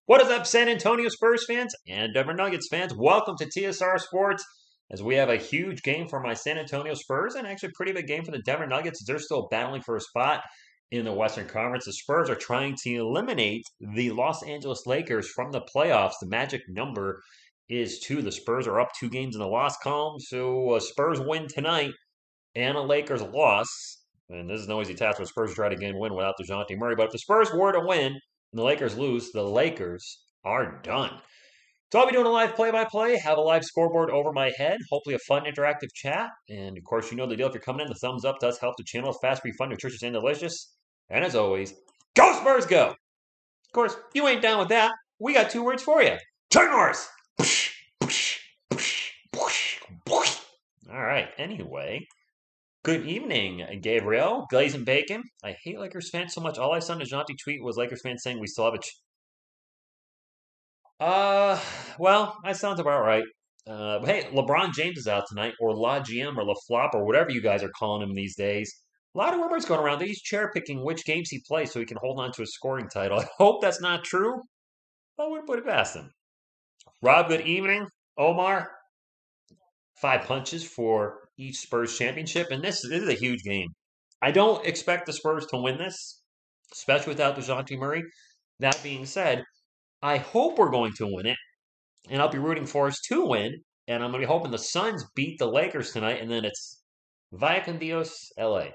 What is up, San Antonio Spurs fans and Denver Nuggets fans? Welcome to TSR Sports as we have a huge game for my San Antonio Spurs and actually a pretty big game for the Denver Nuggets. They're still battling for a spot in the Western Conference. The Spurs are trying to eliminate the Los Angeles Lakers from the playoffs. The magic number is 2. The Spurs are up 2 games in the loss column, so Spurs win tonight and a Lakers loss. And this is no easy task for the Spurs to try to again win without DeJounte Murray. But if the Spurs were to win and the Lakers lose, the Lakers are done. So I'll be doing a live play-by-play, have a live scoreboard over my head, hopefully a fun interactive chat. And of course, you know the deal. If you're coming in, the thumbs up does help the channel. It's fast, free, fun, nutritious, and delicious. And as always, go Spurs, go! Of course, you ain't down with that. We got 2 words for you. Turn North! All right, anyway. Good evening, Gabriel. Glazing Bacon. I hate Lakers fans so much. All I saw in DeJounte tweet was Lakers fans saying we still have well, that sounds about right. But hey, LeBron James is out tonight, or La GM, or La Flop, or whatever you guys are calling him these days. A lot of rumors going around. He's cherry picking which games he plays so he can hold on to a scoring title. I hope that's not true. I wouldn't put it past him. Rob, good evening. Omar, 5 punches for each Spurs championship, and this is a huge game. I don't expect the Spurs to win this, especially without DeJounte Murray. That being said, I hope we're going to win it, and I'll be rooting for us to win, and I'm going to be hoping the Suns beat the Lakers tonight, and then it's Via con Dios, LA.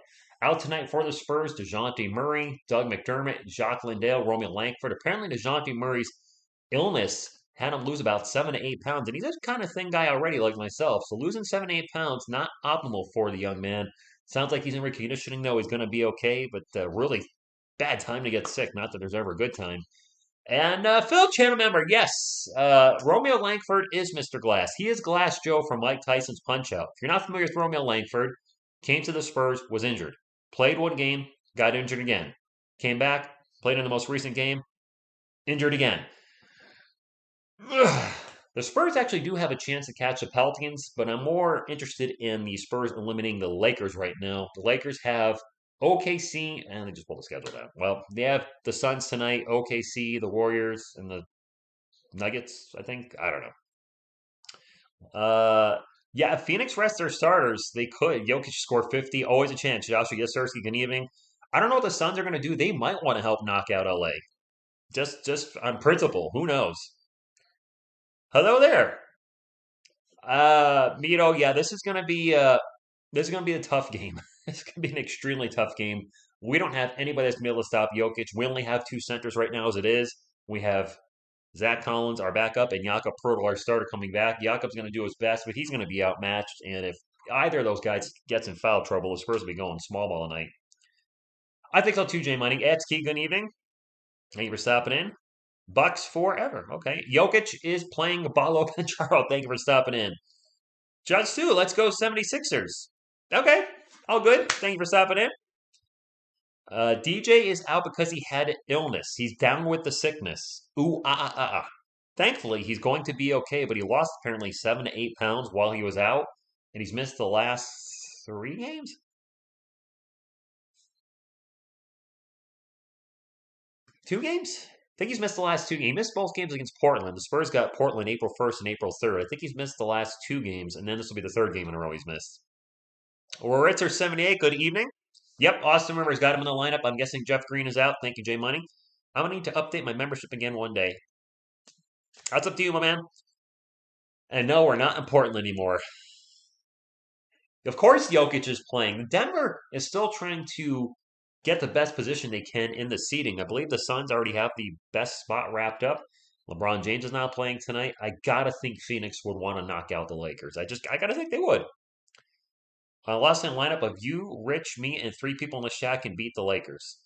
Out tonight for the Spurs, DeJounte Murray, Doug McDermott, Jacques Lindale, Romeo Langford. Apparently, DeJounte Murray's illness had him lose about 7 to 8 pounds, and he's a kind of thin guy already, like myself. So losing 7 to 8 pounds, not optimal for the young man. Sounds like he's in reconditioning, though. He's going to be okay, but really bad time to get sick. Not that there's ever a good time. And Phil, channel member, yes, Romeo Langford is Mr. Glass. He is Glass Joe from Mike Tyson's Punch-Out. If you're not familiar with Romeo Langford, came to the Spurs, was injured. Played 1 game, got injured again. Came back, played in the most recent game, injured again. The Spurs actually do have a chance to catch the Pelicans, but I'm more interested in the Spurs eliminating the Lakers right now. The Lakers have OKC, and they just pulled the schedule down. Well, they have the Suns tonight, OKC, the Warriors, and the Nuggets, I think. I don't know. Yeah, if Phoenix rests their starters, they could. Jokic score 50, always a chance. Joshua Yasirski, good evening. I don't know what the Suns are going to do. They might want to help knock out LA. Just on principle. Who knows? Hello there. Mito, yeah, this is gonna be a tough game. It's gonna be an extremely tough game. We don't have anybody that's gonna be able to stop Jokic. We only have 2 centers right now as it is. We have Zach Collins, our backup, and Jakob Poeltl, our starter, coming back. Jakob's gonna do his best, but he's gonna be outmatched. And if either of those guys gets in foul trouble, the Spurs will be going small ball tonight. I think so too, J Money. Etsky, good evening. Thank you for stopping in. Bucks forever. Okay. Jokic is playing Balo Pancharo. Thank you for stopping in. Judge Sue, let's go 76ers. Okay. All good. Thank you for stopping in. DJ is out because he had illness. He's down with the sickness. Ooh, ah, ah, ah, ah. Thankfully, he's going to be okay, but he lost apparently 7 to 8 pounds while he was out, and he's missed the last 3 games? 2 games? I think he's missed the last 2 games. He missed both games against Portland. The Spurs got Portland April 1st and April 3rd. I think he's missed the last 2 games, and then this will be the 3rd game in a row he's missed. Ritzer 78, good evening. Yep, Austin Rivers got him in the lineup. I'm guessing Jeff Green is out. Thank you, Jay Money. I'm going to need to update my membership again one day. That's up to you, my man. And no, we're not in Portland anymore. Of course, Jokic is playing. Denver is still trying to get the best position they can in the seeding. I believe the Suns already have the best spot wrapped up. LeBron James is not playing tonight. I gotta think Phoenix would want to knock out the Lakers. I gotta think they would. Last time lineup of you, Rich, me, and 3 people in the chat can beat the Lakers.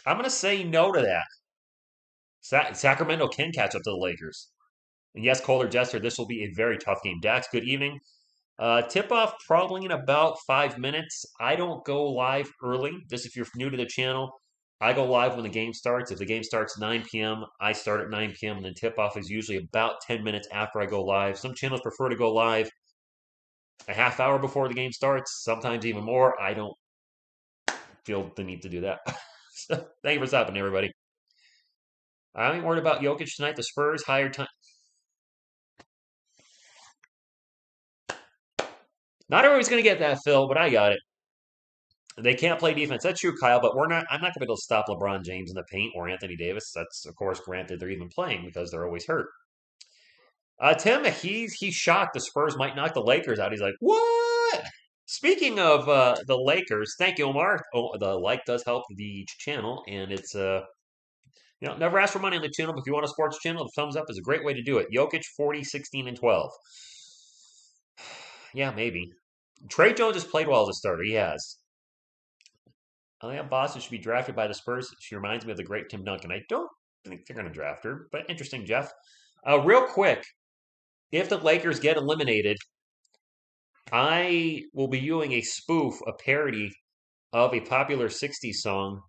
I'm gonna say no to that. Sacramento can catch up to the Lakers. And yes, Colder Jester, this will be a very tough game. Dax, good evening. Tip-off probably in about 5 minutes. I don't go live early. Just if you're new to the channel, I go live when the game starts. If the game starts 9 p.m., I start at 9 p.m., and then tip-off is usually about 10 minutes after I go live. Some channels prefer to go live a half hour before the game starts, sometimes even more. I don't feel the need to do that. So, thank you for stopping, everybody. I ain't worried about Jokic tonight. The Spurs higher time. Not everybody's going to get that, Phil, but I got it. They can't play defense. That's true, Kyle, but we're not. I'm not going to be able to stop LeBron James in the paint or Anthony Davis. That's, of course, granted they're even playing because they're always hurt. Tim, he's shocked the Spurs might knock the Lakers out. He's like, what? Speaking of the Lakers, thank you, Omar. Oh, the like does help the channel, and it's never ask for money on the channel. But if you want a sports channel, the thumbs up is a great way to do it. Jokic 40, 16, and 12. Yeah, maybe. Trey Jones has played well as a starter. He has. Aliyah Boston should be drafted by the Spurs. She reminds me of the great Tim Duncan. I don't think they're going to draft her, but interesting, Jeff. Real quick, if the Lakers get eliminated, I will be doing a spoof, a parody of a popular 60s song,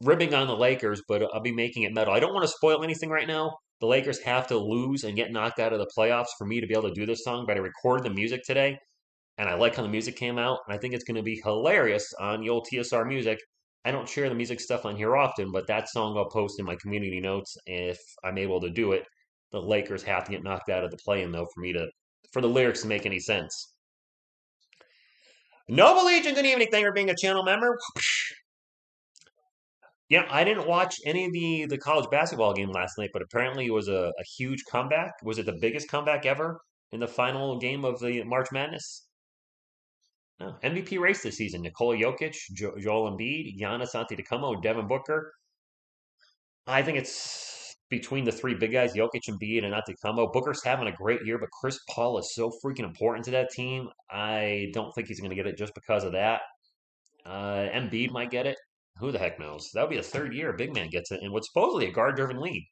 ribbing on the Lakers, but I'll be making it metal. I don't want to spoil anything right now. The Lakers have to lose and get knocked out of the playoffs for me to be able to do this song, but I recorded the music today, and I like how the music came out, and I think it's going to be hilarious on the old TSR music. I don't share the music stuff on here often, but that song I'll post in my community notes if I'm able to do it. The Lakers have to get knocked out of the play-in though for the lyrics to make any sense. Noble Legion, good evening. Thank you for being a channel member. Yeah, I didn't watch any of the college basketball game last night, but apparently it was a huge comeback. Was it the biggest comeback ever in the final game of the March Madness? No. MVP race this season: Nikola Jokic, Joel Embiid, Giannis Antetokounmpo, Devin Booker. I think it's between the three big guys, Jokic, Embiid, and Antetokounmpo. Booker's having a great year, but Chris Paul is so freaking important to that team. I don't think he's going to get it just because of that. Embiid might get it. Who the heck knows? That would be the third year a big man gets it in what's supposedly a guard-driven league.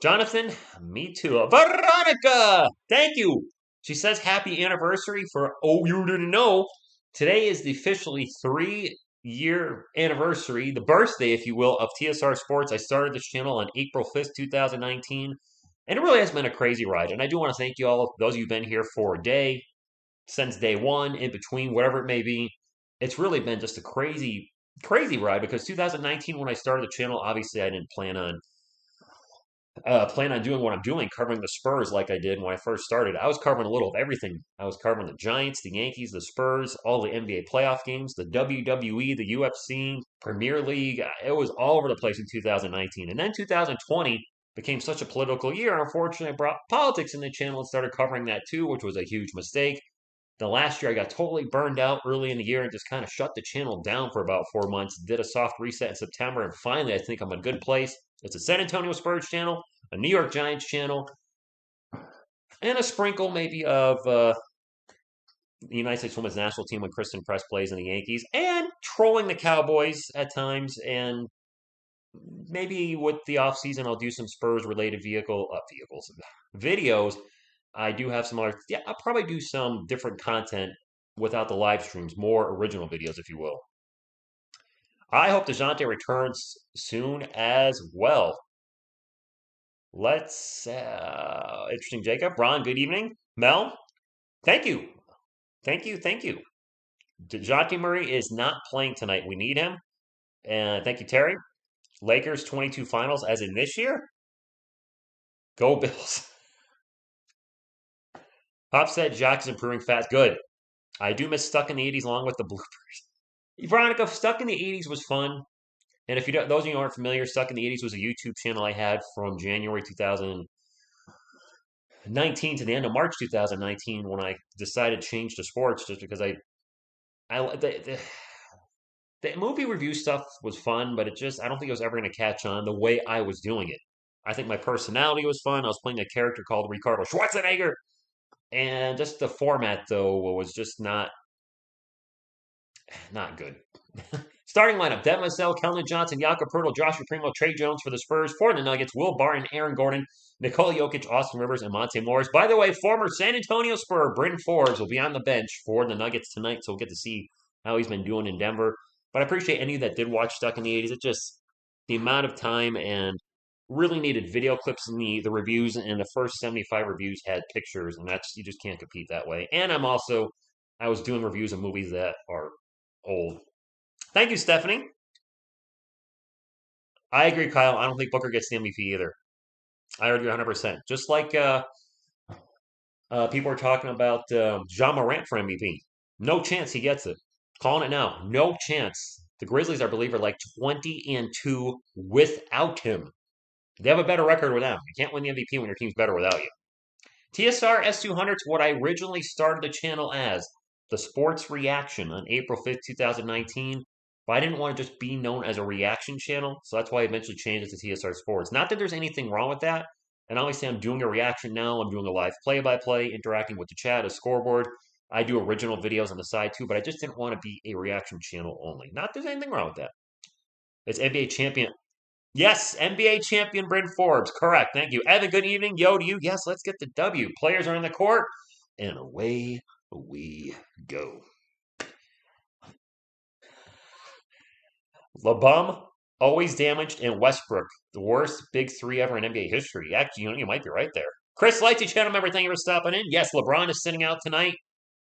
Jonathan, me too. Veronica, thank you. She says happy anniversary for you didn't know. Today is the officially 3-year anniversary, the birthday, if you will, of TSR Sports. I started this channel on April 5th, 2019, and it really has been a crazy ride. And I do want to thank you all, those of you who've been here for a day, since day one, in between, whatever it may be. It's really been just a crazy, crazy ride because 2019, when I started the channel, obviously I didn't plan on doing what I'm doing, covering the Spurs like I did when I first started. I was covering a little of everything. I was covering the Giants, the Yankees, the Spurs, all the NBA playoff games, the WWE, the UFC, Premier League. It was all over the place in 2019. And then 2020 became such a political year. Unfortunately, I brought politics in the channel and started covering that too, which was a huge mistake. The last year, I got totally burned out early in the year and just kind of shut the channel down for about 4 months. Did a soft reset in September, and finally, I think I'm in a good place. It's a San Antonio Spurs channel, a New York Giants channel, and a sprinkle maybe of the United States Women's National Team when Kristen Press plays in the Yankees, and trolling the Cowboys at times. And maybe with the off season, I'll do some Spurs related videos. I do have some other, yeah, I'll probably do some different content without the live streams, more original videos, if you will. I hope DeJounte returns soon as well. Interesting, Jacob. Ron, good evening. Mel, thank you. Thank you. Thank you. DeJounte Murray is not playing tonight. We need him. And thank you, Terry. Lakers 22 finals as in this year. Go Bills. Pop said Jacques is improving fast. Good. I do miss Stuck in the 80s along with the bloopers. Veronica, Stuck in the 80s was fun. And if you don't, those of you who aren't familiar, Stuck in the 80s was a YouTube channel I had from January 2019 to the end of March 2019 when I decided to change to sports just because the movie review stuff was fun, but I don't think it was ever going to catch on the way I was doing it. I think my personality was fun. I was playing a character called Ricardo Schwarzenegger. And just the format, though, was just not good. Starting lineup: Devin Vassell, Keldon Johnson, Jakob Poeltl, Joshua Primo, Trey Jones for the Spurs. For the Nuggets: Will Barton, Aaron Gordon, Nikola Jokic, Austin Rivers, and Monte Morris. By the way, former San Antonio Spur Bryn Forbes will be on the bench for the Nuggets tonight, so we'll get to see how he's been doing in Denver. But I appreciate any of you that did watch Stuck in the 80s. It just, the amount of time and really needed video clips in the reviews, and the first 75 reviews had pictures, and you just can't compete that way. And I was doing reviews of movies that are old. Thank you, Stephanie. I agree, Kyle. I don't think Booker gets the MVP either. I agree 100%. Just like people are talking about John Morant for MVP. No chance he gets it. Calling it now. No chance. The Grizzlies, I believe, are like 20-2 without him. They have a better record without him. You can't win the MVP when your team's better without you. TSR S200 is what I originally started the channel as, the sports reaction on April 5th, 2019. But I didn't want to just be known as a reaction channel, so that's why I eventually changed it to TSR Sports. Not that there's anything wrong with that. And obviously, I'm doing a reaction now. I'm doing a live play-by-play, interacting with the chat, a scoreboard. I do original videos on the side too, but I just didn't want to be a reaction channel only. Not that there's anything wrong with that. It's NBA champion. Yes, NBA champion Bryn Forbes. Correct. Thank you. Evan, good evening. Yo to you. Yes, let's get the W. Players are in the court, and away we go. LeBum, always damaged, and Westbrook, the worst big three ever in NBA history. Actually, you might be right there. Chris Lighty, channel member, thank you for stopping in. Yes, LeBron is sitting out tonight.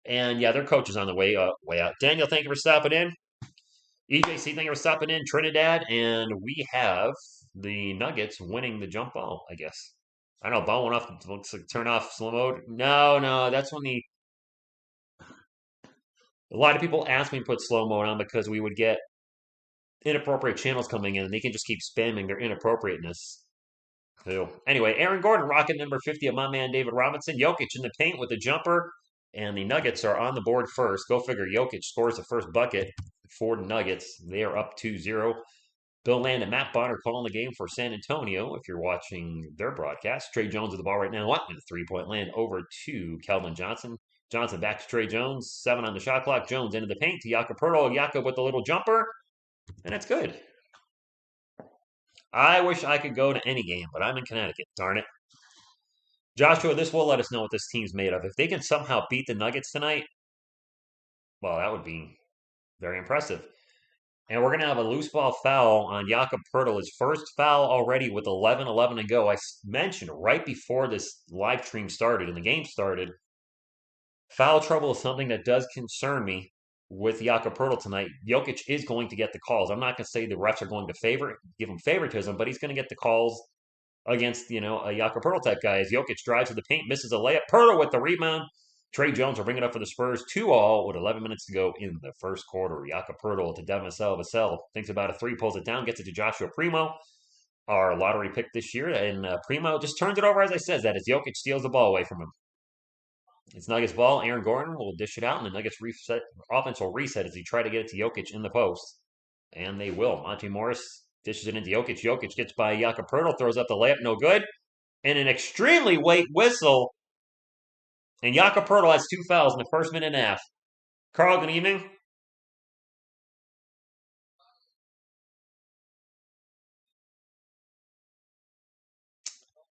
And yeah, their coach is on the way out. Daniel, thank you for stopping in. EJC, thank you for stopping in. Trinidad, and we have the Nuggets winning the jump ball, I guess. I know, ball went off to turn off slow mode. No, that's when a lot of people ask me to put slow mode on because we would get inappropriate channels coming in and they can just keep spamming their inappropriateness. So, anyway, Aaron Gordon, rocket number 50 of my man David Robinson. Jokic in the paint with the jumper, and the Nuggets are on the board first. Go figure, Jokic scores the first bucket for the Nuggets. They are up 2-0. Bill Land and Matt Bonner calling the game for San Antonio. If you're watching their broadcast, Trey Jones with the ball right now. What? In a three-point land over to Keldon Johnson. Johnson back to Trey Jones. 7 on the shot clock. Jones into the paint to Jakob Poeltl. Jakob with the little jumper. And that's good. I wish I could go to any game, but I'm in Connecticut. Darn it. Joshua, this will let us know what this team's made of. If they can somehow beat the Nuggets tonight, well, that would be very impressive. And we're going to have a loose ball foul on Jakob Poeltl, his first foul already with 11-11 to go. I mentioned right before this live stream started and the game started, foul trouble is something that does concern me with Jakob Poeltl tonight. Jokic is going to get the calls. I'm not going to say the refs are going to give him favoritism, but he's going to get the calls against, a Jakob Poeltl type guy. As Jokic drives to the paint, misses a layup. Poeltl with the rebound. Trey Jones will bring it up for the Spurs 2-all with 11 minutes to go in the first quarter. Jakob Poeltl to Devin Vassell. Thinks about a three, pulls it down, gets it to Joshua Primo, our lottery pick this year. And Primo just turns it over as I said that as Jokic steals the ball away from him. It's Nuggets ball. Aaron Gordon will dish it out, and the Nuggets offense will reset as he try to get it to Jokic in the post. And they will. Monte Morris dishes it into Jokic. Jokic gets by Jakob Poeltl, throws up the layup, no good. And an extremely late whistle. And Jakob Poeltl has 2 fouls in the first minute and a half. Carl, good evening.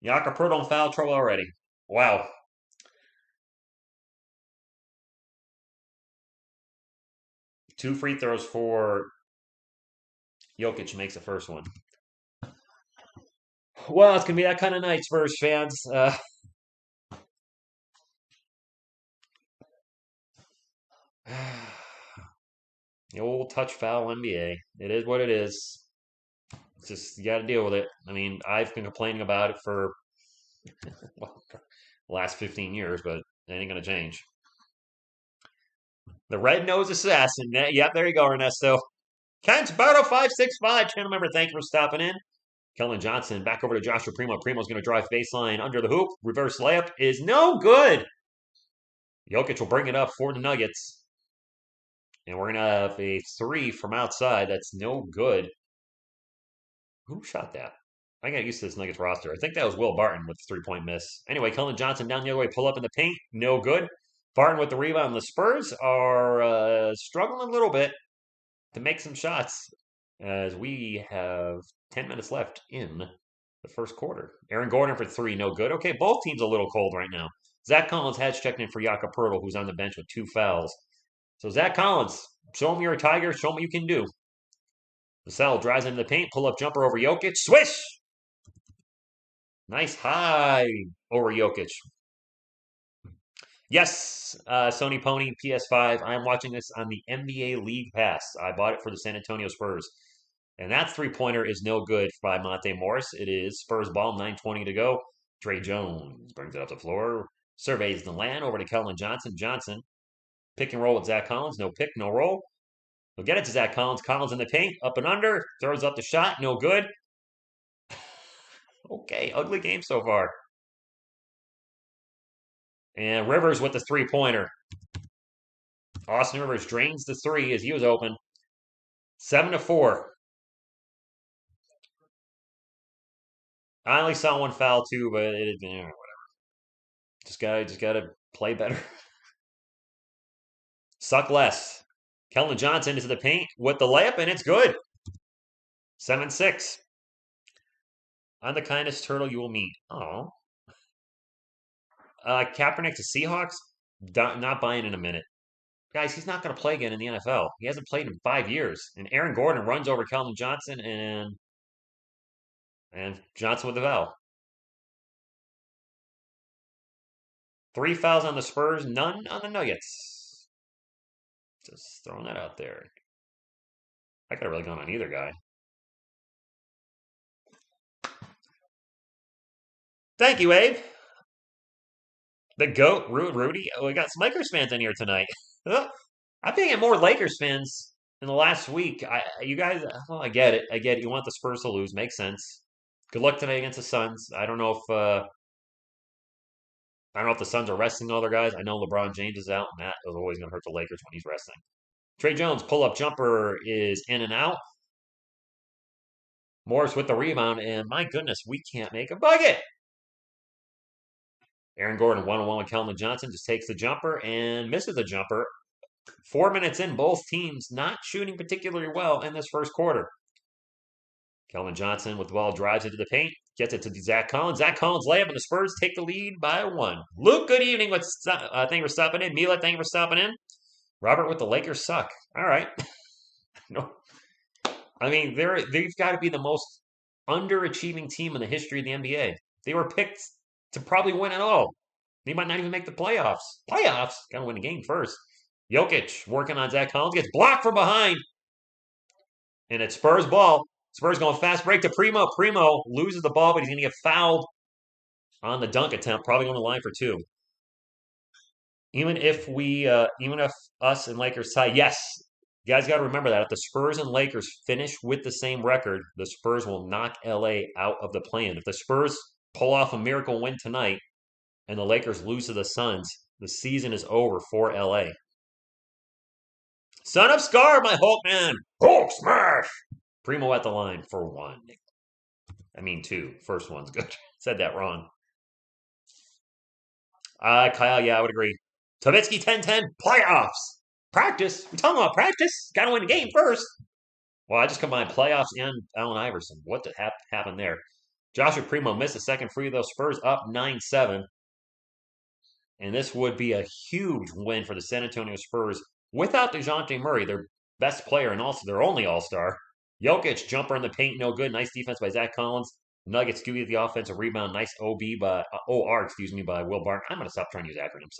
Jakob Poeltl in foul trouble already. Wow. Two free throws for Jokic makes the first one. Well, it's going to be that kind of night, Spurs fans. The old touch foul NBA. It is what it is. It's just, you got to deal with it. I mean, I've been complaining about it for well, the last 15 years, but it ain't going to change. The red-nosed assassin. Yep, there you go, Ernesto. Kent Barto 565, channel member, thank you for stopping in. Keldon Johnson back over to Joshua Primo. Primo's going to drive baseline under the hoop. Reverse layup is no good. Jokic will bring it up for the Nuggets. And we're going to have a 3 from outside. That's no good. Who shot that? I got used to this Nuggets roster. I think that was Will Barton with the 3-point miss. Anyway, Keldon Johnson down the other way, pull up in the paint. No good. Barton with the rebound. The Spurs are struggling a little bit to make some shots as we have 10 minutes left in the first quarter. Aaron Gordon for 3, no good. Okay, both teams a little cold right now. Zach Collins has checked in for Jakob Poeltl, who's on the bench with 2 fouls. So Zach Collins, show him you're a Tiger. Show him what you can do. Vassell drives into the paint, pull-up jumper over Jokic. Swish! Nice high over Jokic. Yes, Sony Pony PS5. I'm watching this on the NBA League Pass. I bought it for the San Antonio Spurs. And that three-pointer is no good by Monte Morris. It is Spurs ball, 9:20 to go. Trey Jones brings it up the floor, surveys the land over to Kellen Johnson. Johnson, pick and roll with Zach Collins. No pick, no roll. He'll get it to Zach Collins. Collins in the paint, up and under, throws up the shot, no good. Okay, ugly game so far. And Rivers with the three-pointer. Austin Rivers drains the three as he was open. 7-4. I only saw one foul too, but whatever. Just gotta play better. Suck less. Kellen Johnson into the paint with the layup, and it's good. 7-6. I'm the kindest turtle you will meet. Oh. Kaepernick to Seahawks? Not buying in a minute. Guys, he's not going to play again in the NFL. He hasn't played in 5 years. And Aaron Gordon runs over Kellen Johnson, and Johnson with the foul. 3 fouls on the Spurs, none on the Nuggets. Just throwing that out there. I could have really gone on either guy. Thank you, Abe. The GOAT, Rudy. Oh, we got some Lakers fans in here tonight. I've been getting more Lakers fans in the last week. You guys, I get it. I get it. You want the Spurs to lose. Makes sense. Good luck tonight against the Suns. I don't know if the Suns are resting all their guys. I know LeBron James is out, and that is always going to hurt the Lakers when he's resting. Trey Jones pull-up jumper is in and out. Morris with the rebound, and my goodness, we can't make a bucket. Aaron Gordon one-on-one with Kellen Johnson just takes the jumper and misses the jumper. 4 minutes in, both teams not shooting particularly well in this first quarter. Kellen Johnson with the ball drives into the paint, gets it to Zach Collins. Zach Collins layup, and the Spurs take the lead by 1. Luke, good evening. Thank you for stopping in. Mila, thank you for stopping in. Robert with the Lakers suck. All right. No, I mean they've got to be the most underachieving team in the history of the NBA. They were picked to probably win it all. They might not even make the playoffs. Playoffs? Got to win the game first. Jokic working on Zach Collins. Gets blocked from behind. And it's Spurs ball. Spurs going fast break to Primo. Primo loses the ball, but he's going to get fouled on the dunk attempt. Probably on the line for 2. Even if us and Lakers tie, yes. You guys got to remember that if the Spurs and Lakers finish with the same record, the Spurs will knock LA out of the play-in. If the Spurs pull off a miracle win tonight and the Lakers lose to the Suns, the season is over for LA. Son of Scar, my Hulk man. Hulk smash. Primo at the line for 1. I mean 2. First one's good. Said that wrong. Kyle, yeah, I would agree. Tavitsky 10-10 playoffs. Practice. We're talking about practice. Got to win the game first. Well, I just combined playoffs and Allen Iverson. What did happen there? Joshua Primo missed the second free throw. Spurs up 9-7. And this would be a huge win for the San Antonio Spurs without DeJounte Murray, their best player and also their only all-star. Jokic, jumper in the paint, no good. Nice defense by Zach Collins. Nuggets do get the offensive rebound. Nice OR by Will Barton. I'm going to stop trying to use acronyms.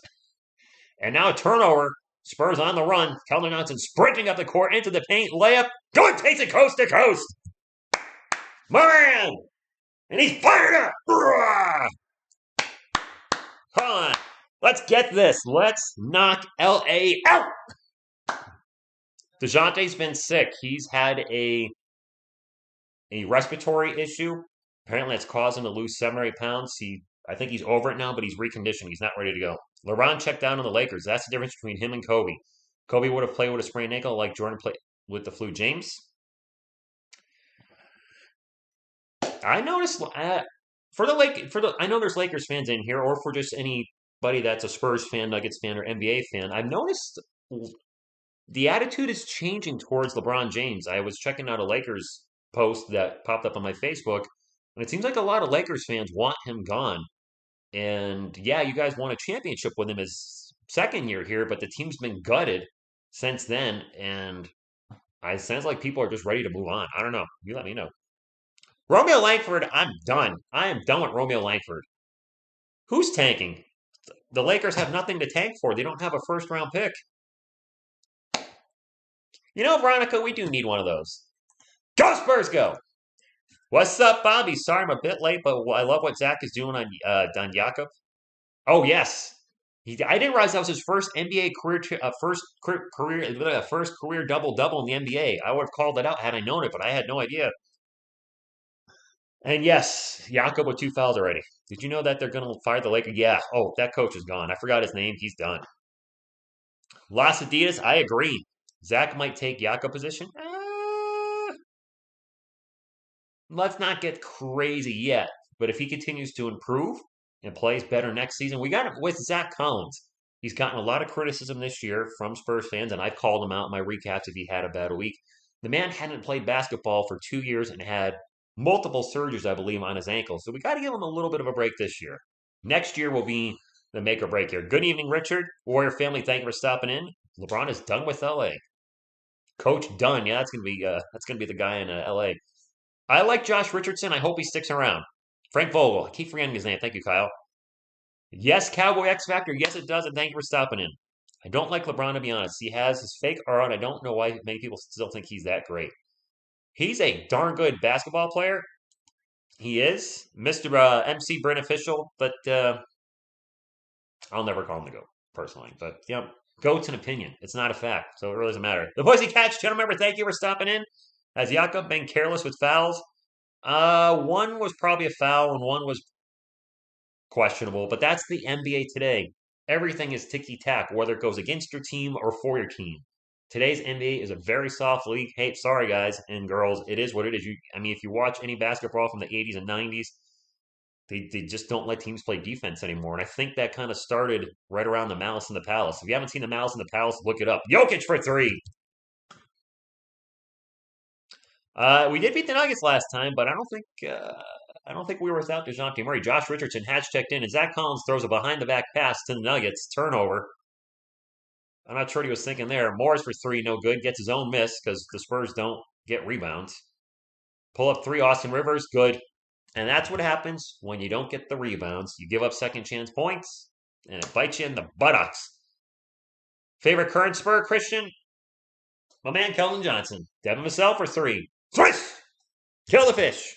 And now a turnover. Spurs on the run. Kellen Johnson sprinting up the court into the paint. Layup. Good. Takes it coast to coast. My man. And he's fired up. Come on. Let's get this. Let's knock LA out. DeJounte's been sick. He's had a respiratory issue. Apparently, it's caused him to lose 7 or 8 pounds. I think he's over it now, but he's reconditioned. He's not ready to go. LeBron checked down on the Lakers. That's the difference between him and Kobe. Kobe would have played with a sprained ankle like Jordan played with the flu. James? I noticed I know there's Lakers fans in here, or for just anybody that's a Spurs fan, Nuggets fan, or NBA fan. I've noticed the attitude is changing towards LeBron James. I was checking out a Lakers post that popped up on my Facebook, and it seems like a lot of Lakers fans want him gone. And yeah, you guys won a championship with him his second year here, but the team's been gutted since then, and it sounds like people are just ready to move on. I don't know. You let me know. Romeo Langford, I'm done. I am done with Romeo Langford. Who's tanking? The Lakers have nothing to tank for. They don't have a first-round pick. You know, Veronica, we do need one of those. Go Spurs, go! What's up, Bobby? Sorry I'm a bit late, but I love what Zach is doing on Jakob. Oh yes, I didn't realize that was his first NBA career, first career double double in the NBA. I would have called it out had I known it, but I had no idea. And yes, Jakob with 2 fouls already. Did you know that they're going to fire the Lakers? Yeah. Oh, that coach is gone. I forgot his name. He's done. Las Adidas, I agree. Zach might take Jakob position. Let's not get crazy yet. But if he continues to improve and plays better next season, we got it with Zach Collins. He's gotten a lot of criticism this year from Spurs fans, and I've called him out in my recaps if he had a bad week. The man hadn't played basketball for 2 years and had multiple surgeries, I believe, on his ankle. So we got to give him a little bit of a break this year. Next year will be the make or break here. Good evening, Richard. Warrior family, thank you for stopping in. LeBron is done with LA. Coach done. Yeah, that's gonna be the guy in LA. I like Josh Richardson. I hope he sticks around. Frank Vogel. I keep forgetting his name. Thank you, Kyle. Yes, Cowboy X Factor. Yes, it does. And thank you for stopping in. I don't like LeBron, to be honest. He has his fake aura, and I don't know why many people still think he's that great. He's a darn good basketball player. He is. Mr. MC Beneficial, but I'll never call him the GOAT, personally. But, GOAT's an opinion. It's not a fact, so it really doesn't matter. The Boise Cats, channel member, thank you for stopping in. Has Jakob been careless with fouls? One was probably a foul and one was questionable, but that's the NBA today. Everything is ticky-tack, whether it goes against your team or for your team. Today's NBA is a very soft league. Hey, sorry guys and girls, it is what it is. If you watch any basketball from the 80s and 90s, they just don't let teams play defense anymore. And I think that kind of started right around the Malice in the Palace. If you haven't seen the Malice in the Palace, look it up. Jokic for 3. We did beat the Nuggets last time, but I don't think we were without DeJounte Murray. Josh Richardson has checked in, and Zach Collins throws a behind-the-back pass to the Nuggets. Turnover. I'm not sure what he was thinking there. Morris for 3, no good. Gets his own miss because the Spurs don't get rebounds. Pull up 3, Austin Rivers, good. And that's what happens when you don't get the rebounds. You give up second chance points, and it bites you in the buttocks. Favorite current Spur, Christian? My man, Keldon Johnson. Devin Vassell for 3. Swish! Kill the fish.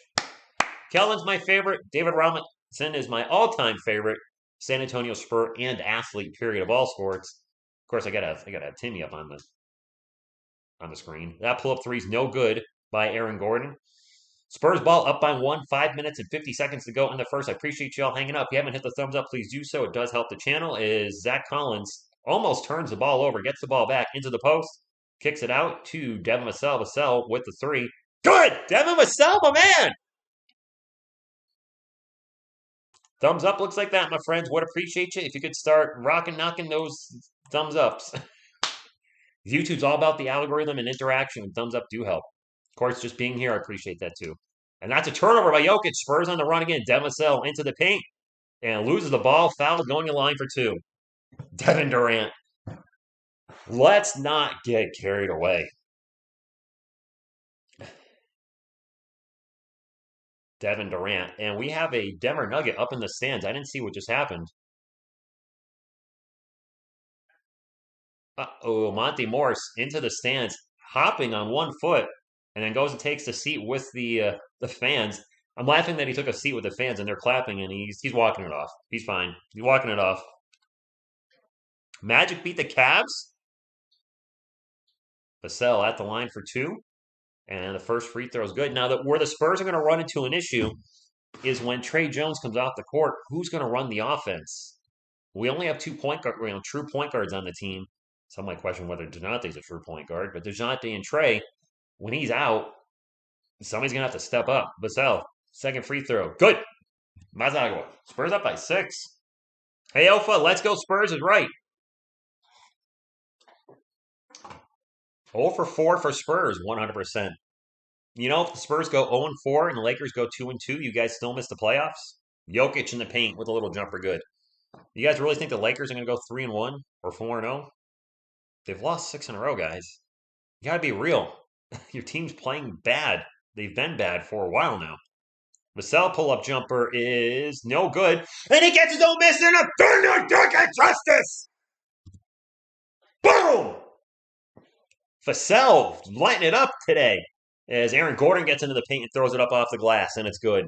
Keldon's my favorite. David Robinson is my all-time favorite San Antonio Spur and athlete, period, of all sports. Of course, I gotta have Timmy up on the screen. That pull-up 3 is no good by Aaron Gordon. Spurs ball up by 1, 5 minutes and 50 seconds to go in the first. I appreciate you all hanging up. If you haven't hit the thumbs up, please do so. It does help the channel. Is Zach Collins almost turns the ball over, gets the ball back into the post, kicks it out to Devin Vassell. Vassell with the 3. Good! Devin Vassell, my man! Thumbs up looks like that, my friends. Would appreciate you if you could start knocking those thumbs ups. YouTube's all about the algorithm and interaction. Thumbs up do help. Of course, just being here, I appreciate that too. And that's a turnover by Jokic. Spurs on the run again. Devin Vassell into the paint and loses the ball. Foul going in line for 2. Devin Durant. Let's not get carried away. Devin Durant. And we have a Denver Nugget up in the stands. I didn't see what just happened. Uh-oh, Monty Morris into the stands, hopping on 1 foot, and then goes and takes the seat with the fans. I'm laughing that he took a seat with the fans, and they're clapping, and he's walking it off. He's fine. He's walking it off. Magic beat the Cavs. Vassell at the line for 2. And the first free throw is good. Now, where the Spurs are going to run into an issue is when Trey Jones comes off the court, who's going to run the offense? We only have 2 true point guards on the team. Some might question whether DeJounte's a true point guard, but DeJounte and Trey, when he's out, somebody's going to have to step up. Vassell, second free throw. Good. Mazagua. Spurs up by 6. Hey, Alpha, let's go Spurs is right. 0 for 4 for Spurs, 100%. You know, if the Spurs go 0 and 4 and the Lakers go 2 and 2, you guys still miss the playoffs? Jokic in the paint with a little jumper good. You guys really think the Lakers are going to go 3 and 1 or 4 and 0? They've lost 6 in a row, guys. You got to be real. Your team's playing bad. They've been bad for a while now. Vassell pull-up jumper is no good. And he gets his own miss in a thunder dunk at justice! Boom! Vassell lighting it up today. As Aaron Gordon gets into the paint and throws it up off the glass, and it's good.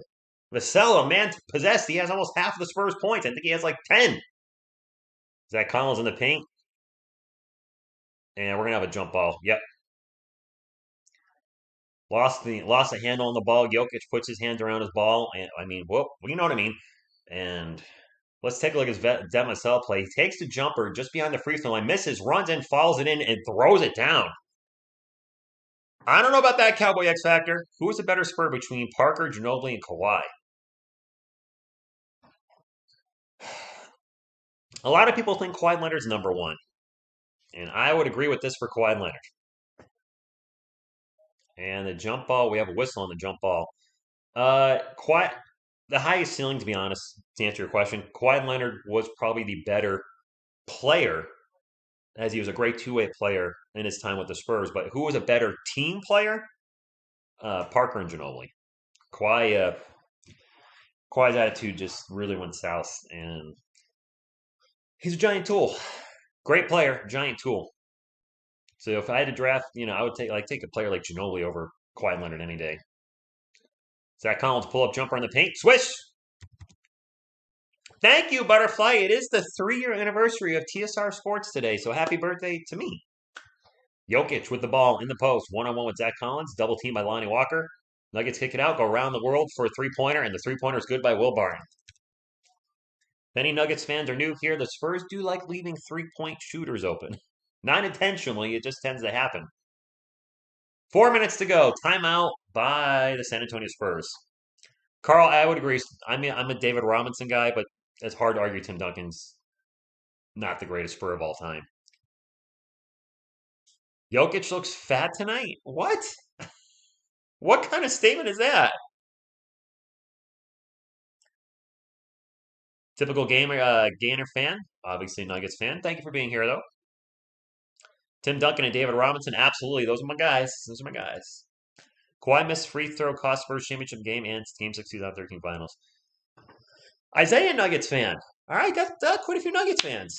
Vassell, man possessed. He has almost half of the Spurs points. I think he has like 10. Zach Collins in the paint. And we're going to have a jump ball. Yep. Lost the handle on the ball. Jokic puts his hands around his ball. And I mean, well, you know what I mean. And let's take a look at Vassell play. He takes the jumper just behind the free throw line, misses, runs in, fouls it in, and throws it down. I don't know about that Cowboy X Factor. Who is the better Spur between Parker, Ginobili, and Kawhi? A lot of people think Kawhi Leonard's number one. And I would agree with this for Kawhi Leonard. And the jump ball, we have a whistle on the jump ball. Kawhi, the highest ceiling, to be honest, to answer your question, Kawhi Leonard was probably the better player, as he was a great two-way player in his time with the Spurs. But who was a better team player? Parker and Ginobili. Kawhi's attitude just really went south, and he's a giant tool. Great player, giant tool. So if I had to draft, I would take a player like Ginobili over Kawhi Leonard any day. Zach Collins pull-up jumper in the paint. Swish! Thank you, Butterfly. It is the 3-year anniversary of TSR Sports today, so happy birthday to me. Jokic with the ball in the post, one-on-one with Zach Collins, double team by Lonnie Walker. Nuggets kick it out, go around the world for a three-pointer, and the three-pointer is good by Will Barton. If any Nuggets fans are new here, the Spurs do like leaving three-point shooters open. Not intentionally, it just tends to happen. 4 minutes to go. Timeout by the San Antonio Spurs. Carl, I would agree. I'm a David Robinson guy, but it's hard to argue Tim Duncan's not the greatest Spur of all time. Jokic looks fat tonight. What? What kind of statement is that? Typical Gainer fan. Obviously, Nuggets fan. Thank you for being here, though. Tim Duncan and David Robinson. Absolutely. Those are my guys. Those are my guys. Kawhi missed free throw cost Spurs championship game and Game 6 2013 finals. Isaiah, Nuggets fan. All right, got quite a few Nuggets fans.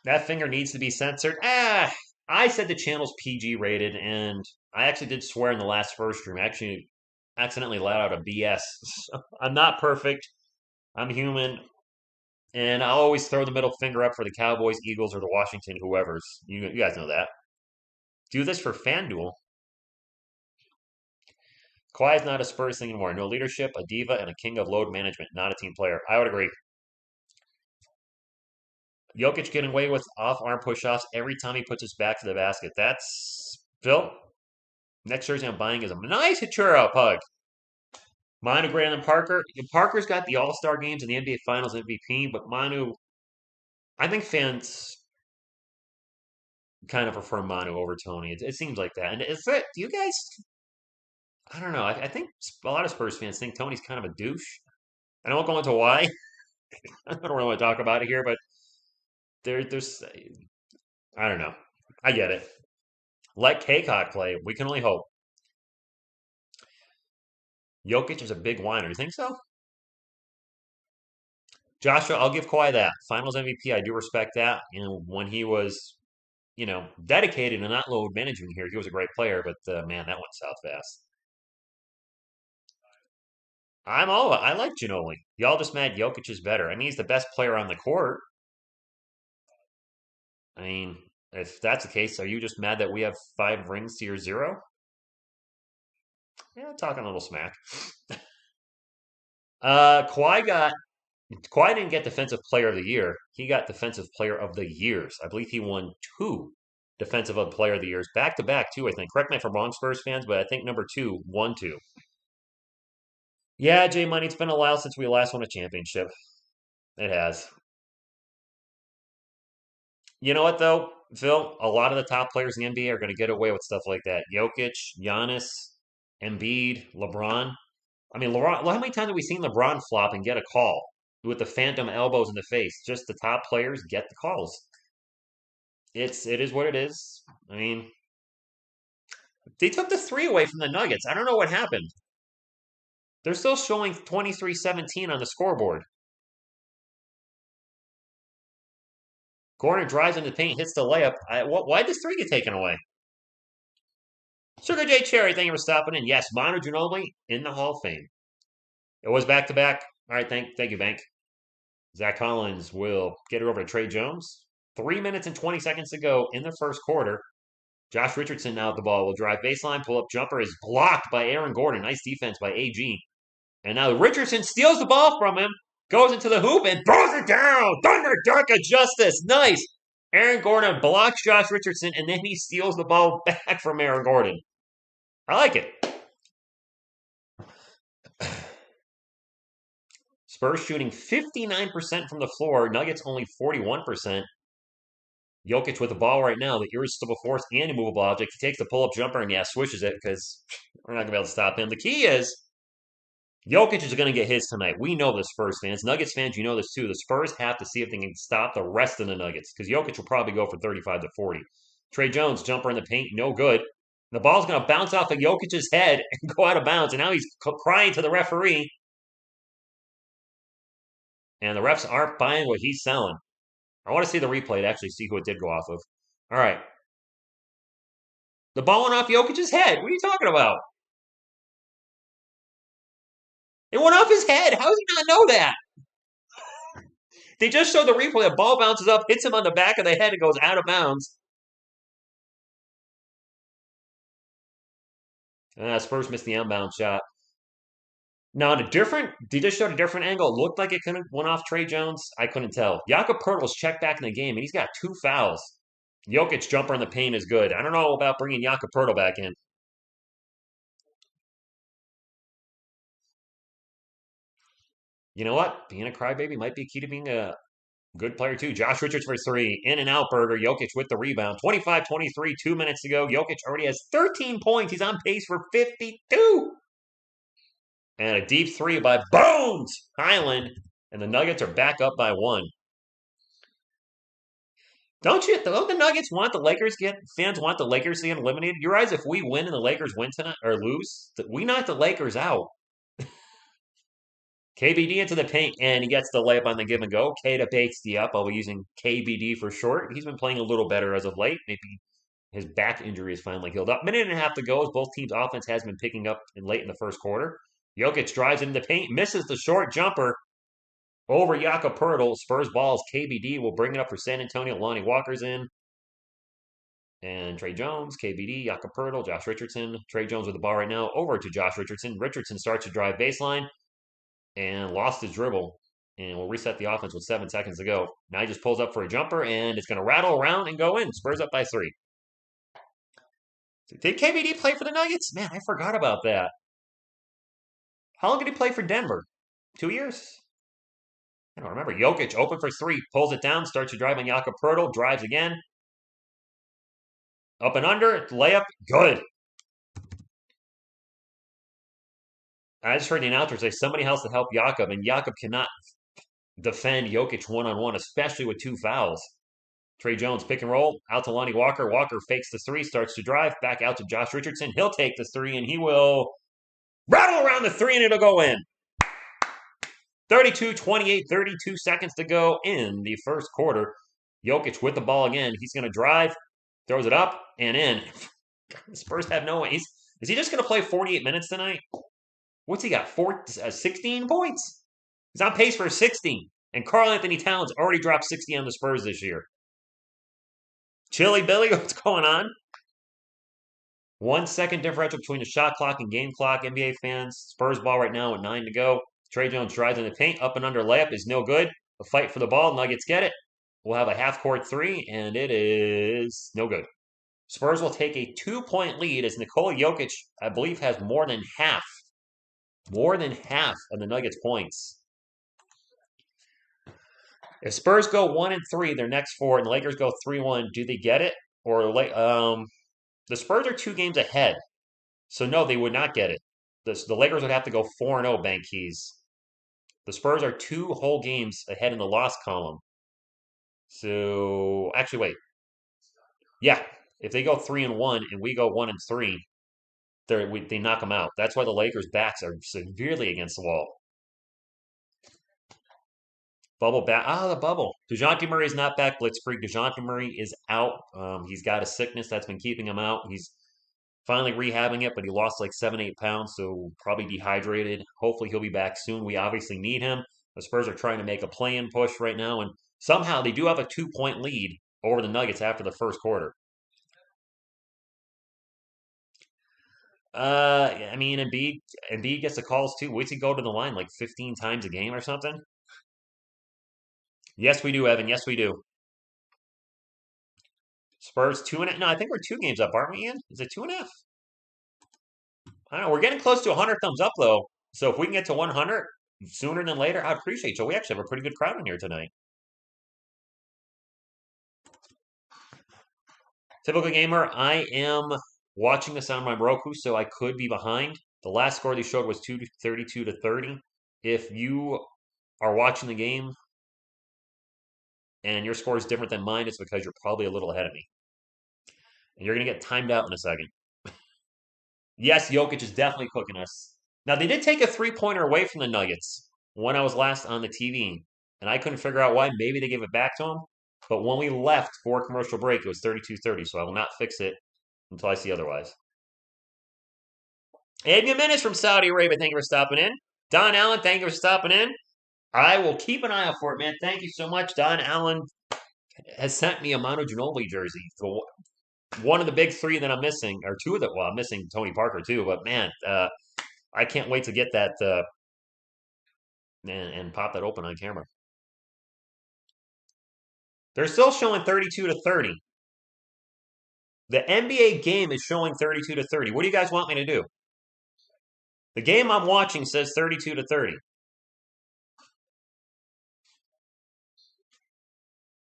That finger needs to be censored. I said the channel's PG rated, and I actually did swear in the last Spurs stream. I actually accidentally let out a BS. I'm not perfect. I'm human. And I'll always throw the middle finger up for the Cowboys, Eagles, or the Washington whoever's. You guys know that. Do this for FanDuel. Kawhi is not a Spurs thing anymore. No leadership, a diva, and a king of load management. Not a team player. I would agree. Jokic getting away with off-arm push-offs every time he puts his back to the basket. That's Phil. Next jersey I'm buying is a nice Hachuro pug. Manu greater than Parker. Parker's got the All-Star games and the NBA Finals MVP, but Manu, I think fans kind of prefer Manu over Tony. It seems like that. And is that, do you guys, I don't know. I think a lot of Spurs fans think Tony's kind of a douche. I won't go into why. I don't really want to talk about it here, but there's, I don't know. I get it. Let Kaycock play. We can only hope. Jokic is a big whiner. You think so? Joshua, I'll give Kawhi that. Finals MVP, I do respect that. When he was, dedicated and not load managing here, he was a great player, but man, that went south fast. I like Ginobili. Y'all just mad Jokic is better. I mean, he's the best player on the court. I mean, if that's the case, are you just mad that we have 5 rings to your 0? Yeah, talking a little smack. Kawhi didn't get Defensive Player of the Year. He got Defensive Player of the Years. I believe he won 2 Defensive Player of the Years back to back too. I think. Correct me if I'm wrong, Spurs fans, but I think number 2 won 2. Yeah, J Money. It's been a while since we last won a championship. It has. You know what though, Phil? A lot of the top players in the NBA are going to get away with stuff like that. Jokic, Giannis, Embiid, LeBron. I mean, LeBron. How many times have we seen LeBron flop and get a call with the phantom elbows in the face? Just the top players get the calls. It is what it is. I mean, they took the 3 away from the Nuggets. I don't know what happened. They're still showing 23-17 on the scoreboard. Gordon drives into the paint, hits the layup. Why did this 3 get taken away? Sugar J Cherry, thank you for stopping in. Yes, Manu Ginobili in the Hall of Fame. It was back to back. All right, thank you, Bank. Zach Collins will get it over to Trey Jones. 3 minutes and 20 seconds to go in the first quarter. Josh Richardson now at the ball will drive baseline, pull up jumper is blocked by Aaron Gordon. Nice defense by AG. And now Richardson steals the ball from him, goes into the hoop and throws it down. Thunder Dark of Justice. Nice. Aaron Gordon blocks Josh Richardson and then he steals the ball back from Aaron Gordon. I like it. Spurs shooting 59% from the floor. Nuggets only 41%. Jokic with the ball right now, the irresistible force and immovable object. He takes the pull-up jumper and, yeah, swishes it because we're not going to be able to stop him. The key is Jokic is going to get his tonight. We know this, Spurs fans. Nuggets fans, you know this too. The Spurs have to see if they can stop the rest of the Nuggets because Jokic will probably go for 35 to 40. Trey Jones, jumper in the paint, no good. The ball's going to bounce off of Jokic's head and go out of bounds, and now he's crying to the referee. And the refs aren't buying what he's selling. I want to see the replay to actually see who it did go off of. All right. The ball went off Jokic's head. What are you talking about? It went off his head. How does he not know that? They just showed the replay. The ball bounces up, hits him on the back of the head, and goes out of bounds. Spurs missed the inbound shot. Now, they just showed a different angle. It looked like it could have went off Trey Jones. I couldn't tell. Jakob Poeltl's checked back in the game, and he's got 2 fouls. Jokic jumper in the paint is good. I don't know about bringing Jakob Poeltl back in. You know what? Being a crybaby might be key to being a good player, too. Josh Richards for 3. In and out burger. Jokic with the rebound. 25-23, 2 minutes to go. Jokic already has 13 points. He's on pace for 52. And a deep 3 by Bones Highland. And the Nuggets are back up by 1. Don't the Nuggets want the Lakers fans want the Lakers to get eliminated? You realize if we win and the Lakers win tonight or lose, we knock the Lakers out. KBD into the paint, and he gets the layup on the give and go. K to bakes the up. I'll be using KBD for short. He's been playing a little better as of late. Maybe his back injury is finally healed up. Minute and a half to go as both teams' offense has been picking up late in the first quarter. Jokic drives into the paint, misses the short jumper over Jakob Poeltl. Spurs balls. KBD will bring it up for San Antonio. Lonnie Walker's in. And Trey Jones, KBD, Jakob Poeltl, Josh Richardson. Trey Jones with the ball right now. Over to Josh Richardson. Richardson starts to drive baseline and lost his dribble. And we'll reset the offense with 7 seconds to go. Now he just pulls up for a jumper, and it's going to rattle around and go in. Spurs up by 3. Did KBD play for the Nuggets? Man, I forgot about that. How long did he play for Denver? 2 years? I don't remember. Jokic open for 3. Pulls it down, starts to drive on Jakob Poeltl. Drives again. Up and under. Layup. Good. I just heard the announcer say somebody has to help Jakob, and Jakob cannot defend Jokic one-on-one, especially with 2 fouls. Trey Jones, pick and roll, out to Lonnie Walker. Walker fakes the 3, starts to drive, back out to Josh Richardson. He'll take the 3, and he will rattle around the 3, and it'll go in. 32-28, 32 seconds to go in the first quarter. Jokic with the ball again. He's going to drive, throws it up, and in. The Spurs have no way. Is he just going to play 48 minutes tonight? What's he got? 16 points? He's on pace for 16. And Karl-Anthony Towns already dropped 60 on the Spurs this year. Chili Billy, what's going on? 1 second differential between the shot clock and game clock, NBA fans. Spurs ball right now with 9 to go. Trey Jones drives in the paint. Up and under layup is no good. A fight for the ball. Nuggets get it. We'll have a half-court 3, and it is no good. Spurs will take a 2-point lead as Nikola Jokic, I believe, has more than half of the Nuggets' points. If Spurs go 1-3, their next 4, and the Lakers go 3-1, do they get it? Or the Spurs are 2 games ahead, so no, they would not get it. The Lakers would have to go 4-0, Bank Keys. The Spurs are 2 whole games ahead in the loss column. So actually, wait. Yeah, if they go 3-1 and we go 1-3, they knock them out. That's why the Lakers' backs are severely against the wall. Bubble back. The bubble. DeJounte Murray is not back. Blitzkrieg. DeJounte Murray is out. He's got a sickness that's been keeping him out. Finally rehabbing it, but he lost like 7, 8 pounds, so probably dehydrated. Hopefully he'll be back soon. We obviously need him. The Spurs are trying to make a play-in push right now, and somehow they do have a 2-point lead over the Nuggets after the first quarter. I mean, Embiid gets the calls too. Waits to go to the line like 15 times a game or something. Yes, we do, Evan. Yes, we do. Spurs 2.5. No, I think we're 2 games up, aren't we, Ian? Is it 2.5? I don't know. We're getting close to 100 thumbs up though. So if we can get to 100 sooner than later, I'd appreciate you. We actually have a pretty good crowd in here tonight. Typical gamer, I am watching this on my Roku, so I could be behind. The last score they showed was 32 to 30. If you are watching the game and your score is different than mine, it's because you're probably a little ahead of me. And you're going to get timed out in a second. Yes, Jokic is definitely cooking us. Now, they did take a three-pointer away from the Nuggets when I was last on the TV, and I couldn't figure out why. Maybe they gave it back to him. But when we left for commercial break, it was 32-30, so I will not fix it until I see otherwise. Edmund Menace from Saudi Arabia, thank you for stopping in. Don Allen, thank you for stopping in. I will keep an eye out for it, man. Thank you so much. Don Allen has sent me a Manu Ginobili jersey. So one of the big three that I'm missing, or two of them. Well, I'm missing Tony Parker too. But man, I can't wait to get that and pop that open on camera. They're still showing 32 to 30. The NBA game is showing 32 to 30. What do you guys want me to do? The game I'm watching says 32 to 30.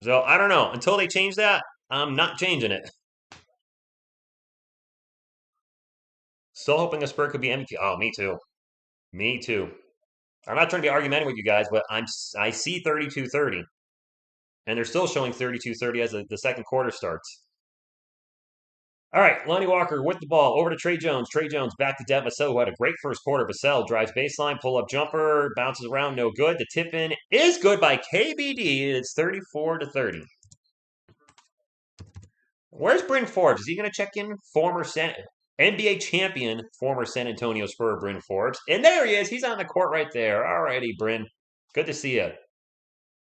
So I don't know. Until they change that, I'm not changing it. Still hoping a Spur could be MVP. Oh, me too. Me too. I'm not trying to be argumentative with you guys, but I see 32-30. And they're still showing 32-30 as the second quarter starts. All right, Lonnie Walker with the ball over to Trey Jones. Trey Jones back to Devin Vassell, who had a great first quarter. Vassell drives baseline, pull-up jumper, bounces around, no good. The tip-in is good by KBD. It's 34 to 30. Where's Bryn Forbes? Is he going to check in? Former NBA champion, former San Antonio Spur, Bryn Forbes. And there he is. He's on the court right there. All righty, Bryn. Good to see you.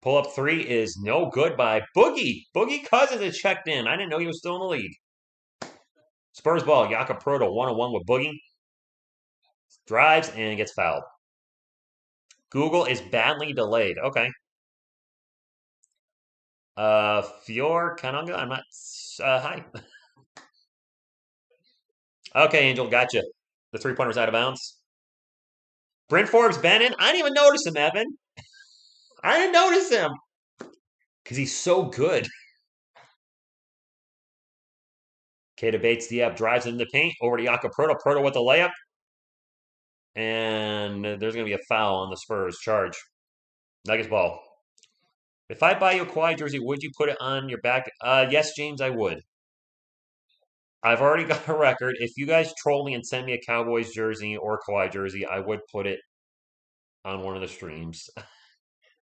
Pull-up three is no good by Boogie. Boogie Cousins is checked in. I didn't know he was still in the league. Spurs ball. Jakob Poeltl 1-on-1 with Boogie. Drives and gets fouled. Google is badly delayed. Okay. Fior Kananga. I'm not. Hi. Okay, Angel. Gotcha. The three-pointer's out of bounds. Bryn Forbes Bennett. I didn't even notice him, Evan. I didn't notice him. Because he's so good. Keita Bates Diab drives into the paint. Over to Jakob Poeltl. Poeltl with the layup. And there's going to be a foul on the Spurs. Charge. Nuggets ball. If I buy you a Kawhi jersey, would you put it on your back? Yes, James, I would. I've already got a record. If you guys troll me and send me a Cowboys jersey or a Kawhi jersey, I would put it on one of the streams.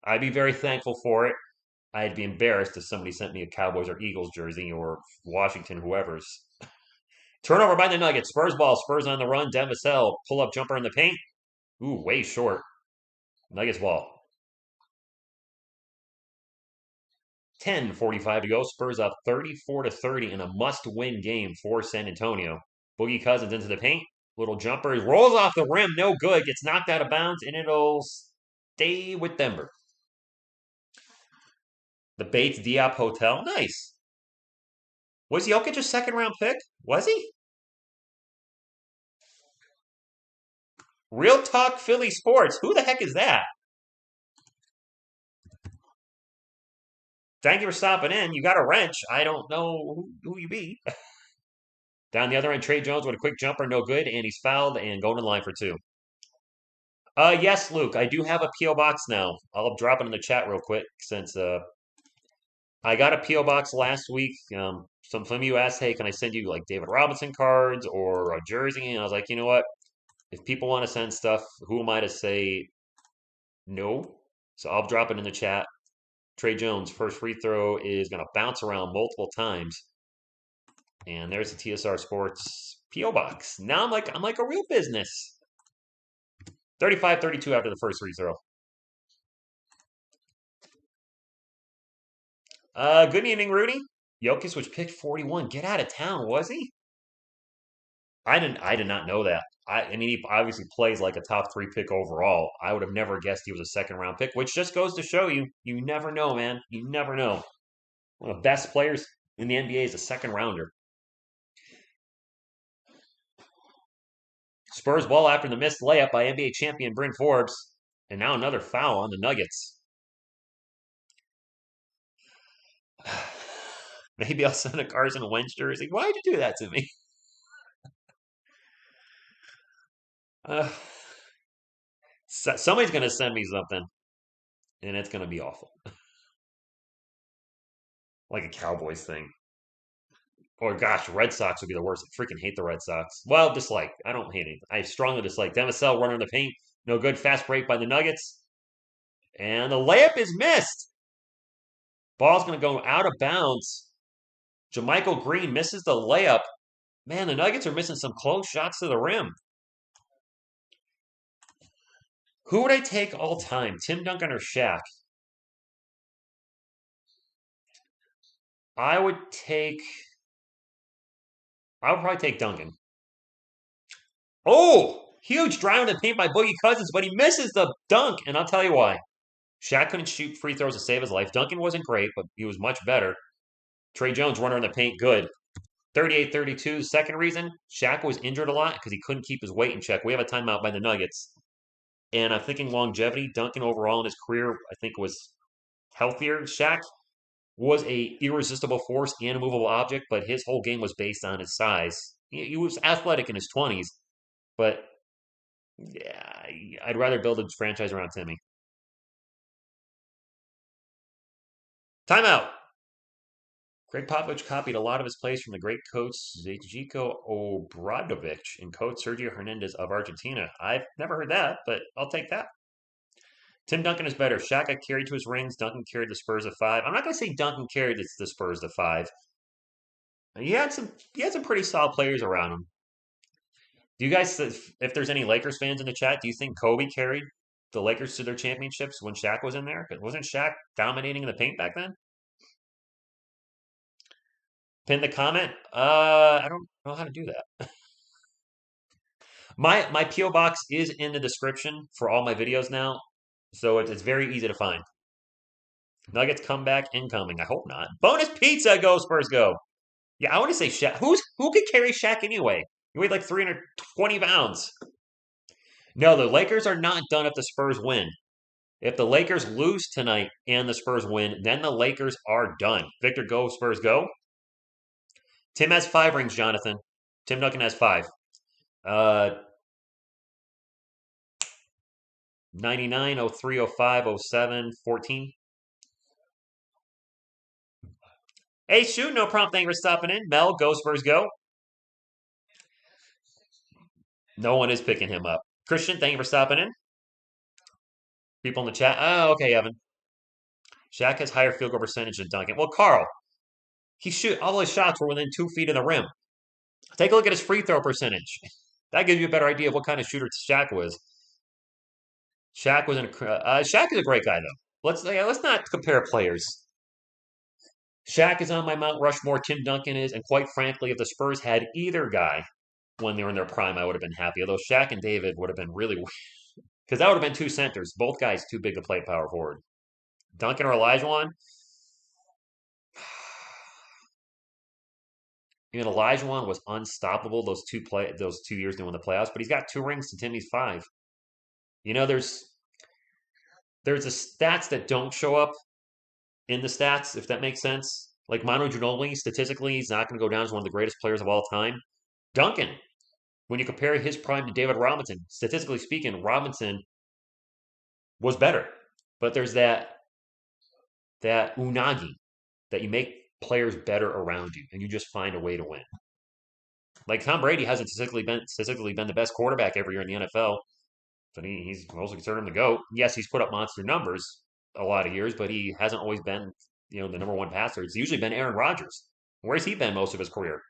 I'd be very thankful for it. I'd be embarrassed if somebody sent me a Cowboys or Eagles jersey or Washington, whoever's. Turnover by the Nuggets. Spurs ball. Spurs on the run. Devin Vassell. Pull-up jumper in the paint. Ooh, way short. Nuggets ball. 10:45 to go. Spurs up 34 to 30 in a must-win game for San Antonio. Boogie Cousins into the paint. Little jumper. He rolls off the rim. No good. Gets knocked out of bounds, and it'll stay with Denver. The Bates Diop Hotel. Nice. Was Jokic a second-round pick? Was he? Real Talk Philly Sports. Who the heck is that? Thank you for stopping in. You got a wrench. I don't know who you be. Down the other end, Trey Jones with a quick jumper, no good, and he's fouled and going in line for two. Yes, Luke, I do have a P.O. box now. I'll drop it in the chat real quick since I got a P.O. box last week. Some of you asked, hey, can I send you like David Robinson cards or a jersey? And I was like, you know what? If people want to send stuff, who am I to say no? So I'll drop it in the chat. Trey Jones, first free throw is going to bounce around multiple times. And there's the TSR Sports P.O. Box. Now I'm like a real business. 35-32 after the first free throw. Good evening, Rudy. Jokic was picked 41. Get out of town, was he? I did not know that. I mean, he obviously plays like a top three pick overall. I would have never guessed he was a second round pick, which just goes to show you, you never know, man. You never know. One of the best players in the NBA is a second rounder. Spurs ball after the missed layup by NBA champion Bryn Forbes, and now another foul on the Nuggets. Maybe I'll send a Carson Wentz jersey. Why'd you do that to me? Uh, somebody's going to send me something, and it's going to be awful. Like a Cowboys thing. Or gosh, Red Sox would be the worst. I freaking hate the Red Sox. Well, dislike. I don't hate it. I strongly dislike. Demisel running the paint. No good. Fast break by the Nuggets. And the layup is missed. Ball's going to go out of bounds. JaMychal Green misses the layup. Man, the Nuggets are missing some close shots to the rim. Who would I take all time? Tim Duncan or Shaq? I would probably take Duncan. Oh, huge drive in the paint by Boogie Cousins, but he misses the dunk, and I'll tell you why. Shaq couldn't shoot free throws to save his life. Duncan wasn't great, but he was much better. Trey Jones runner in the paint, good. 38-32. Second reason, Shaq was injured a lot because he couldn't keep his weight in check. We have a timeout by the Nuggets. And I'm thinking longevity. Duncan overall in his career, I think, was healthier. Shaq was a irresistible force and a movable object, but his whole game was based on his size. He was athletic in his 20s, but yeah, I'd rather build a franchise around Timmy. Timeout. Greg Popovich copied a lot of his plays from the great coach Zejiko Obradovic and coach Sergio Hernandez of Argentina. I've never heard that, but I'll take that. Tim Duncan is better. Shaq got carried to his rings. Duncan carried the Spurs to 5. I'm not going to say Duncan carried the Spurs to 5. He had some pretty solid players around him. Do you guys, if there's any Lakers fans in the chat, do you think Kobe carried the Lakers to their championships when Shaq was in there? Wasn't Shaq dominating in the paint back then? Pin the comment. I don't know how to do that. My PO box is in the description for all my videos now, so it's very easy to find. Nuggets comeback incoming. I hope not. Bonus pizza. Go Spurs go. Yeah, I want to say Shaq. Who could carry Shaq anyway? He weighed like 320 pounds. No, the Lakers are not done if the Spurs win. If the Lakers lose tonight and the Spurs win, then the Lakers are done. Victor, go Spurs go. Tim has 5 rings, Jonathan. Tim Duncan has 5. 99, 03, 05, 07, 14. Hey, shoot, no problem. Thank you for stopping in. Mel, go Spurs go. No one is picking him up. Christian, thank you for stopping in. People in the chat. Oh, okay, Evan. Shaq has higher field goal percentage than Duncan. Well, Carl, all his shots were within 2 feet of the rim. Take a look at his free throw percentage. That gives you a better idea of what kind of shooter Shaq was. Shaq is a great guy though. Let's not compare players. Shaq is on my Mount Rushmore. Tim Duncan is, and quite frankly, if the Spurs had either guy when they were in their prime, I would have been happy. Although Shaq and David would have been really, because that would have been 2 centers. Both guys too big to play power forward. Duncan or Olajuwon? Olajuwon was unstoppable those 2 years doing the playoffs, but he's got 2 rings to Timmy's 5. There's the stats that don't show up in the stats, if that makes sense. Like Manu Ginobili, statistically, he's not going to go down as one of the greatest players of all time. Duncan, when you compare his prime to David Robinson, statistically speaking, Robinson was better. But there's that unagi that you make players better around you, and you just find a way to win. Like Tom Brady hasn't statistically been the best quarterback every year in the NFL, but he's mostly considered him the GOAT. Yes, he's put up monster numbers a lot of years, but he hasn't always been the number one passer. It's usually been Aaron Rodgers. Where's he been most of his career?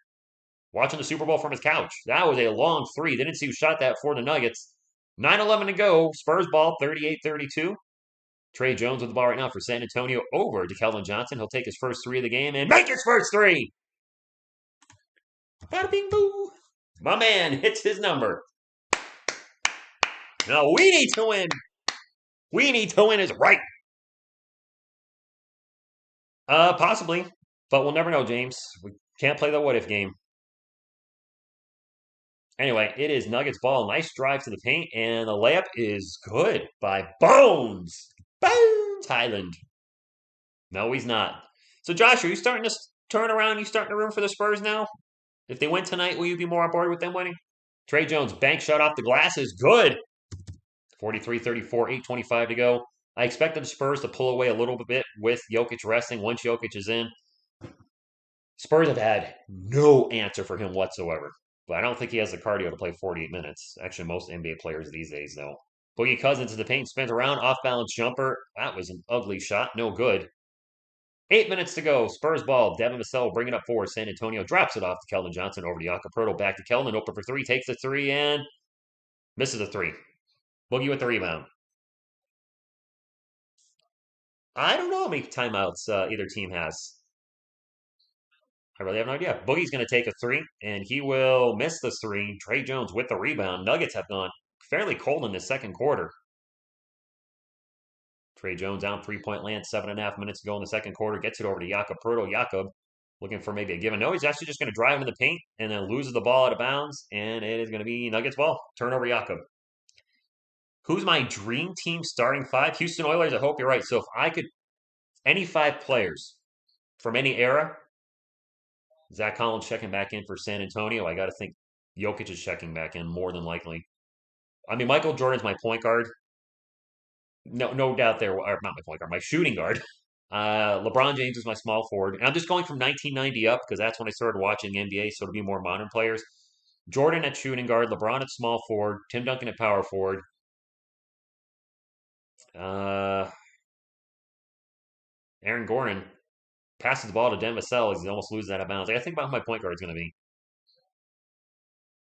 watching the Super Bowl from his couch. That was a long three. They didn't see who shot that for the Nuggets. 9:11 to go. Spurs ball 38-32. Trey Jones with the ball right now for San Antonio over to Keldon Johnson. He'll take his first three of the game and make his first three. Bada bing boo. My man hits his number. Now we need to win. We need to win is right. Possibly, but we'll never know, James. We can't play the what if game. Anyway, it is Nuggets ball. Nice drive to the paint, and the layup is good by Bones. Bones Highland. No, he's not. So, Josh, are you starting to turn around? You starting to room for the Spurs now? If they win tonight, will you be more on board with them winning? Trey Jones, bank shot off the glass is good. 43-34, 8:25 to go. I expected the Spurs to pull away a little bit with Jokic resting once Jokic is in. Spurs have had no answer for him whatsoever. But I don't think he has the cardio to play 48 minutes. Actually, most NBA players these days, though. Boogie Cousins to the paint, spins around, off-balance jumper. That was an ugly shot, no good. 8 minutes to go. Spurs ball. Devin Vassell bringing up forward. San Antonio drops it off to Keldon Johnson over to Jakob Poeltl. Back to Keldon. Open for three. Takes the three and misses a three. Boogie with the rebound. I don't know how many timeouts either team has. I really have no idea. Boogie's going to take a three, and he will miss the three. Trey Jones with the rebound. Nuggets have gone fairly cold in the second quarter. Trey Jones down three-point land, 7.5 minutes to go in the second quarter. Gets it over to Jakob Poeltl. Jakob looking for maybe a give and no. He's actually just going to drive into the paint and then loses the ball out of bounds, and it is going to be Nuggets ball. Turnover Jakob. Who's my dream team starting five? Houston Oilers, I hope you're right. So if I could, any five players from any era, Zach Collins checking back in for San Antonio. I got to think Jokic is checking back in more than likely. I mean, Michael Jordan's my point guard. No doubt there. Or not my point guard, my shooting guard. LeBron James is my small forward. And I'm just going from 1990 up because that's when I started watching the NBA, so to be more modern players. Jordan at shooting guard, LeBron at small forward, Tim Duncan at power forward. Aaron Gordon passes the ball to Devin Vassell as he almost loses out of bounds. I got to think about who my point guard is going to be.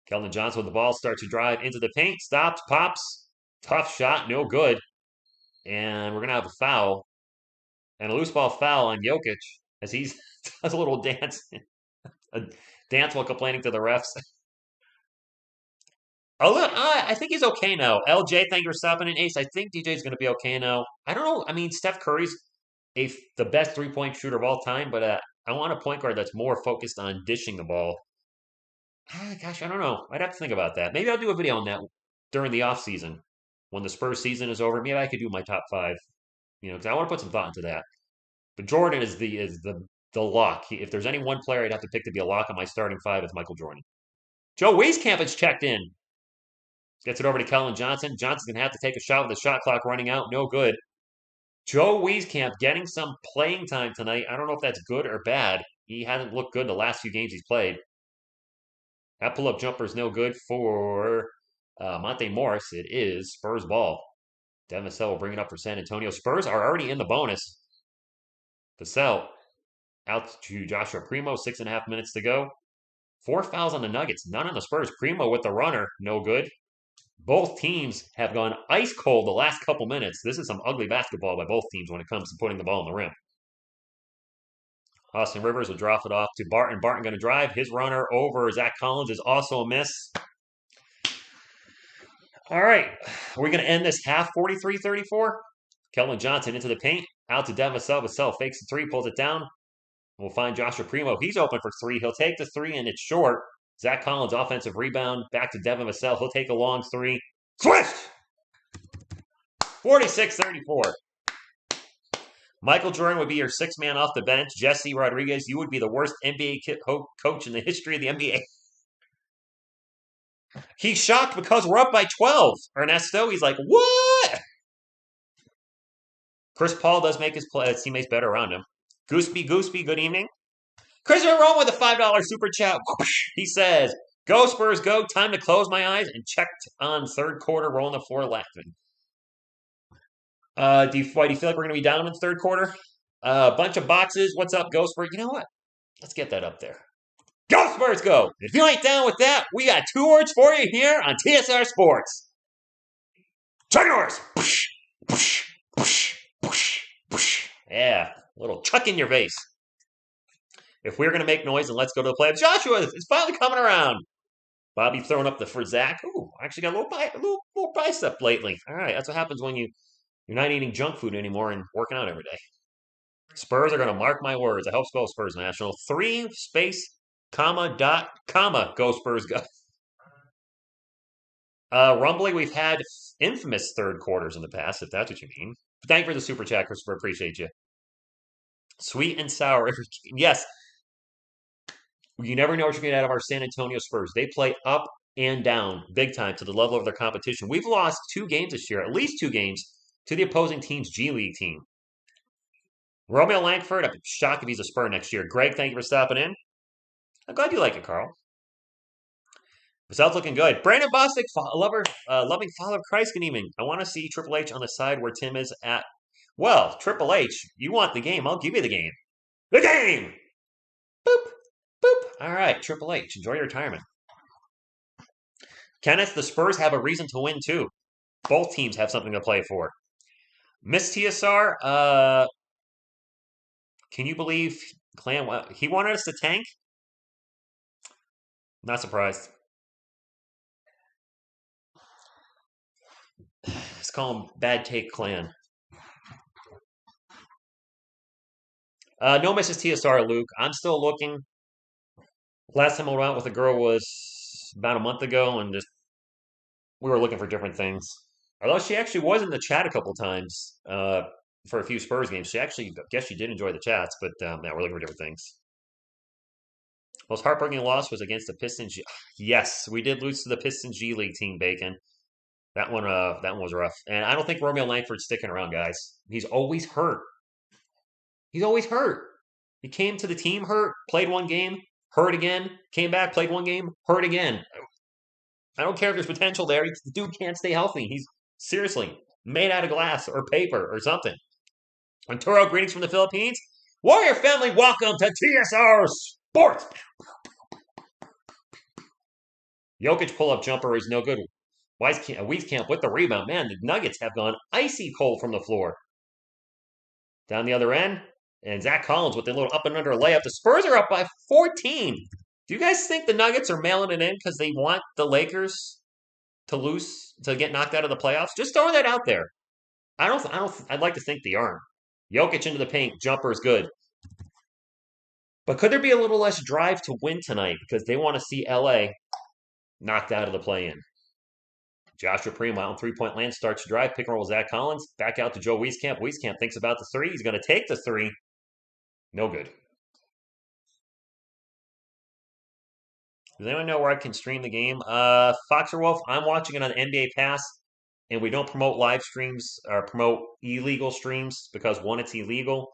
Keldon Johnson with the ball starts to drive into the paint, stops, pops, tough shot, no good. And we're going to have a foul. And a loose ball foul on Jokic as he does a little dance. A dance while complaining to the refs. Oh, look, I think he's okay now. LJ, thank you for stopping in. Ace, I think DJ's going to be okay now. I don't know. I mean, Steph Curry's the best three-point shooter of all time, but I want a point guard that's more focused on dishing the ball. Gosh, I don't know. I'd have to think about that. Maybe I'll do a video on that during the offseason. When the Spurs season is over, maybe I could do my top five. Because I want to put some thought into that. But Jordan is the lock. If there's any one player I'd have to pick to be a lock on my starting five, it's Michael Jordan. Joe Wieskamp has checked in. Gets it over to Keldon Johnson. Johnson's going to have to take a shot with the shot clock running out. No good. Joe Wieskamp getting some playing time tonight. I don't know if that's good or bad. He hasn't looked good the last few games he's played. That pull-up jumper is no good for Monte Morris. It is Spurs ball. Devin Vassell will bring it up for San Antonio. Spurs are already in the bonus. Vassell out to Joshua Primo. 6.5 minutes to go. 4 fouls on the Nuggets. None on the Spurs. Primo with the runner. No good. Both teams have gone ice cold the last couple minutes. This is some ugly basketball by both teams when it comes to putting the ball in the rim. Austin Rivers will drop it off to Barton. Barton going to drive. His runner over Zach Collins is also a miss. All right. We're going to end this half 43-34. Keldon Johnson into the paint. Out to Devin Vassell. Vassell fakes the three, pulls it down. We'll find Joshua Primo. He's open for three. He'll take the three, and it's short. Zach Collins, offensive rebound. Back to Devin Vassell. He'll take a long three. Switch! 46-34. Michael Jordan would be your sixth man off the bench. Jesse Rodriguez, you would be the worst NBA coach in the history of the NBA. He's shocked because we're up by 12. Ernesto, he's like, what? Chris Paul does make his teammates better around him. Gooseby, good evening. Christopher Rome with a $5 super chat. He says, go Spurs, go. Time to close my eyes and checked on third quarter, rolling the floor laughing. Do you feel like we're going to be down in the third quarter? A bunch of boxes. What's up, Ghost Spurs? You know what? Let's get that up there. Go Spurs, go! If you ain't down with that, we got 2 words for you here on TSR Sports. Chuck Yeah, a little chuck in your face. If we're going to make noise, then let's go to the playoffs. Joshua is finally coming around. Bobby throwing up for Zach. Ooh, actually got a little bicep lately. All right, that's what happens when you're not eating junk food anymore and working out every day. Spurs are going to mark my words. I hope spell Spurs National. 3 space comma dot comma go Spurs go. Rumbly, we've had infamous third quarters in the past, if that's what you mean. But thank you for the super chat, Christopher. Appreciate you. Sweet and sour. Yes. You never know what you're going to get out of our San Antonio Spurs. They play up and down big time to the level of their competition. We've lost 2 games this year, at least 2 games, to the opposing team's G League team. Romeo Langford, I'm shocked if he's a Spur next year. Greg, thank you for stopping in. I'm glad you like it, Carl. Results looking good. Brandon Bostic, loving follower of Christ, good evening. I want to see Triple H on the side where Tim is at. Well, Triple H, you want the game. I'll give you the game. The game! Boop, boop. All right, Triple H, enjoy your retirement. Kenneth, the Spurs have a reason to win, too. Both teams have something to play for. Miss TSR, can you believe Clan, he wanted us to tank? Not surprised. Let's call him Bad Take Clan. No Mrs. TSR, Luke. I'm still looking. Last time I went out with a girl was about a month ago, and just we were looking for different things. Although she actually was in the chat a couple times for a few Spurs games. She actually, I guess she did enjoy the chats, but yeah, we're looking for different things. Most heartbreaking loss was against the Pistons. Yes, we did lose to the Pistons G League team, Bacon. That one was rough. And I don't think Romeo Langford's sticking around, guys. He's always hurt. He's always hurt. He came to the team hurt, played 1 game, hurt again, came back, played 1 game, hurt again. I don't care if there's potential there. The dude can't stay healthy. He's seriously made out of glass or paper or something. Arturo, greetings from the Philippines. Warrior family, welcome to TSR Sports. Jokic pull-up jumper is no good. Wieskamp with the rebound. Man, the Nuggets have gone icy cold from the floor. Down the other end, and Zach Collins with a little up and under layup. The Spurs are up by 14. Do you guys think the Nuggets are mailing it in because they want the Lakers to lose, to get knocked out of the playoffs? Just throwing that out there. I'd like to think they aren't. Jokic into the paint, jumper is good. But could there be a little less drive to win tonight because they want to see LA knocked out of the play-in? Joshua Primo out on 3-point land, starts to drive, pick and roll with Zach Collins, back out to Joe Wieskamp. Wieskamp thinks about the 3. He's going to take the 3. No good. Does anyone know where I can stream the game? Foxer Wolf, I'm watching it on NBA Pass, and we don't promote live streams or promote illegal streams because 1, it's illegal,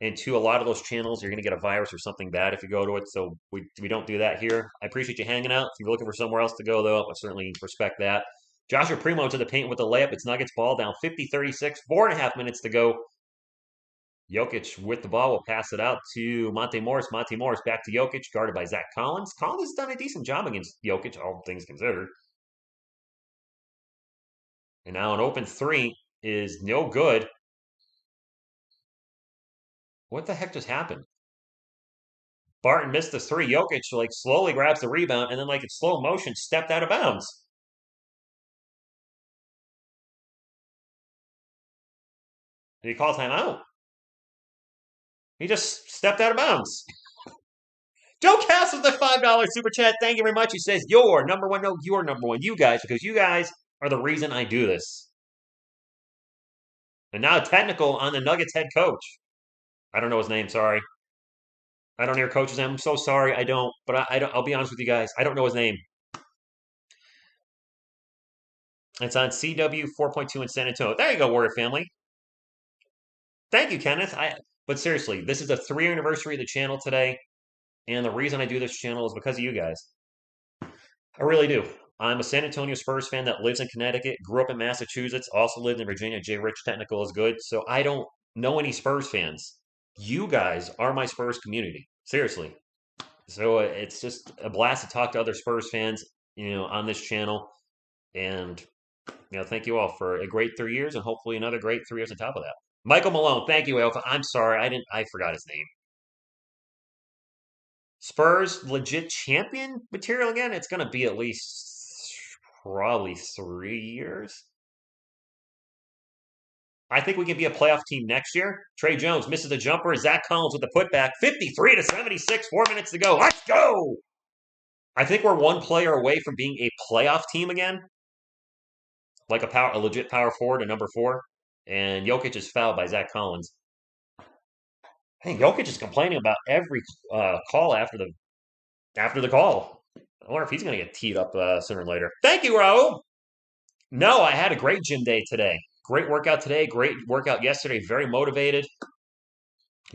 and 2, a lot of those channels, you're going to get a virus or something bad if you go to it, so we don't do that here. I appreciate you hanging out. If you're looking for somewhere else to go, though, I certainly respect that. Joshua Primo to the paint with the layup. It's Nuggets ball down 50-36, 4.5 minutes to go. Jokic with the ball will pass it out to Monte Morris. Monte Morris back to Jokic, guarded by Zach Collins. Collins has done a decent job against Jokic, all things considered. And now an open 3 is no good. What the heck just happened? Barton missed the 3. Jokic slowly grabs the rebound and then in slow motion stepped out of bounds. Did he call timeout? He just stepped out of bounds. Joe Cass with the $5 super chat. Thank you very much. He says, you're number one. No, you're number one. You guys, because you guys are the reason I do this. And now technical on the Nuggets head coach. I don't know his name, sorry. I don't hear coach's name. I'm so sorry. I don't. But I'll be honest with you guys. I don't know his name. It's on CW 4.2 in San Antonio. There you go, Warrior family. Thank you, Kenneth. But seriously, this is the 3-year anniversary of the channel today. And the reason I do this channel is because of you guys. I really do. I'm a San Antonio Spurs fan that lives in Connecticut, grew up in Massachusetts, also lived in Virginia. Jay Rich Technical is good. So I don't know any Spurs fans. You guys are my Spurs community. Seriously. So it's just a blast to talk to other Spurs fans, on this channel. And thank you all for a great 3 years, and hopefully another great 3 years on top of that. Michael Malone, thank you, Alpha. I'm sorry, I forgot his name. Spurs legit champion material again. It's gonna be at least probably 3 years. I think we can be a playoff team next year. Trey Jones misses a jumper. Zach Collins with the putback. 53-76. 4 minutes to go. Let's go. I think we're one player away from being a playoff team again, like a legit power forward, a number four. And Jokic is fouled by Zach Collins. I think Jokic is complaining about every call after the call. I wonder if he's going to get teed up sooner or later. Thank you, Raul. No, I had a great gym day today. Great workout today. Great workout yesterday. Very motivated.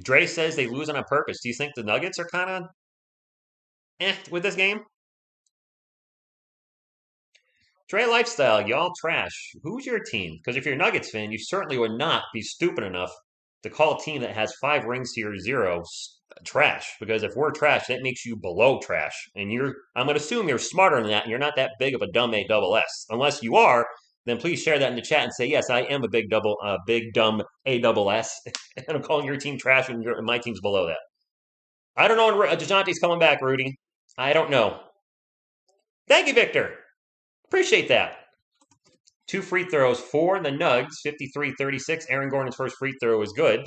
Dre says they lose on purpose. Do you think the Nuggets are kind of with this game? Dre lifestyle, y'all trash. Who's your team? Because if you're a Nuggets fan, you certainly would not be stupid enough to call a team that has 5 rings to your 0 trash. Because if we're trash, that makes you below trash. And I'm going to assume you're smarter than that, and you're not that big of a dumb A double S. Unless you are, then please share that in the chat and say, yes, I am a big dumb A double S, and I'm calling your team trash and my team's below that. I don't know when DeJounte's coming back, Rudy. I don't know. Thank you, Victor. Appreciate that. 2 free throws for the Nugs, 53-36. Aaron Gordon's first free throw was good.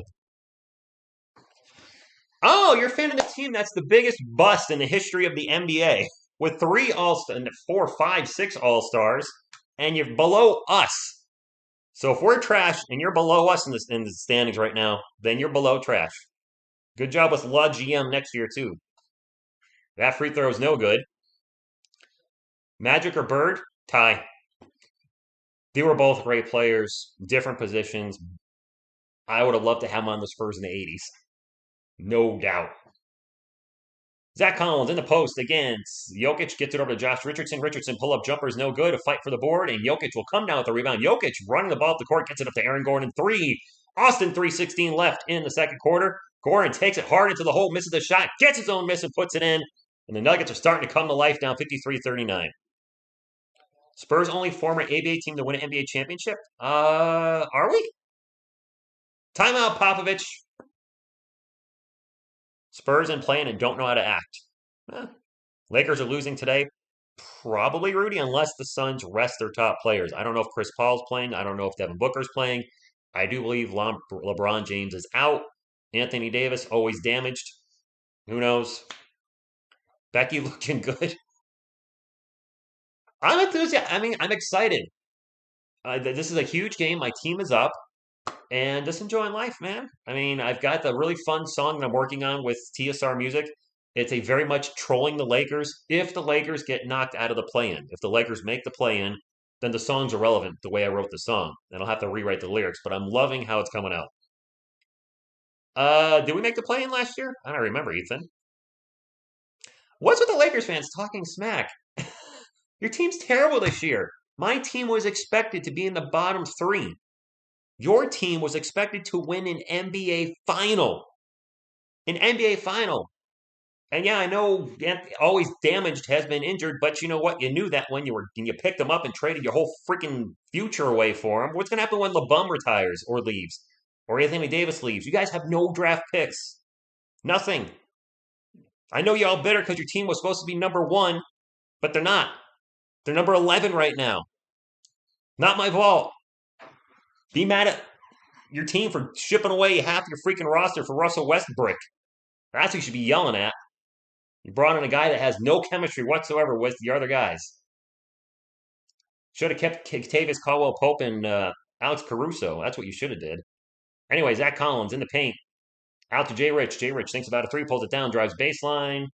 Oh, you're a fan of the team that's the biggest bust in the history of the NBA, with 3 All-Stars, 4, 5, 6 All-Stars, and you're below us. So if we're trash and you're below us in the standings right now, then you're below trash. Good job with La GM next year, too. That free throw is no good. Magic or Bird? Tie. They were both great players, different positions. I would have loved to have them on the Spurs in the 80s. No doubt. Zach Collins in the post again. Jokic gets it over to Josh Richardson. Richardson pull-up jumper is no good. A fight for the board, and Jokic will come down with the rebound. Jokic running the ball up the court, gets it up to Aaron Gordon. 3. Austin 3:16 left in the second quarter. Gordon takes it hard into the hole, misses the shot, gets his own miss and puts it in. And the Nuggets are starting to come to life down 53-39. Spurs only former ABA team to win an NBA championship? Are we? Timeout, Popovich. Spurs in playing and don't know how to act. Lakers are losing today. Probably, Rudy, unless the Suns rest their top players. I don't know if Chris Paul's playing. I don't know if Devin Booker's playing. I do believe LeBron James is out. Anthony Davis, always damaged. Who knows? Becky looking good. I'm enthusiastic. I mean, I'm excited. This is a huge game. My team is up. And just enjoying life, man. I mean, I've got the really fun song that I'm working on with TSR Music. It's a very much trolling the Lakers. If the Lakers get knocked out of the play-in, if the Lakers make the play-in, then the song's irrelevant the way I wrote the song. And I'll have to rewrite the lyrics, but I'm loving how it's coming out. Did we make the play-in last year? I don't remember, Ethan. What's with the Lakers fans talking smack? Your team's terrible this year. My team was expected to be in the bottom 3. Your team was expected to win an NBA final. An NBA final. And yeah, I know always damaged has been injured, but you know what? You knew that when you picked him up and traded your whole freaking future away for him. What's going to happen when LeBum retires or leaves? Or Anthony Davis leaves? You guys have no draft picks. Nothing. I know y'all bitter because your team was supposed to be number 1, but they're not. They're number 11 right now. Not my fault. Be mad at your team for shipping away half your freaking roster for Russell Westbrook. That's who you should be yelling at. You brought in a guy that has no chemistry whatsoever with the other guys. Should have kept Tavis Caldwell-Pope and Alex Caruso. That's what you should have did. Anyway, Zach Collins in the paint. Out to Jay Rich. Jay Rich thinks about a 3, pulls it down, drives baseline.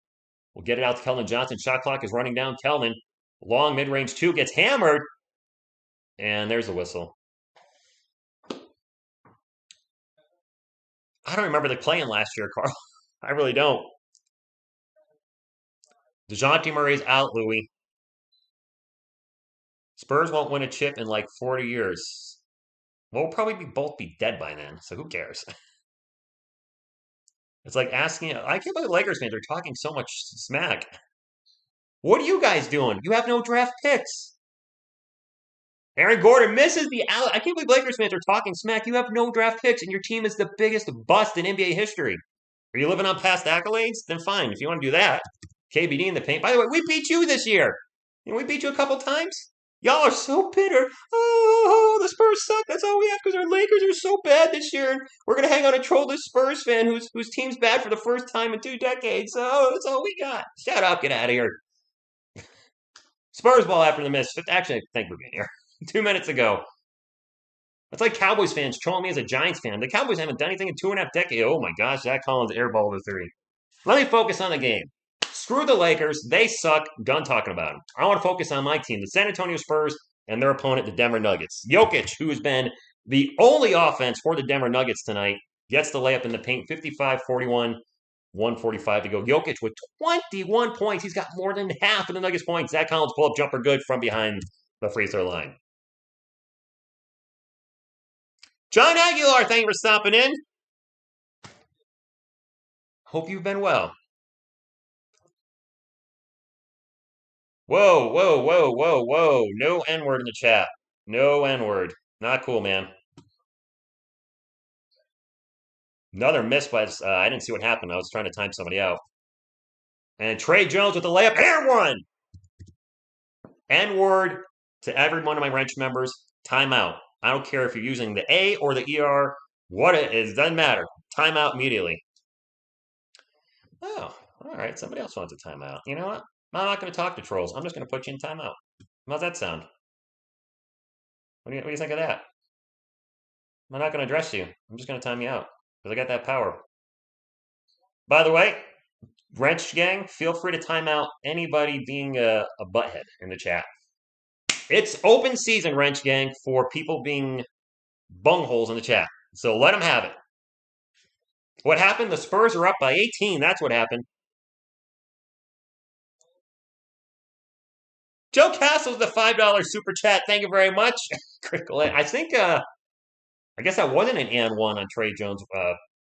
We'll get it out to Keldon Johnson. Shot clock is running down. Keldon, long mid-range 2, gets hammered. And there's a whistle. I don't remember the play-in last year, Carl. I really don't. DeJounte Murray's out, Louis. Spurs won't win a chip in like 40 years. We'll probably both be dead by then, so who cares? It's like asking, I can't believe Lakers fans are talking so much smack. What are you guys doing? You have no draft picks. Aaron Gordon misses the out. I can't believe Lakers fans are talking smack. You have no draft picks, and your team is the biggest bust in NBA history. Are you living on past accolades? Then fine, if you want to do that. KBD in the paint. By the way, we beat you this year. We beat you a couple times. Y'all are so bitter. Oh, the Spurs suck. That's all we have because our Lakers are so bad this year. And we're going to hang on and troll this Spurs fan whose team's bad for the first time in 2 decades. Oh, that's all we got. Shut up. Get out of here. Spurs ball after the miss. Actually, I think we're getting here. 2 minutes ago. It's like Cowboys fans trolling me as a Giants fan. The Cowboys haven't done anything in 2.5 decades. Oh my gosh, Zach Collins airball to three. Let me focus on the game. Screw the Lakers. They suck. Done talking about them. I want to focus on my team, the San Antonio Spurs, and their opponent, the Denver Nuggets. Jokic, who has been the only offense for the Denver Nuggets tonight, gets the layup in the paint, 55-41, 145 to go. Jokic with 21 points. He's got more than half of the Nuggets points. Zach Collins pull-up jumper good from behind the free throw line. John Aguilar, thank you for stopping in. Hope you've been well. Whoa, whoa, whoa, whoa, whoa. No N-word in the chat. No N-word. Not cool, man. Another miss by I didn't see what happened. I was trying to time somebody out. And Trey Jones with the layup. And one! N-word to every one of my wrench members. Timeout. I don't care if you're using the A or the ER. What it is, doesn't matter. Timeout immediately. Oh, all right. Somebody else wants a timeout. You know what? I'm not going to talk to trolls. I'm just going to put you in timeout. How's that sound? What do you think of that? I'm not going to address you. I'm just going to time you out because I got that power. By the way, Wrench Gang, feel free to time out anybody being a butthead in the chat. It's open season, Wrench Gang, for people being bungholes in the chat. So let them have it. What happened? The Spurs are up by 18. That's what happened. Joe Castle's the $5 super chat. Thank you very much. Critical. I think, I guess that wasn't an and one on Trey Jones.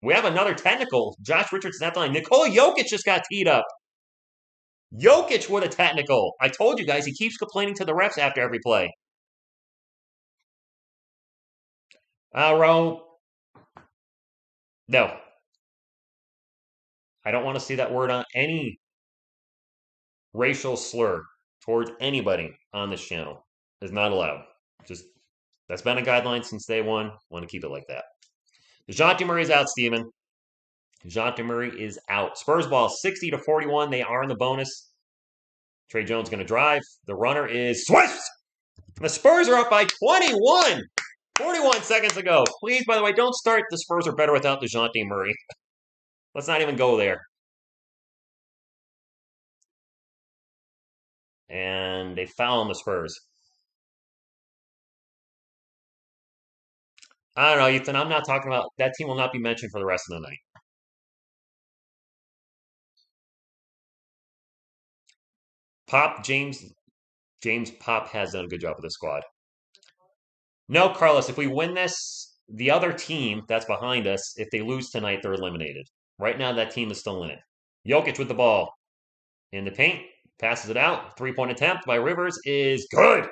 We have another technical. Josh Richardson at the line. Nikola Jokic just got teed up. Jokic with a technical. I told you guys, he keeps complaining to the refs after every play. Ro. No. I don't want to see that word on any racial slur towards anybody on this channel. Is not allowed. Just that's been a guideline since day one. Want to keep it like that. DeJounte Murray is out, Steven. DeJounte Murray is out. Spurs ball 60-41. They are in the bonus. Trey Jones going to drive. The runner is Swift. The Spurs are up by 21. 41 seconds to go. Please, by the way, don't start the Spurs are better without DeJounte Murray. Let's not even go there. And they foul on the Spurs. I don't know, Ethan. I'm not talking about that team will not be mentioned for the rest of the night. James Pop has done a good job with the squad. No, Carlos, if we win this, the other team that's behind us, if they lose tonight, they're eliminated. Right now, that team is still in it. Jokic with the ball in the paint, passes it out. 3-point attempt by Rivers is good.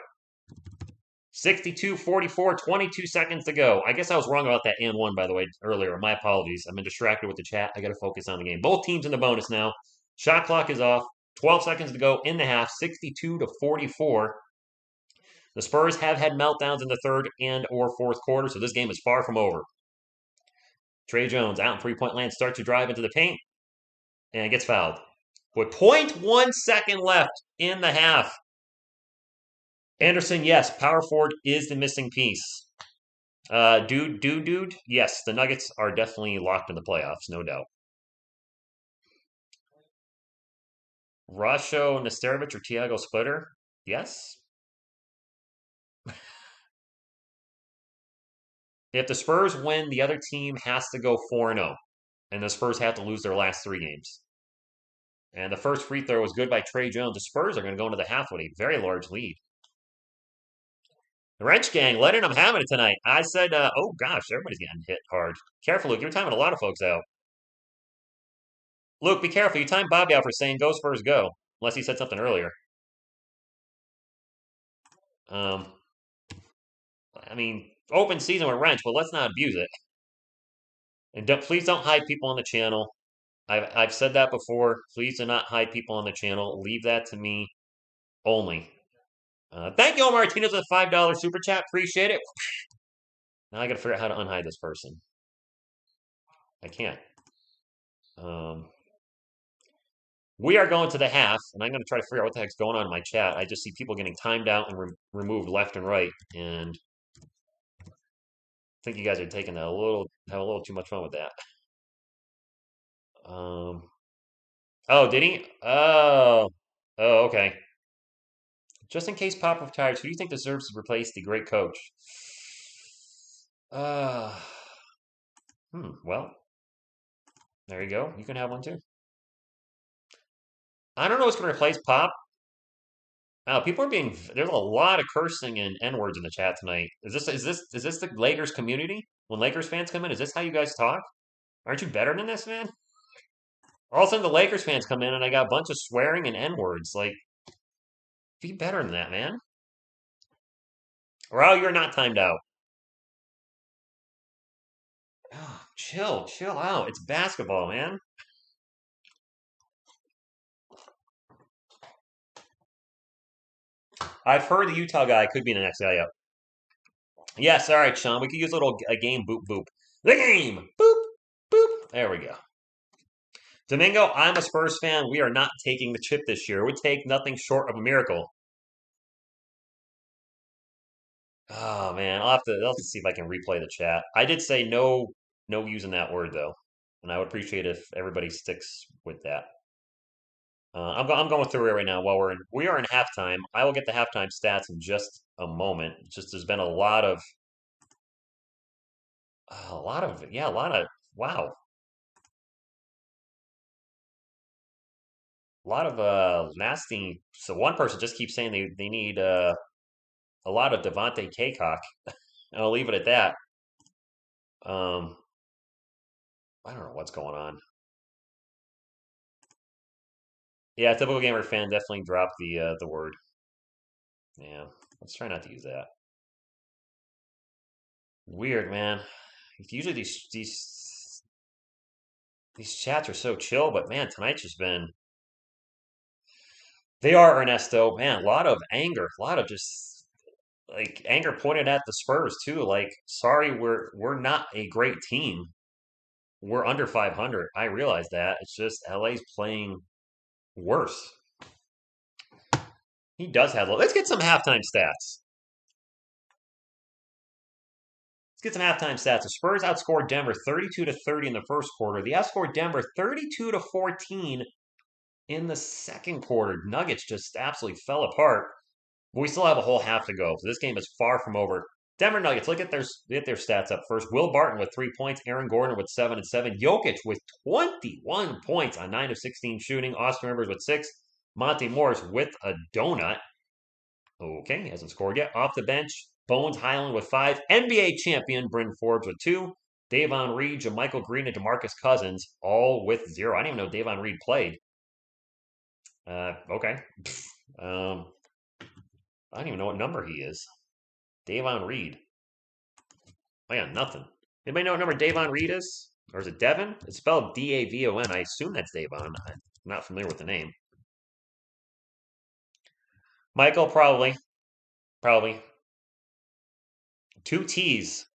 62-44, 22 seconds to go. I guess I was wrong about that and one, by the way, earlier. My apologies. I've been distracted with the chat. I got to focus on the game. Both teams in the bonus now. Shot clock is off. 12 seconds to go in the half. 62-44. The Spurs have had meltdowns in the third and or fourth quarter, so this game is far from over. Trey Jones out in three-point land, starts to drive into the paint, and gets fouled. With 0.1 second left in the half. Anderson, yes, power forward is the missing piece. Dude, yes, the Nuggets are definitely locked in the playoffs, no doubt. Rasho Nesterovic or Tiago Splitter? Yes. If the Spurs win, the other team has to go 4-0. And the Spurs have to lose their last 3 games. And the first free throw was good by Trey Jones. The Spurs are going to go into the half with a very large lead. The Wrench Gang, letting them have it tonight. I said, oh gosh, everybody's getting hit hard. Careful, Luke. You're timing a lot of folks out. Luke, be careful. You timed Bobby out for saying "Go Spurs, go," unless he said something earlier. Um, I mean, open season with wrench, but let's not abuse it. And please don't hide people on the channel. I've said that before. Please do not hide people on the channel. Leave that to me only. Thank you, Omar Martinez, with a $5 super chat. Appreciate it. Now I got to figure out how to unhide this person. I can't. We are going to the half, and I'm going to try to figure out what the heck's going on in my chat. I just see people getting timed out and removed left and right, and I think you guys are taking a little too much fun with that. Oh, did he? Okay. Just in case Pop retires, who do you think deserves to replace the great coach? Uh, well, there you go. You can have one too. I don't know what's going to replace Pop. Wow, people are being. There's a lot of cursing and N words in the chat tonight. Is this the Lakers community? When Lakers fans come in, is this how you guys talk? Aren't you better than this, man? All of a sudden, the Lakers fans come in, and I got a bunch of swearing and N words. Like, be better than that, man. Or you're not timed out. Oh, chill out. It's basketball, man. I've heard the Utah guy could be the next guy up. Yes, all right, Sean. We could use a game boop boop. The game boop boop. There we go. Domingo, I'm a Spurs fan. We are not taking the chip this year. It would take nothing short of a miracle. Oh man, I'll have to see if I can replay the chat. I did say no using that word though, and I would appreciate if everybody sticks with that. I'm going through it right now while we are in halftime. I will get the halftime stats in just a moment. Just there's been a lot of wow, a lot of nasty. So one person just keeps saying they need a lot of Devontae Kaycock, and I'll leave it at that. Um, I don't know what's going on. Yeah, typical gamer fan definitely dropped the word. Yeah, let's try not to use that. Weird, man. Usually these chats are so chill, but man, tonight's just been. They are Ernesto, man. A lot of anger, a lot of just like anger pointed at the Spurs too. Like, sorry, we're not a great team. We're under 500. I realize that. It's just LA's playing worse. He does have. Let's get some halftime stats. Let's get some halftime stats. The Spurs outscored Denver 32-30 in the first quarter. They outscored Denver 32-14 in the second quarter. Nuggets just absolutely fell apart. But we still have a whole half to go. So this game is far from over. Denver Nuggets, look at their stats up first. Will Barton with 3 points. Aaron Gordon with 7 and 7. Jokic with 21 points on 9 of 16 shooting. Austin Rivers with 6. Monty Morris with a donut. Okay, he hasn't scored yet. Off the bench, Bones Highland with 5. NBA champion Bryn Forbes with 2. Davon Reed, JaMychal Green, and DeMarcus Cousins all with 0. I didn't even know Davon Reed played. Okay. I don't even know what number he is. Davon Reed. I got nothing. Anybody know what number Davon Reed is? Or is it Devon? It's spelled D-A-V-O-N. I assume that's Davon. I'm not familiar with the name. Michael, probably. Probably. Two T's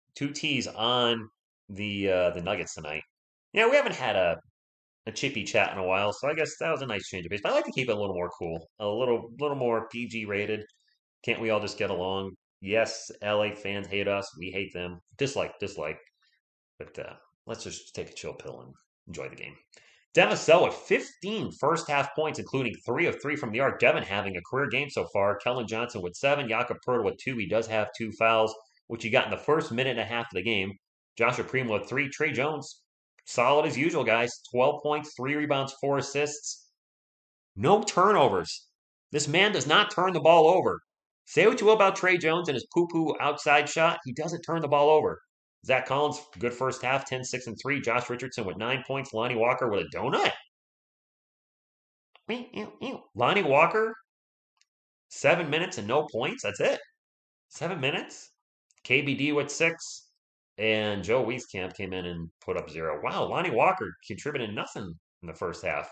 on the Nuggets tonight. Yeah, we haven't had a chippy chat in a while, so I guess that was a nice change of pace. But I like to keep it a little more cool, a little more PG rated. Can't we all just get along? Yes, LA fans hate us. We hate them. Dislike. But let's just take a chill pill and enjoy the game. Devin Sell with 15 first half points, including 3 of 3 from the arc. Devin having a career game so far. Kellen Johnson with 7. Jakob Poeltl with 2. He does have 2 fouls, which he got in the first minute and a half of the game. Joshua Primo with 3. Trey Jones, solid as usual, guys. 12 points, 3 rebounds, 4 assists. No turnovers. This man does not turn the ball over. Say what you will about Trey Jones and his poo-poo outside shot. He doesn't turn the ball over. Zach Collins, good first half, 10, 6, and 3. Josh Richardson with 9 points. Lonnie Walker with a donut. Lonnie Walker, 7 minutes and no points. That's it. 7 minutes. KBD with 6. And Joe Wieskamp came in and put up 0. Wow, Lonnie Walker contributed nothing in the first half.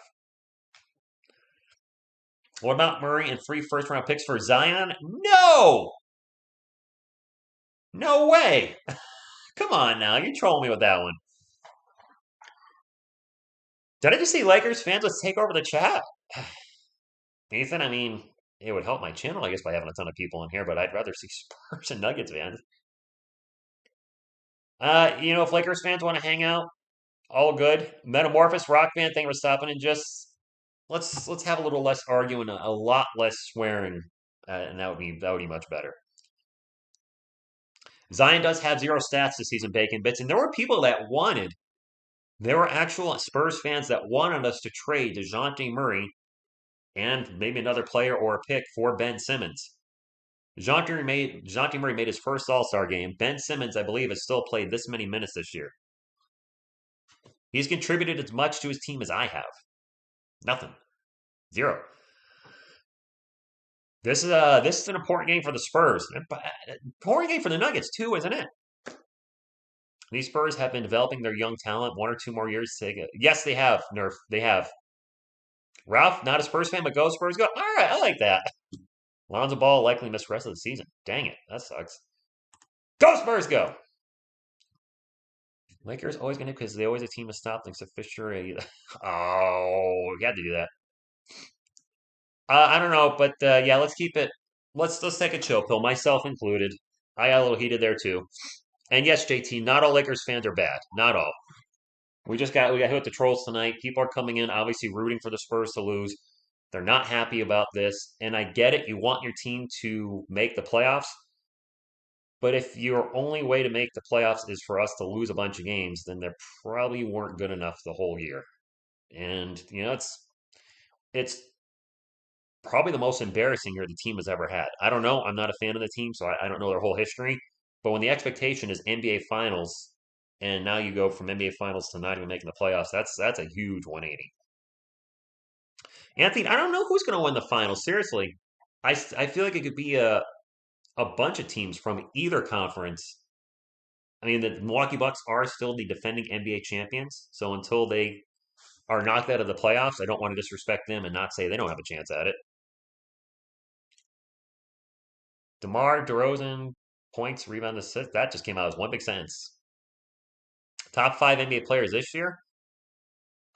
What about Murray and 3 first-round picks for Zion? No! No way! Come on now, you're trolling me with that one. Did I just see Lakers fans let's take over the chat? Nathan, I mean, it would help my channel, I guess, by having a ton of people in here, but I'd rather see Spurs and Nuggets fans. If Lakers fans want to hang out, all good. Metamorphosis Rock Band, thank you for stopping, and just let's have a little less arguing, a lot less swearing, and that would be much better. Zion does have 0 stats this season, Bacon Bits, and there were people that wanted. There were actual Spurs fans that wanted us to trade DeJounte Murray and maybe another player or a pick for Ben Simmons. DeJounte Murray made his first All-Star game. Ben Simmons, I believe, has still played this many minutes this year. He's contributed as much to his team as I have. Nothing. 0. This is an important game for the Spurs. Important game for the Nuggets too, isn't it? These Spurs have been developing their young talent 1 or 2 more years to take it. Yes, they have, Nerf. They have. Ralph, not a Spurs fan, but go Spurs, go. All right, I like that. Lonzo Ball likely missed the rest of the season. Dang it, that sucks. Go Spurs, go! Lakers always going to, because they always a team of stop thanks to Fisher. Oh, we had to do that. I don't know, but yeah, let's keep it. Let's take a chill pill, myself included. I got a little heated there too. And yes, JT, not all Lakers fans are bad. Not all. We got hit with the trolls tonight. People are coming in, obviously rooting for the Spurs to lose. They're not happy about this, and I get it. You want your team to make the playoffs, but if your only way to make the playoffs is for us to lose a bunch of games, then they probably weren't good enough the whole year. And it's probably the most embarrassing year the team has ever had. I don't know. I'm not a fan of the team, so I don't know their whole history. But when the expectation is NBA Finals, and now you go from NBA Finals to not even making the playoffs, that's a huge 180. Anthony, I don't know who's going to win the finals. Seriously, I feel like it could be a bunch of teams from either conference. I mean, the Milwaukee Bucks are still the defending NBA champions, so until they are knocked out of the playoffs, I don't want to disrespect them and not say they don't have a chance at it. DeMar DeRozan, points, rebound, assist. That just came out as one big sentence. Top 5 NBA players this year?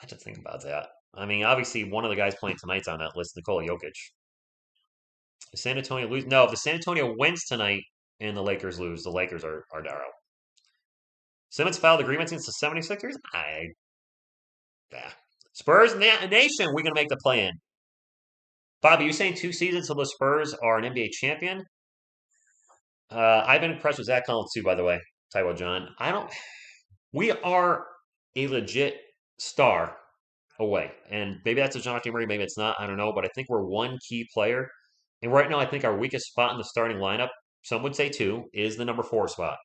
I just think about that. I mean, obviously, one of the guys playing tonight's on that list, Nikola Jokic. If San Antonio lose, no. If the San Antonio wins tonight and the Lakers lose, the Lakers are down. Simmons filed agreements against the 76ers? Yeah. Spurs Nation, we're going to make the play-in. Bobby, you saying 2 seasons until the Spurs are an NBA champion? I've been impressed with Zach Collins too, by the way. Taiwo John. We are a legit star away. And maybe that's a DeJounte Murray, maybe it's not. I don't know. But I think we're one key player. And right now, I think our weakest spot in the starting lineup, some would say 2, is the number 4 spot.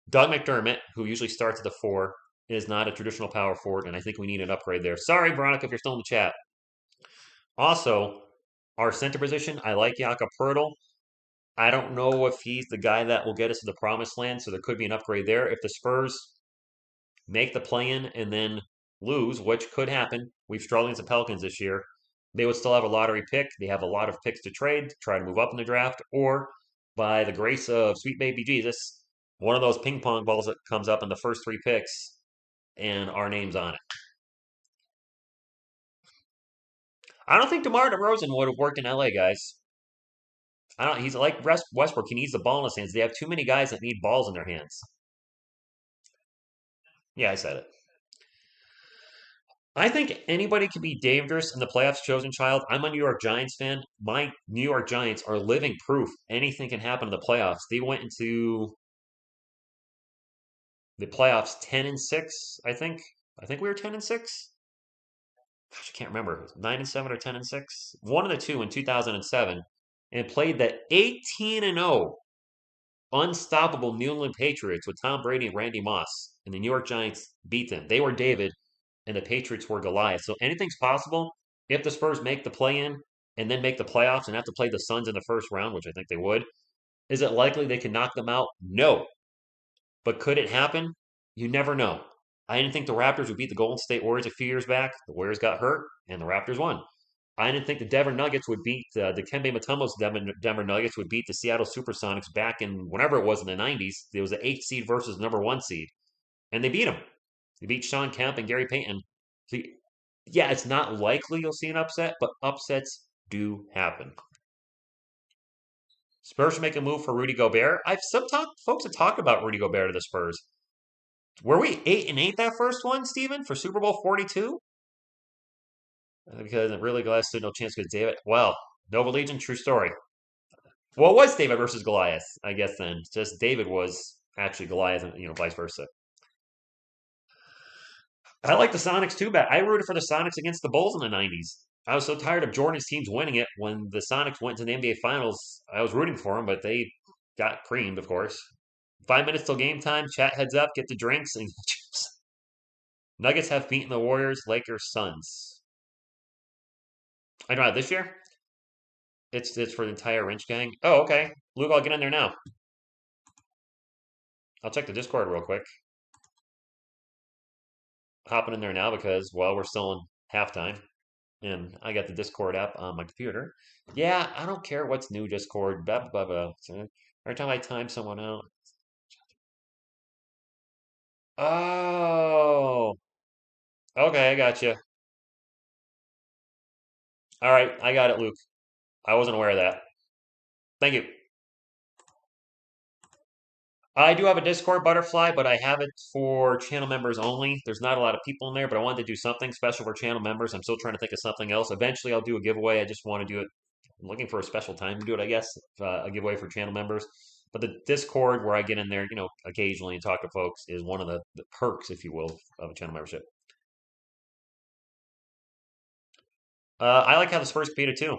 Doug McDermott, who usually starts at the 4, is not a traditional power forward, and I think we need an upgrade there. Sorry, Veronica, if you're still in the chat. Also, our center position, I like Jakob Poeltl. I don't know if he's the guy that will get us to the promised land, so there could be an upgrade there. If the Spurs make the play-in and then lose, which could happen, we've struggled against the Pelicans this year, they would still have a lottery pick. They have a lot of picks to trade, to try to move up in the draft, or by the grace of sweet baby Jesus, one of those ping pong balls that comes up in the first 3 picks, and our name's on it. I don't think DeMar DeRozan would have worked in LA, guys. He's like Westbrook. He needs the ball in his hands. They have too many guys that need balls in their hands. Yeah, I said it. I think anybody can be dangerous in the playoffs, chosen child. I'm a New York Giants fan. My New York Giants are living proof anything can happen in the playoffs. They went into the playoffs 10-6, I think. I think we were 10-6. Gosh, I can't remember. 9-7 or 10-6. One of the two in 2007, and played the 18-0 unstoppable New England Patriots with Tom Brady and Randy Moss, and the New York Giants beat them. They were David, and the Patriots were Goliath. So anything's possible. If the Spurs make the play-in and then make the playoffs and have to play the Suns in the first round, which I think they would, is it likely they can knock them out? No. But could it happen? You never know. I didn't think the Raptors would beat the Golden State Warriors a few years back. The Warriors got hurt, and the Raptors won. I didn't think the Denver Nuggets would beat the Kembe Mutombo's Denver Nuggets would beat the Seattle SuperSonics back in whenever it was in the 90s. There was the 8th seed versus the number 1 seed, and they beat them. They beat Sean Kemp and Gary Payton. So, yeah, it's not likely you'll see an upset, but upsets do happen. Spurs should make a move for Rudy Gobert. Folks have talked about Rudy Gobert to the Spurs. Were we 8-8 that first one, Steven, for Super Bowl 42? Because I'm really glad stood no chance because David. Well, Nova Legion, true story. Well, it was David versus Goliath, I guess then. Just David was actually Goliath and, vice versa. I like the Sonics too, but I rooted for the Sonics against the Bulls in the 90s. I was so tired of Jordan's teams winning it when the Sonics went to the NBA Finals. I was rooting for them, but they got creamed, of course. 5 minutes till game time. Chat heads up, get the drinks, and Nuggets have beaten the Warriors, Lakers, Suns. I know this year. It's for the entire Wrench gang. Oh, okay. Luke, I'll get in there now. I'll check the Discord real quick. Hopping in there now because, well, we're still in halftime. And I got the Discord app on my computer. Yeah, I don't care what's new Discord. Blah, blah, blah. So every time I time someone out. Oh. Okay, I got you. All right, I got it, Luke. I wasn't aware of that. Thank you. I do have a Discord butterfly, but I have it for channel members only. There's not a lot of people in there, but I wanted to do something special for channel members. I'm still trying to think of something else. Eventually, I'll do a giveaway. I just want to do it. I'm looking for a special time to do it, I guess, a giveaway for channel members. But the Discord, where I get in there, occasionally and talk to folks, is one of the perks, if you will, of a channel membership. I like how the Spurs beat it too.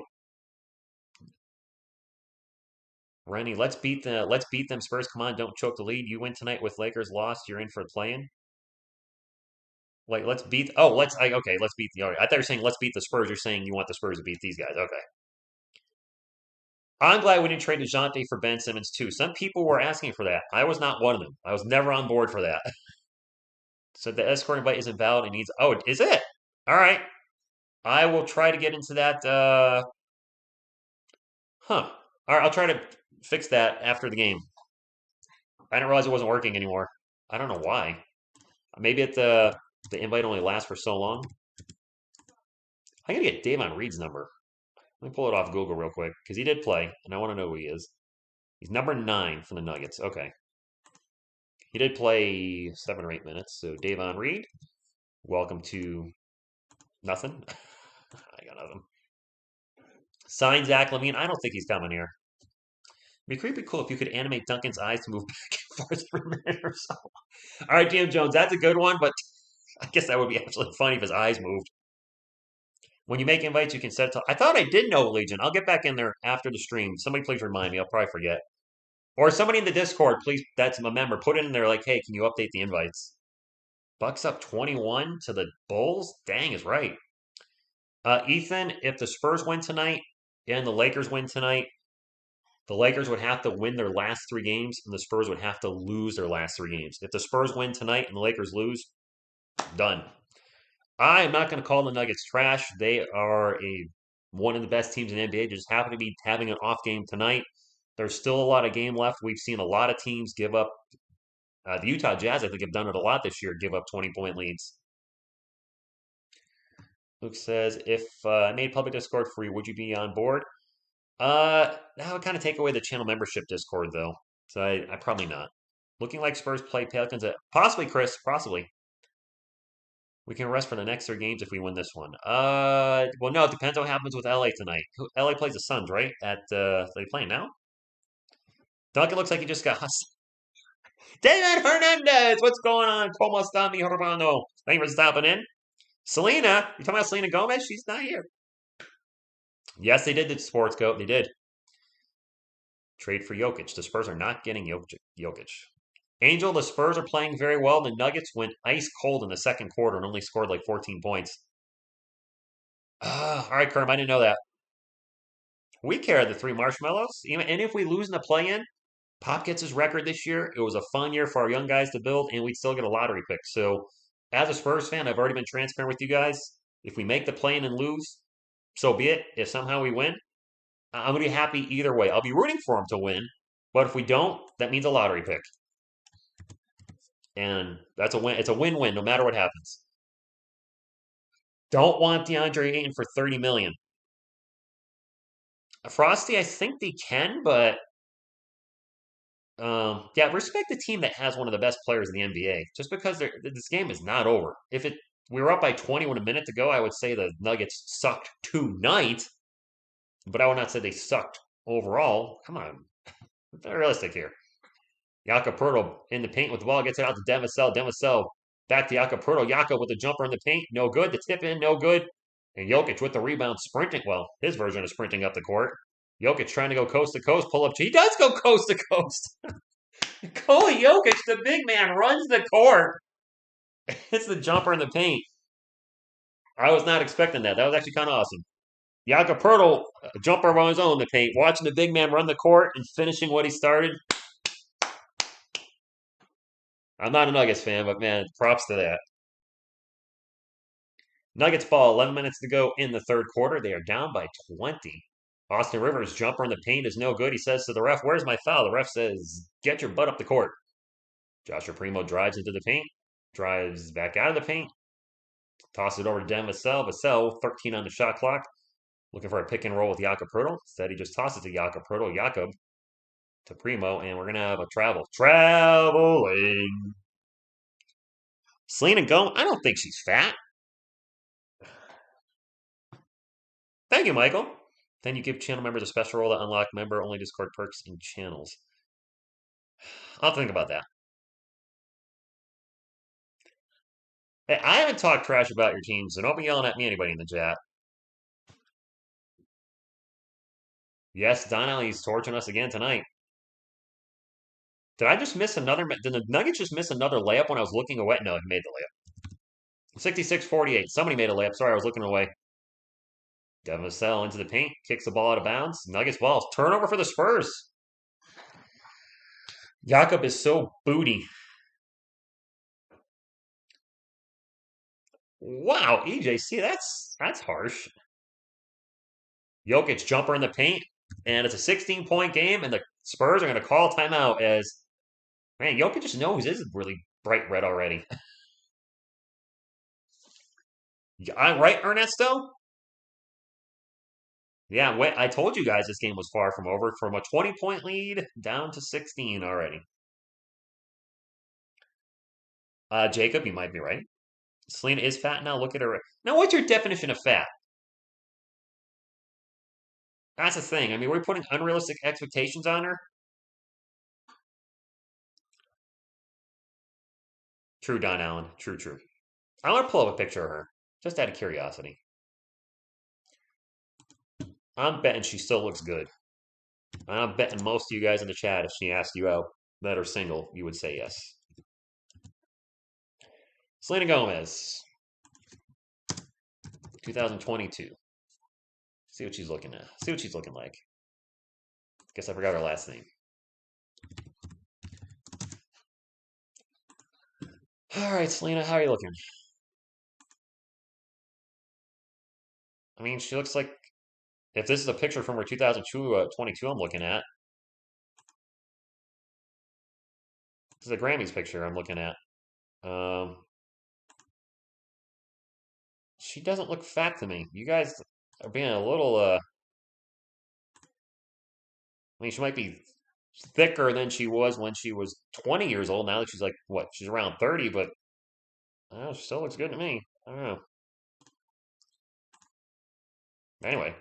Rennie, let's beat them Spurs. Come on, don't choke the lead. You win tonight with Lakers lost. You're in for playing. Like let's beat. Oh, okay. Let's beat the. All right. I thought you were saying let's beat the Spurs. You're saying you want the Spurs to beat these guys. Okay. I'm glad we didn't trade DeJounte for Ben Simmons too. Some people were asking for that. I was not one of them. I was never on board for that. So the escort invite isn't valid. It needs. Oh, is it? All right. I will try to get into that. Huh. All right. I'll try to fix that after the game. I didn't realize it wasn't working anymore. I don't know why. Maybe the invite only lasts for so long. I gotta get Davon Reed's number. Let me pull it off Google real quick because he did play, and I want to know who he is. He's number 9 for the Nuggets. Okay, he did play 7 or 8 minutes. So Davon Reed, welcome to nothing. I got nothing. Sign Zach LaVine. I don't think he's coming here. It'd be creepy cool if you could animate Duncan's eyes to move back and forth for a minute or so. All right, GM Jones, that's a good one, but I guess that would be absolutely funny if his eyes moved. When you make invites, you can set it to. I thought I did know Legion. I'll get back in there after the stream. Somebody please remind me. I'll probably forget. Or somebody in the Discord, please, that's a member, put it in there like, hey, can you update the invites? Bucks up 21 to the Bulls? Dang is right. Ethan, if the Spurs win tonight and the Lakers win tonight, the Lakers would have to win their last 3 games and the Spurs would have to lose their last 3 games. If the Spurs win tonight and the Lakers lose, done. I am not going to call the Nuggets trash. They are one of the best teams in the NBA. They just happen to be having an off game tonight. There's still a lot of game left. We've seen a lot of teams give up. The Utah Jazz, I think, have done it a lot this year, give up 20-point leads. Luke says, if I made public Discord free, would you be on board? That would kind of take away the channel membership Discord, though. So I probably not. Looking like Spurs play Pelicans. Possibly, Chris. Possibly. We can rest for the next 3 games if we win this one. Well, no, it depends on what happens with LA tonight. LA plays the Suns, right? Are they playing now? Duncan looks like he just got hustled. David Hernandez, what's going on? Como está mi hermano? Thank you for stopping in. Selena, you talking about Selena Gomez? She's not here. Yes, they did the sports goat. They did. Trade for Jokic. The Spurs are not getting Jokic. Angel, the Spurs are playing very well. The Nuggets went ice cold in the second quarter and only scored like 14 points. All right, Kerm, I didn't know that. We carried the 3 marshmallows. And if we lose in the play-in, Pop gets his record this year. It was a fun year for our young guys to build, and we'd still get a lottery pick. So, as a Spurs fan, I've already been transparent with you guys. If we make the play-in and lose, so be it. If somehow we win, I'm gonna be happy either way. I'll be rooting for them to win, but if we don't, that means a lottery pick, and that's a win. It's a win-win no matter what happens. Don't want DeAndre Ayton for 30 million. Frosty, I think they can, but yeah, respect the team that has one of the best players in the NBA. Just because this game is not over. If we were up by 20 with a minute to go, I would say the Nuggets sucked tonight, but I would not say they sucked overall. Come on, be realistic here. Jakob Poeltl in the paint with the ball, gets it out to Demisel. Demisel back to Jakob Poeltl. Jakob with the jumper in the paint, no good. The tip in, no good. And Jokic with the rebound, sprinting. Well, his version of sprinting up the court. Jokic trying to go coast to coast, pull up. He does go coast to coast. Nikola Jokic, the big man, runs the court. It's the jumper in the paint. I was not expecting that. That was actually kind of awesome. Jakob Poeltl, jumper on his own in the paint, watching the big man run the court and finishing what he started. I'm not a Nuggets fan, but man, props to that. Nuggets ball, 11 minutes to go in the third quarter. They are down by 20. Austin Rivers' jumper in the paint is no good. He says to the ref, "Where's my foul?" The ref says, "Get your butt up the court." Joshua Primo drives into the paint, drives back out of the paint, tosses it over to Dan Vassell. Vassell, 13 on the shot clock, looking for a pick and roll with Jakob Poeltl. Instead, he just tosses to Jakob Poeltl. Jakob to Primo, and we're going to have a travel. Traveling. Selena Gomez, I don't think she's fat. Thank you, Michael. Then you give channel members a special role that unlock member-only Discord perks and channels. I'll think about that. Hey, I haven't talked trash about your team, so don't be yelling at me, anybody in the chat. Yes, Donnelly's torching us again tonight. Did I just miss another? Did the Nuggets just miss another layup when I was looking away? No, he made the layup. 66-48. Somebody made a layup. Sorry, I was looking away. Devin Vassell into the paint, kicks the ball out of bounds. Nuggets balls. Turnover for the Spurs. Jakob is so booty. Wow, EJC, that's harsh. Jokic jumper in the paint, and it's a 16-point game, and the Spurs are going to call timeout as, man, Jokic just knows is really bright red already. I'm right, Ernesto? Yeah, wait, I told you guys this game was far from over. From a 20-point lead down to 16 already. Jacob, you might be right. Selena is fat now. Look at her. Now, what's your definition of fat? That's the thing. I mean, we're putting unrealistic expectations on her. True, Don Allen. True, true. I want to pull up a picture of her, just out of curiosity. I'm betting she still looks good. I'm betting most of you guys in the chat, if she asked you out, that are single, you would say yes. Selena Gomez, 2022. See what she's looking at. See what she's looking like. Guess I forgot her last name. All right, Selena, how are you looking? I mean, she looks like, if this is a picture from her 2022 I'm looking at. This is a Grammys picture I'm looking at. She doesn't look fat to me. You guys are being a little, I mean, she might be thicker than she was when she was 20 years old. Now that she's like, what? She's around 30, but she still looks good to me. I don't know. Anyway,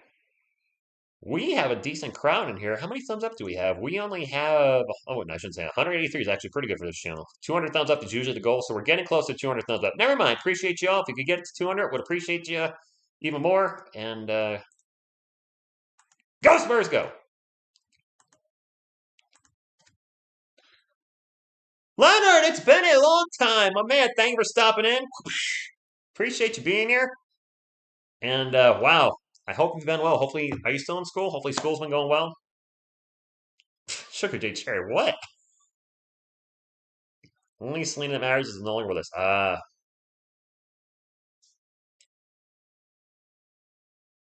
we have a decent crowd in here. How many thumbs up do we have? We only have, oh, no, I shouldn't say 183 is actually pretty good for this channel. 200 thumbs up is usually the goal, so we're getting close to 200 thumbs up. Never mind. Appreciate you all. If you could get it to 200, would appreciate you even more. And go Spurs, go! Leonard, it's been a long time. My man, thank you for stopping in. Appreciate you being here. And wow, I hope you've been well. Hopefully, are you still in school? Hopefully, school's been going well. Sugar J Cherry, what? Only Selena that matters is no longer with us.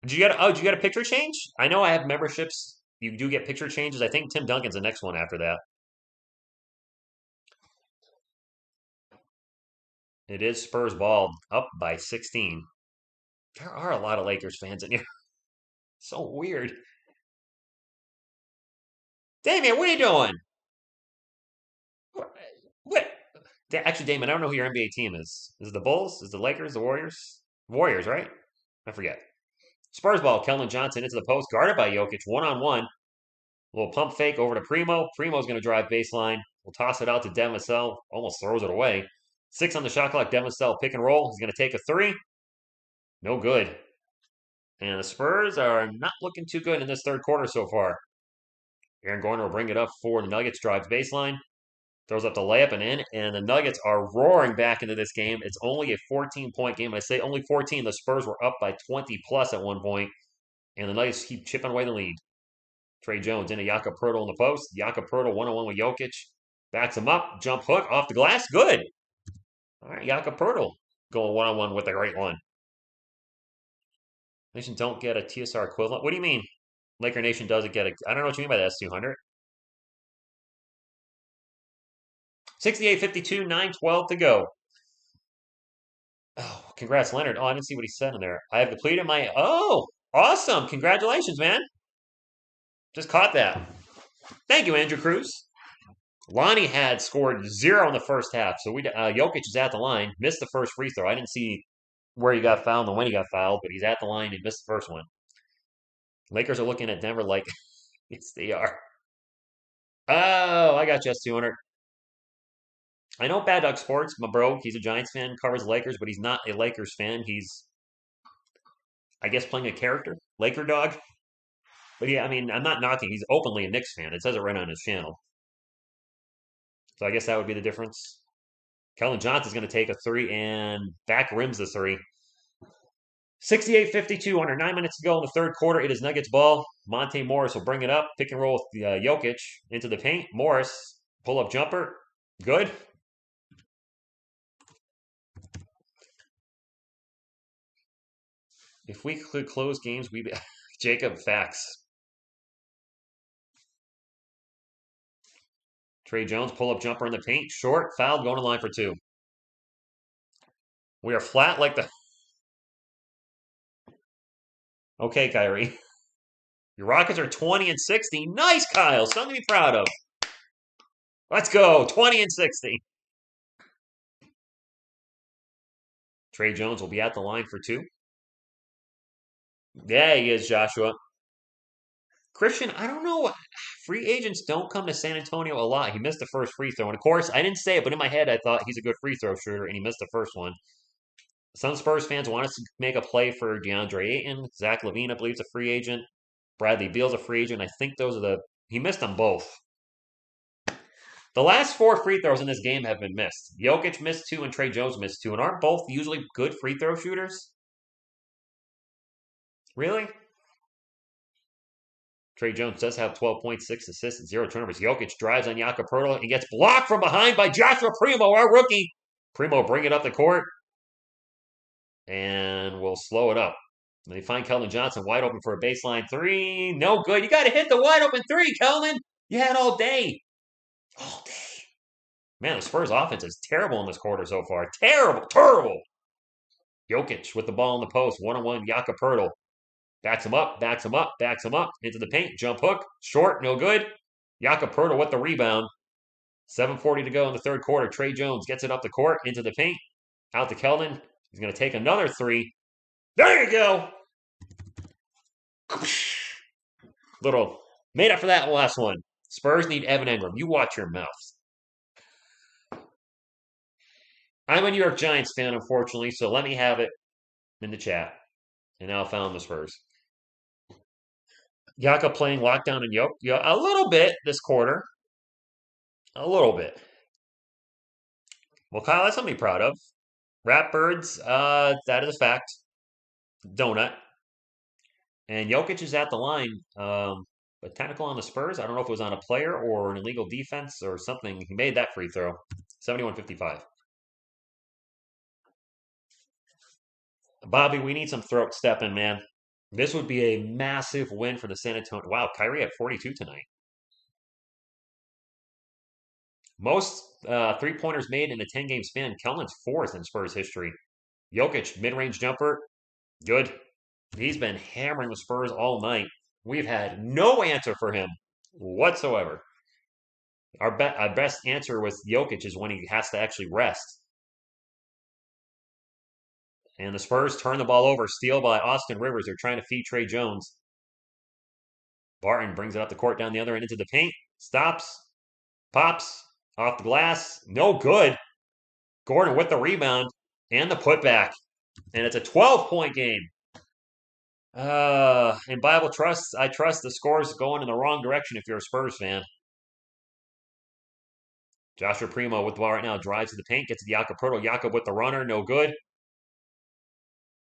Did you get? Oh, did you get a picture change? I know I have memberships. You do get picture changes. I think Tim Duncan's the next one after that. It is Spurs ball up by 16. There are a lot of Lakers fans in here. So weird. Damien, what are you doing? What? What? Actually, Damon, I don't know who your NBA team is. Is it the Bulls? Is it the Lakers? The Warriors? Warriors, right? I forget. Spurs ball. Kellen Johnson into the post, guarded by Jokic, one on one. Little pump fake over to Primo. Primo's going to drive baseline. We'll toss it out to Devin Vassell. Almost throws it away. 6 on the shot clock. Devin Vassell pick and roll. He's going to take a three. No good. And the Spurs are not looking too good in this third quarter so far. Aaron Gordon will bring it up for the Nuggets. Drives baseline. Throws up the layup and in. And the Nuggets are roaring back into this game. It's only a 14-point game. I say only 14. The Spurs were up by 20 plus at one point, and the Nuggets keep chipping away the lead. Trey Jones into Jakob Poeltl in the post. Jakob Poeltl one-on-one with Jokic. Backs him up. Jump hook off the glass. Good. All right, Jakob Poeltl going one-on-one with the great one. Nation don't get a TSR equivalent. What do you mean? Laker Nation doesn't get a. I don't know what you mean by that, S200. 68-52, 9-12 to go. Oh, congrats, Leonard. Oh, I didn't see what he said in there. I have depleted my. Oh, awesome. Congratulations, man. Just caught that. Thank you, Andrew Cruz. Lonnie had scored 0 in the first half, so Jokic is at the line. Missed the first free throw. I didn't see where he got fouled and when he got fouled, but he's at the line and missed the first one. Lakers are looking at Denver like, yes, they are. Oh, I got just 200. I know Bad Dog Sports, my bro. He's a Giants fan, covers Lakers, but he's not a Lakers fan. He's, I guess, playing a character, Laker Dog. But yeah, I mean, I'm not knocking. He's openly a Knicks fan. It says it right on his channel. So I guess that would be the difference. Kellen Johnson's going to take a three and back rims the three. 68-52, under 9 minutes to go in the third quarter. It is Nuggets ball. Monte Morris will bring it up. Pick and roll with Jokic into the paint. Morris, pull-up jumper. Good. If we could close games, we'd be... Jacob, facts. Trey Jones, pull-up jumper in the paint. Short, fouled, going to line for two. We are flat like the... Okay, Kyrie. Your Rockets are 20 and 60. Nice, Kyle. Something to be proud of. Let's go. 20 and 60. Trey Jones will be at the line for two. Yeah, he is, Joshua. Christian, I don't know. Free agents don't come to San Antonio a lot. He missed the first free throw. And of course, I didn't say it, but in my head, I thought he's a good free throw shooter, and he missed the first one. Some Spurs fans want us to make a play for DeAndre Ayton. Zach LaVine, I believe, is a free agent. Bradley Beal's a free agent. I think those are the. He missed them both. The last 4 free throws in this game have been missed. Jokic missed 2 and Trey Jones missed 2, and aren't both usually good free throw shooters? Really? Trey Jones does have 12.6 assists and 0 turnovers. Jokic drives on Jakob Poeltl and gets blocked from behind by Joshua Primo, our rookie. Primo bring it up the court, and we'll slow it up. They find Keldon Johnson wide open for a baseline three. No good. You got to hit the wide open three, Keldon. You had all day. All day. Man, the Spurs offense is terrible in this quarter so far. Terrible, terrible. Jokic with the ball in the post. One-on-one, Jakob Poeltl. Backs him up, backs him up, backs him up. Into the paint. Jump hook. Short, no good. Jakob Poeltl with the rebound. 7:40 to go in the third quarter. Trey Jones gets it up the court. Into the paint. Out to Keldon. He's going to take another three. There you go. Little made up for that last one. Spurs need Evan Engram. You watch your mouth. I'm a New York Giants fan, unfortunately, so let me have it in the chat. And now I found the Spurs. Yaka playing lockdown and yoke. Yeah, a little bit this quarter. A little bit. Well, Kyle, that's something to be proud of. Ratbirds, that is a fact. donut. And Jokic is at the line. But technical on the Spurs. I don't know if it was on a player or an illegal defense or something. He made that free throw. 71-55. Bobby, we need some throat stepping, man. This would be a massive win for the San Antonio. Wow, Kyrie had 42 tonight. Most three-pointers made in a 10-game span. Kellen's fourth in Spurs history. Jokic, mid-range jumper, good. He's been hammering the Spurs all night. We've had no answer for him whatsoever. Our best answer with Jokic is when he has to actually rest. And the Spurs turn the ball over, steal by Austin Rivers. They're trying to feed Trey Jones. Barton brings it up the court down the other end into the paint. Stops. Pops. Off the glass. No good. Gordon with the rebound and the putback. And it's a 12-point game. In Bible trusts, I trust the score's going in the wrong direction if you're a Spurs fan. Joshua Primo with the ball right now. Drives to the paint. Gets to Jakob Poeltl. Jakob with the runner. No good.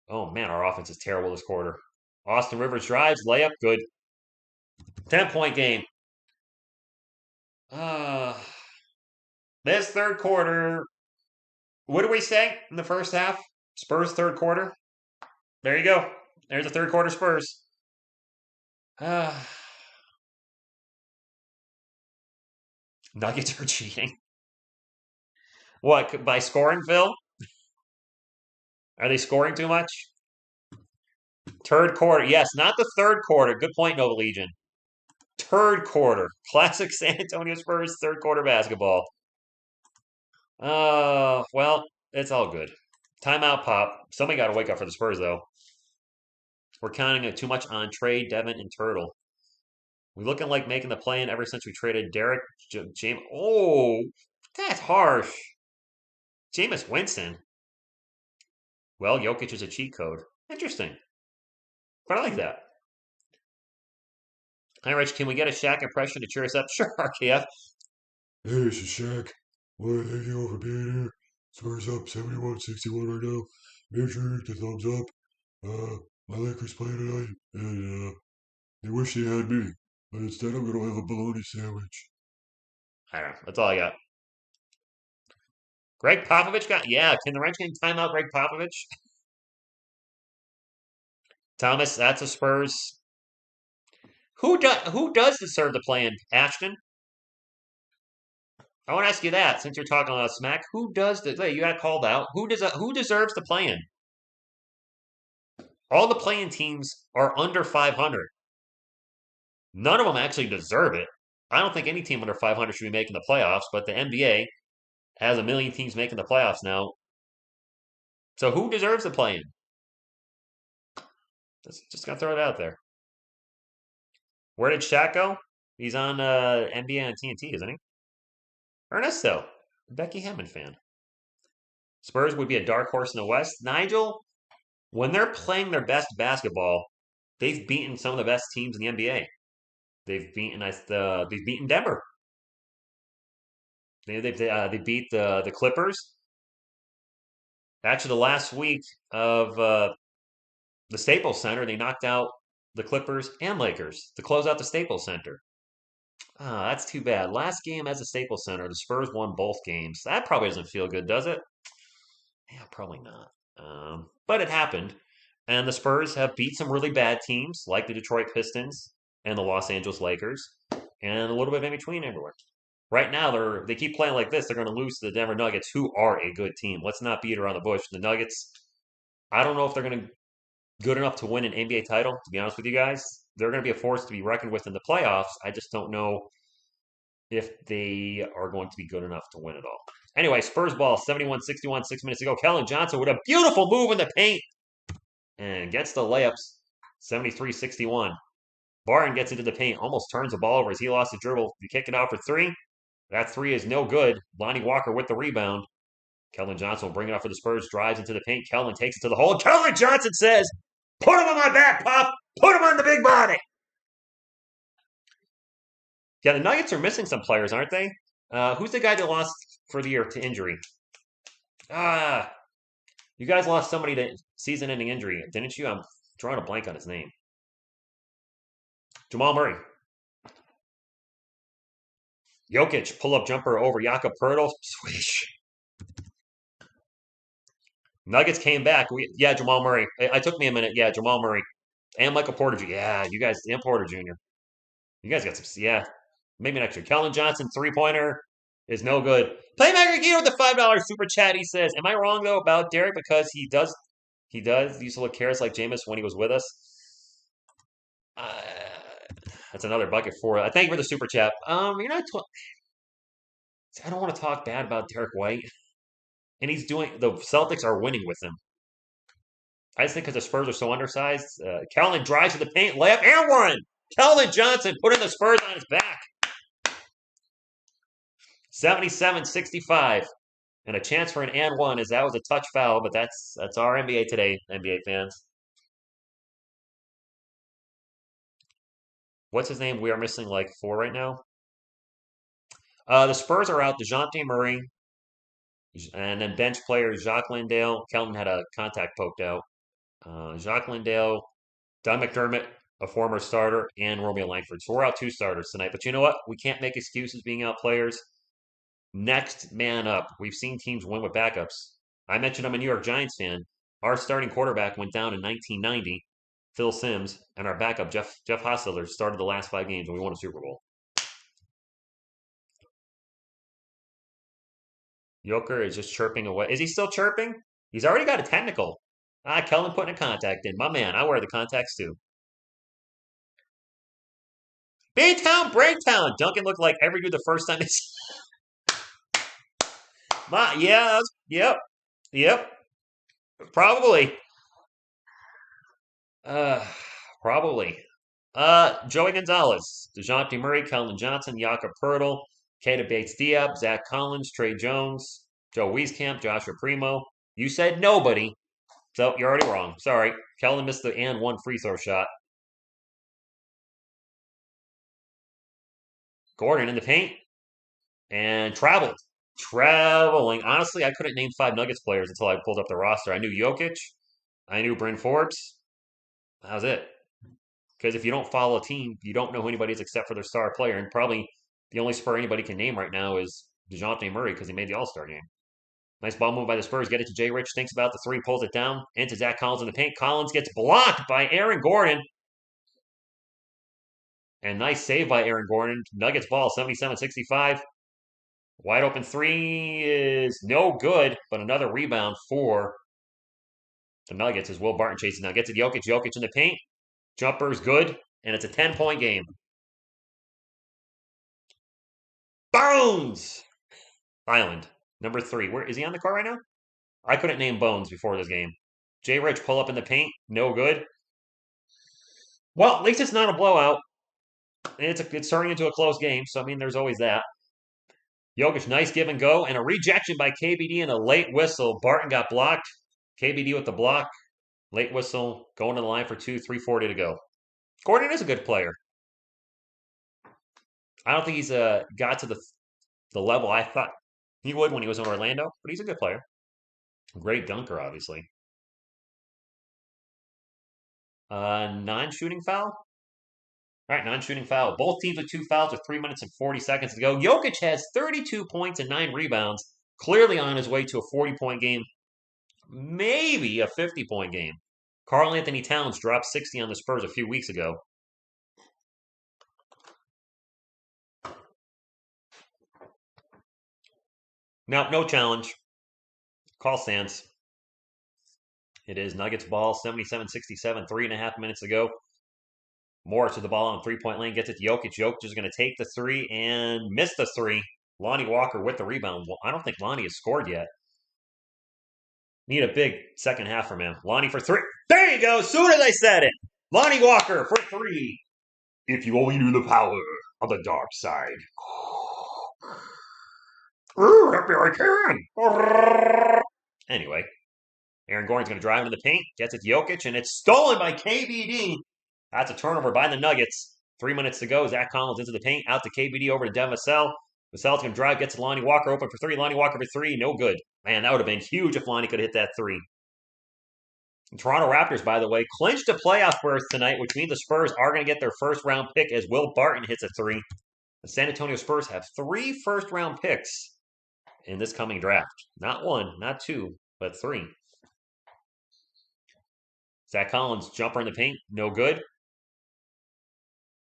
Oh, man, our offense is terrible this quarter. Austin Rivers drives. Layup. Good. 10-point game. This third quarter, what do we say in the first half? Spurs third quarter. There you go. There's the third quarter Spurs. Nuggets are cheating. What, by scoring, Phil? Are they scoring too much? Third quarter. Yes, not the third quarter. Good point, Nova Legion. Third quarter. Classic San Antonio Spurs third quarter basketball. Well, it's all good. Timeout pop. Somebody got to wake up for the Spurs, though. We're counting too much on Trey, Devin, and Turtle. We looking like making the play-in ever since we traded Derek James. Oh, that's harsh. Jameis Winston. Well, Jokic is a cheat code. Interesting. But I like that. Hi, Rich. Can we get a Shaq impression to cheer us up? Sure, RKF. Hey, this is Shaq. Well, thank you all for being here. Spurs up 71-61 right now. Make sure you hit the thumbs up. My Lakers play tonight, and they wish they had me. But instead, I'm gonna have a bologna sandwich. I don't know. That's all I got. Greg Popovich got. Yeah, can the Reds get timeout Greg Popovich? Thomas, that's a Spurs. Who does deserve the play-in, Ashton? I want to ask you that since you're talking about smack. Who does the? You got called out. Who deserves the play-in? All the play-in teams are under 500. None of them actually deserve it. I don't think any team under 500 should be making the playoffs, but the NBA has a million teams making the playoffs now. So who deserves the play-in? Just gonna throw it out there. Where did Shaq go? He's on NBA and TNT, isn't he? Ernesto, Becky Hammond fan. Spurs would be a dark horse in the West. Nigel, when they're playing their best basketball, they've beaten some of the best teams in the NBA. They've beaten Denver. They beat the Clippers. Actually, the last week of the Staples Center, they knocked out the Clippers and Lakers to close out the Staples Center. Ah, that's too bad. Last game as a Staples Center, the Spurs won both games. That probably doesn't feel good, does it? Yeah, probably not. But it happened. And the Spurs have beat some really bad teams like the Detroit Pistons and the Los Angeles Lakers and a little bit in between everywhere. Right now, they keep playing like this. They're going to lose to the Denver Nuggets, who are a good team. Let's not beat around the bush. The Nuggets, I don't know if they're going to good enough to win an NBA title, to be honest with you guys. They're going to be a force to be reckoned with in the playoffs. I just don't know if they are going to be good enough to win it all. Anyway, Spurs ball, 71-61, 6 minutes ago. Kellen Johnson with a beautiful move in the paint and gets the layups, 73-61. Barton gets into the paint, almost turns the ball over as he lost the dribble. You kick it out for three. That three is no good. Lonnie Walker with the rebound. Kellen Johnson will bring it up for the Spurs, drives into the paint. Kellen takes it to the hole. Kellen Johnson says, "Put him on my back, Pop. Put him on the big body." Yeah, the Nuggets are missing some players, aren't they? Who's the guy that lost for the year to injury? You guys lost somebody to season-ending injury, didn't you? I'm drawing a blank on his name. Jamal Murray. Jokic, pull-up jumper over Jakob Poeltl. Swish. Nuggets came back. Yeah, Jamal Murray. It took me a minute. Yeah, Jamal Murray. And Michael Porter Jr. Yeah, you guys, and Porter Jr. You guys got some, yeah. Maybe next year. Kellen Johnson, three-pointer is no good. Playmaker Guido with the $5 super chat. He says, am I wrong, though, about Derek? Because he does used to look careless like Jameis when he was with us. Uh, that's another bucket for it. I thank you for the super chat. I don't want to talk bad about Derek White. And the Celtics are winning with him. I just think because the Spurs are so undersized. Kellen drives to the paint, layup, and one. Keldon Johnson putting the Spurs on his back. 77-65. And a chance for an and one, as that was a touch foul, but that's our NBA today, NBA fans. What's his name? We are missing like 4 right now. The Spurs are out. DeJounte Murray, and then bench players Jacques Landale. Kelton had a contact poked out. Jacques Landale, Don McDermott, a former starter, and Romeo Langford. So we're out 2 starters tonight. But you know what? We can't make excuses being out players. Next man up. We've seen teams win with backups. I mentioned I'm a New York Giants fan. Our starting quarterback went down in 1990, Phil Simms, and our backup, Jeff Hostetler, started the last 5 games, and we won a Super Bowl. Yoker is just chirping away. Is he still chirping? He's already got a technical. Kellen putting a contact in. My man, I wear the contacts too. B-Town, Breaktown. Duncan looked like every dude the first time. Yep. Probably. Probably. Joey Gonzalez, DeJounte Murray, Keldon Johnson, Jakob Poeltl, Keita Bates-Diop, Zach Collins, Trey Jones, Joe Wieskamp, Joshua Primo. You said nobody, so you're already wrong. Sorry. Keldon missed the and one free throw shot. Gordon in the paint and traveling. Honestly, I couldn't name 5 Nuggets players until I pulled up the roster. I knew Jokic. I knew Bryn Forbes. That was it. Because if you don't follow a team, you don't know who anybody is except for their star player. And probably the only Spur anybody can name right now is DeJounte Murray because he made the All-Star game. Nice ball move by the Spurs. Get it to Jay Rich. Thinks about the 3, pulls it down. Into Zach Collins in the paint. Collins gets blocked by Aaron Gordon. And nice save by Aaron Gordon. Nuggets ball, 77-65. Wide open 3 is no good, but another rebound for the Nuggets as Will Barton chases now. Gets it Jokic. Jokic in the paint. Jumper's good, and it's a 10-point game. Bones! Island, number 3. Where is he on the court right now? I couldn't name Bones before this game. Jay Rich pull up in the paint. No good. Well, at least it's not a blowout. It's turning into a close game, so I mean, there's always that. Jokic, nice give and go, and a rejection by KBD and a late whistle. Barton got blocked. KBD with the block. Late whistle, going to the line for 2, 3:40 to go. Gordon is a good player. I don't think he's got to the level I thought he would when he was in Orlando, but he's a good player. Great dunker, obviously. Non-shooting foul? All right, non-shooting foul. Both teams with 2 fouls with 3 minutes and 40 seconds to go. Jokic has 32 points and 9 rebounds, clearly on his way to a 40-point game, maybe a 50-point game. Karl Anthony Towns dropped 60 on the Spurs a few weeks ago. Now, no challenge. Call stands. It is Nuggets ball, 77-67, 3.5 minutes to go. Morris with the ball on 3-point lane, gets it to Jokic. Jokic is going to take the 3 and miss the 3. Lonnie Walker with the rebound. Well, I don't think Lonnie has scored yet. Need a big second half from him. Lonnie for 3. There you go. As soon as I said it. Lonnie Walker for 3. If you only knew the power of the dark side. FBI can. Anyway, Aaron Gordon's going to drive into the paint, gets it to Jokic, and it's stolen by KBD. That's a turnover by the Nuggets. 3 minutes to go. Zach Collins into the paint, out to KBD over to Devin Vassell. Vassell's going to drive, gets Lonnie Walker open for 3. Lonnie Walker for 3, no good. Man, that would have been huge if Lonnie could hit that 3. Toronto Raptors, by the way, clinched a playoff berth tonight, which means the Spurs are going to get their first round pick as Will Barton hits a three. The San Antonio Spurs have 3 first round picks in this coming draft. Not 1, not 2, but 3. Zach Collins, jumper in the paint, no good.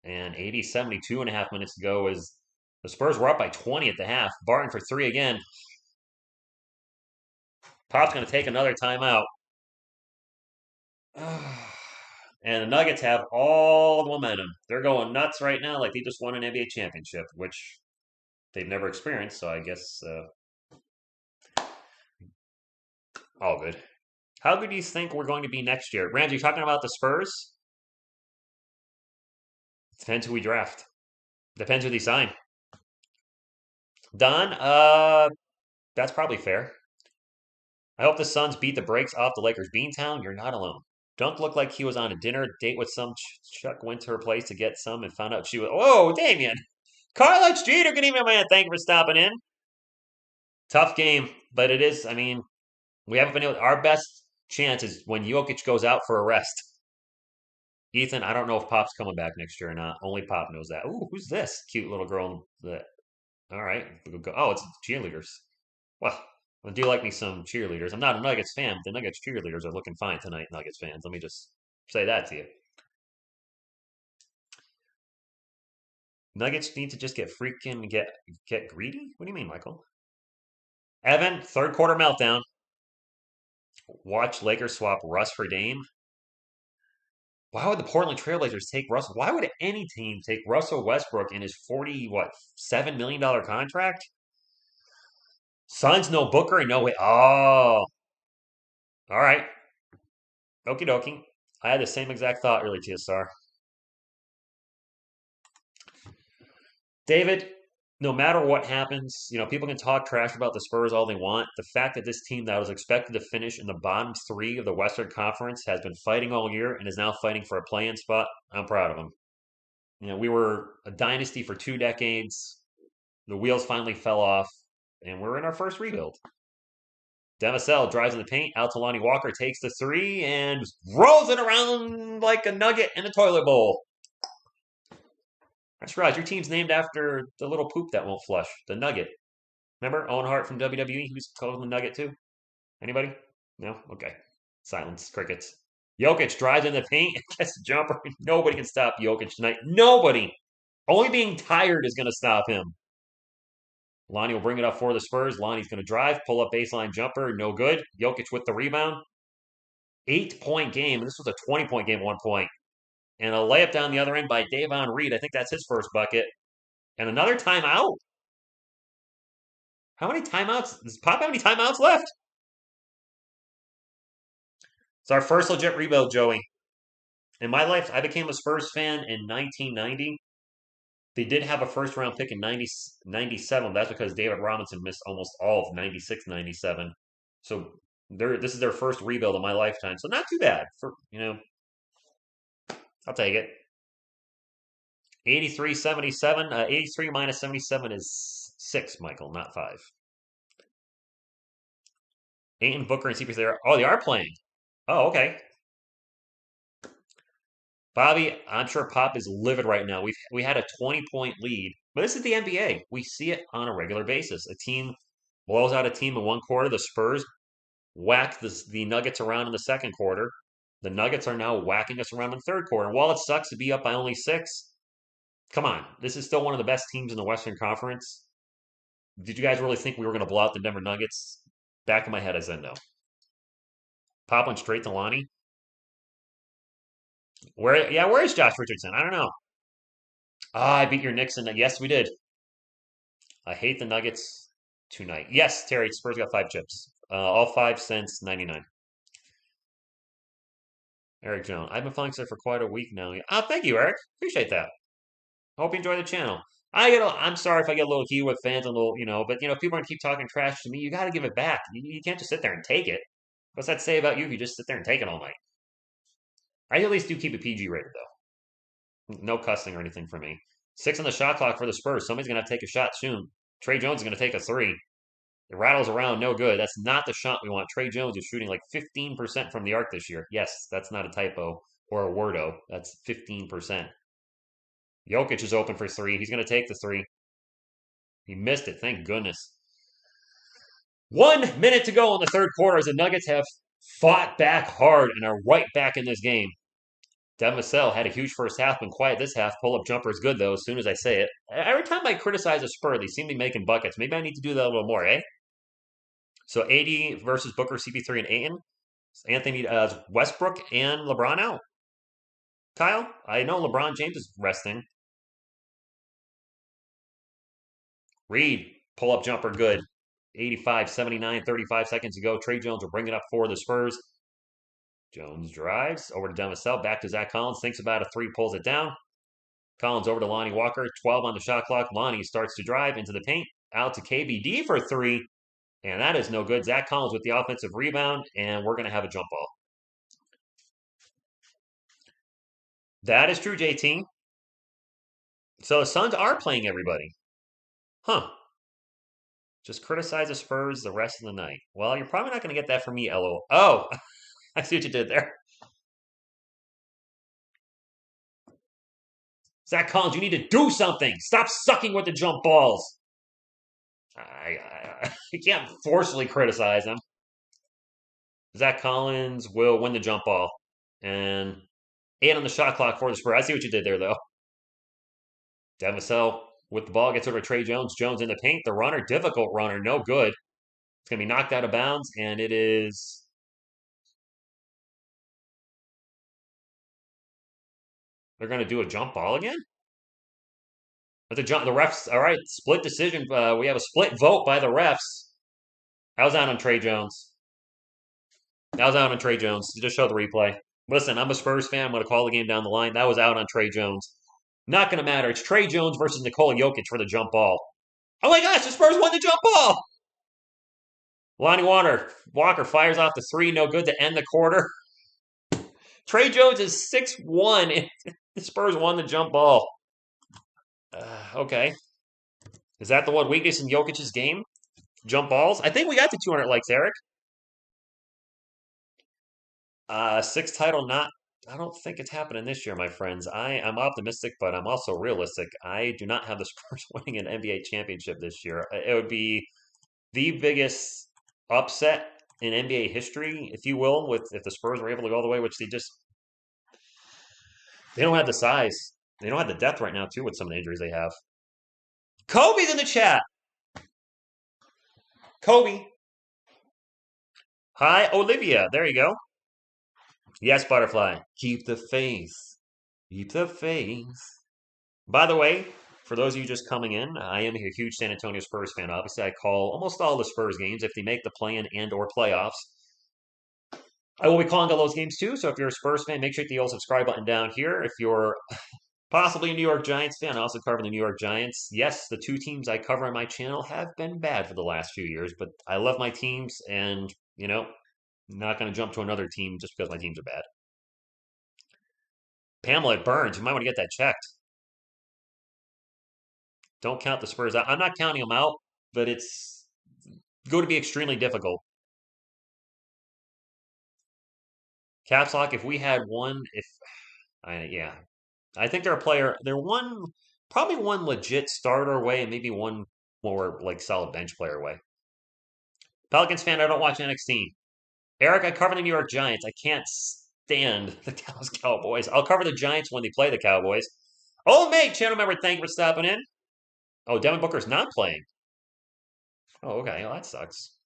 And 72.5 minutes to go as the Spurs were up by 20 at the half. Barton for 3 again. Pop's going to take another timeout. And the Nuggets have all the momentum. They're going nuts right now like they just won an NBA championship, which they've never experienced, so I guess all good. How good do you think we're going to be next year? Ramsey, you talking about the Spurs? Depends who we draft. Depends who they sign. Don, that's probably fair. I hope the Suns beat the brakes off the Lakers. Beantown, you're not alone. Dunk looked like he was on a dinner date with some Chuck went to her place to get some and found out she was. Whoa, Damian! Carlos Jeter, good evening, man. Thank you for stopping in. Tough game, but it is. I mean, we haven't been able. Our best chance is when Jokic goes out for a rest. Ethan, I don't know if Pop's coming back next year or not. Only Pop knows that. Ooh, who's this cute little girl? All right. Oh, it's cheerleaders. Well, I do like me some cheerleaders. I'm not a Nuggets fan, but the Nuggets cheerleaders are looking fine tonight, Nuggets fans. Let me just say that to you. Nuggets need to just get freaking get greedy? What do you mean, Michael? Evan, third quarter meltdown. Watch Lakers swap Russ for Dame. Why would the Portland Trailblazers take Russell? Why would any team take Russell Westbrook in his $7 million contract? Suns no Booker and no way. Oh, all right. Okie dokie. I had the same exact thought earlier, TSR. David, no matter what happens, people can talk trash about the Spurs all they want. The fact that this team that was expected to finish in the bottom 3 of the Western Conference has been fighting all year and is now fighting for a play-in spot, I'm proud of them. We were a dynasty for 2 decades. The wheels finally fell off, and we're in our first rebuild. Demisel drives in the paint. Out to Lonnie Walker, takes the 3 and rolls it around like a nugget in a toilet bowl. That's right. Your team's named after the little poop that won't flush, the Nugget. Remember Owen Hart from WWE? He was called the Nugget too. Anybody? No? Okay. Silence. Crickets. Jokic drives in the paint and gets a jumper. Nobody can stop Jokic tonight. Nobody. Only being tired is going to stop him. Lonnie will bring it up for the Spurs. Lonnie's going to drive, pull up baseline jumper. No good. Jokic with the rebound. 8-point game. This was a 20-point game at one point. And a layup down the other end by Davon Reed. I think that's his first bucket. And another timeout. How many timeouts? Does Pop have any timeouts left? It's our first legit rebuild, Joey. In my life, I became a Spurs fan in 1990. They did have a first round pick in 97. That's because David Robinson missed almost all of 96, 97. So this is their first rebuild of my lifetime. So not too bad. I'll take it. 83-77. 83 minus 77 is 6, Michael, not 5. Ayton, Booker, and CP there. Oh, they are playing. Oh, okay. Bobby, I'm sure Pop is livid right now. We had a 20-point lead, but this is the NBA. We see it on a regular basis. A team blows out a team in one quarter. The Spurs whack the Nuggets around in the second quarter. The Nuggets are now whacking us around in the third quarter. And while it sucks to be up by only 6, come on. This is still one of the best teams in the Western Conference. Did you guys really think we were going to blow out the Denver Nuggets? Back in my head, I said no. Pop went straight to Lonnie. Where is Josh Richardson? I don't know. I beat your Knicks, and yes, we did. I hate the Nuggets tonight. Yes, Terry, Spurs got 5 chips. All 5 since 99. Eric Jones. I've been following Sir for quite a week now. Oh, thank you, Eric. Appreciate that. Hope you enjoy the channel. I'm sorry if I get a little heat with fans, a little, but if people are gonna keep talking trash to me, you got to give it back. You can't just sit there and take it. What's that say about you if you just sit there and take it all night? I at least do keep it PG rated though. No cussing or anything for me. 6 on the shot clock for the Spurs. Somebody's gonna have to take a shot soon. Trey Jones is gonna take a 3. It rattles around, no good. That's not the shot we want. Trey Jones is shooting like 15% from the arc this year. Yes, that's not a typo or a wordo. That's 15%. Jokic is open for three. He's going to take the three. He missed it. Thank goodness. 1 minute to go in the third quarter as the Nuggets have fought back hard and are right back in this game. Devin Vassell had a huge first half, been quiet this half. Pull-up jumper is good, though, as soon as I say it. Every time I criticize a Spur, they seem to be making buckets. Maybe I need to do that a little more, eh? So 80 versus Booker, CP3, and Ayton. Anthony Westbrook and LeBron out. Kyle, I know LeBron James is resting. Reed, pull-up jumper, good. 85, 79, 35 seconds to go. Trey Jones will bring it up for the Spurs. Jones drives over to Devin Vassell, back to Zach Collins, thinks about a three, pulls it down. Collins over to Lonnie Walker, 12 on the shot clock. Lonnie starts to drive into the paint, out to KBD for three, and that is no good. Zach Collins with the offensive rebound, and we're going to have a jump ball. That is true, JT. So the Suns are playing everybody. Huh. Just criticize the Spurs the rest of the night. Well, you're probably not going to get that from me, LO. Oh, I see what you did there. Zach Collins, you need to do something. Stop sucking with the jump balls. You can't forcefully criticize him. Zach Collins will win the jump ball. And 8 on the shot clock for the Spurs. I see what you did there, though. Devin Vassell with the ball gets over to Trey Jones. Jones in the paint. The runner, difficult runner, no good. It's going to be knocked out of bounds, and it is. They're going to do a jump ball again? But the refs, all right, split decision. We have a split vote by the refs. I was out on Trey Jones. That was out on Trey Jones. Just show the replay. Listen, I'm a Spurs fan. I'm going to call the game down the line. That was out on Trey Jones. Not going to matter. It's Trey Jones versus Nikola Jokic for the jump ball. Oh my gosh, the Spurs won the jump ball! Lonnie Walker fires off the three. No good to end the quarter. Trey Jones is 6'1", and the Spurs won the jump ball. Okay. Is that the one weakness in Jokic's game? Jump balls? I think we got the 200 likes, Eric. Sixth title, not. I don't think it's happening this year, my friends. I'm optimistic, but I'm also realistic. I do not have the Spurs winning an NBA championship this year. It would be the biggest upset in NBA history, if you will, with if the Spurs were able to go all the way, which they don't have the size. They don't have the depth right now, too, with some of the injuries they have. Kobe's in the chat. Kobe. Hi, Olivia. There you go. Yes, Butterfly. Keep the faith. Keep the faith. By the way, for those of you just coming in, I am a huge San Antonio Spurs fan. Obviously, I call almost all the Spurs games if they make the play-in and or playoffs. I will be calling all those games too, so if you're a Spurs fan, make sure to hit the old subscribe button down here. If you're possibly a New York Giants fan, I also cover the New York Giants. Yes, the two teams I cover on my channel have been bad for the last few years, but I love my teams, and, I'm not going to jump to another team just because my teams are bad. Pamela, it burns. You might want to get that checked. Don't count the Spurs out. I'm not counting them out, but it's going to be extremely difficult. Caps Lock, if we had one, I think they're a player. They're probably one legit starter away and maybe one more like solid bench player away. Pelicans fan, I don't watch NXT. Eric, I cover the New York Giants. I can't stand the Dallas Cowboys. I'll cover the Giants when they play the Cowboys. Old mate, channel member, thank you for stopping in. Oh, Devin Booker's not playing. Oh, okay. Well, that sucks.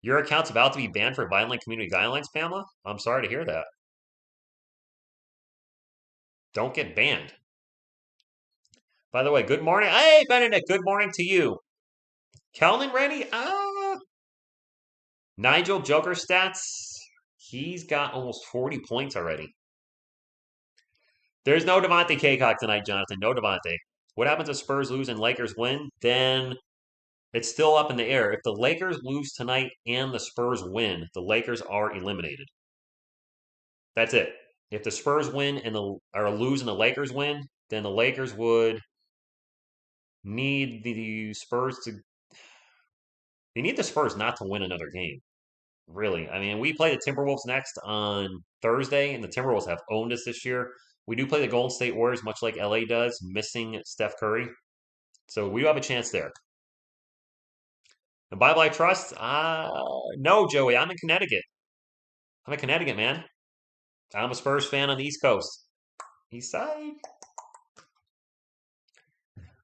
Your account's about to be banned for violent community guidelines, Pamela? I'm sorry to hear that. Don't get banned. By the way, good morning. Hey, Benedict, good morning to you. Kelvin ready? Nigel Joker stats. He's got almost 40 points already. There's no Devontae Kaycock tonight, Jonathan. No Devontae. What happens if Spurs lose and Lakers win? Then it's still up in the air. If the Lakers lose tonight and the Spurs win, the Lakers are eliminated. That's it. If the Spurs win or lose and the Lakers win, then the Lakers would need the Spurs to. They need the Spurs not to win another game. Really, I mean, we play the Timberwolves next on Thursday, and the Timberwolves have owned us this year. We do play the Golden State Warriors, much like LA does, missing Steph Curry. So we do have a chance there. The Bible I trust? No, Joey. I'm in Connecticut. I'm in Connecticut, man. I'm a Spurs fan on the East Coast. East side.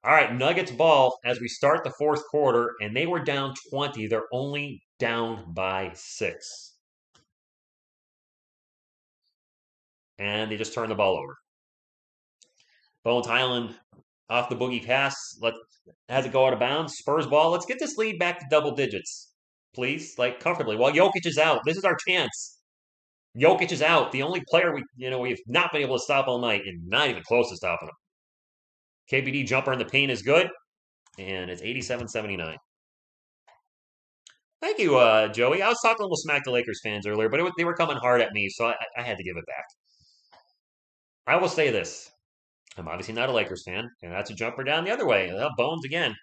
All right, Nuggets ball as we start the fourth quarter, and they were down 20. They're only down by 6. And they just turned the ball over. Bones Highland off the boogie pass. Has it go out of bounds. Spurs ball. Let's get this lead back to double digits, please. Like comfortably. While Jokic is out. This is our chance. Jokic is out. The only player we've not been able to stop all night, and not even close to stopping him. KBD jumper in the paint is good, and it's 87-79. Thank you, Joey. I was talking a little smack to Lakers fans earlier, but they were coming hard at me, so I had to give it back. I will say this. I'm obviously not a Lakers fan, and that's a jumper down the other way. Bones again.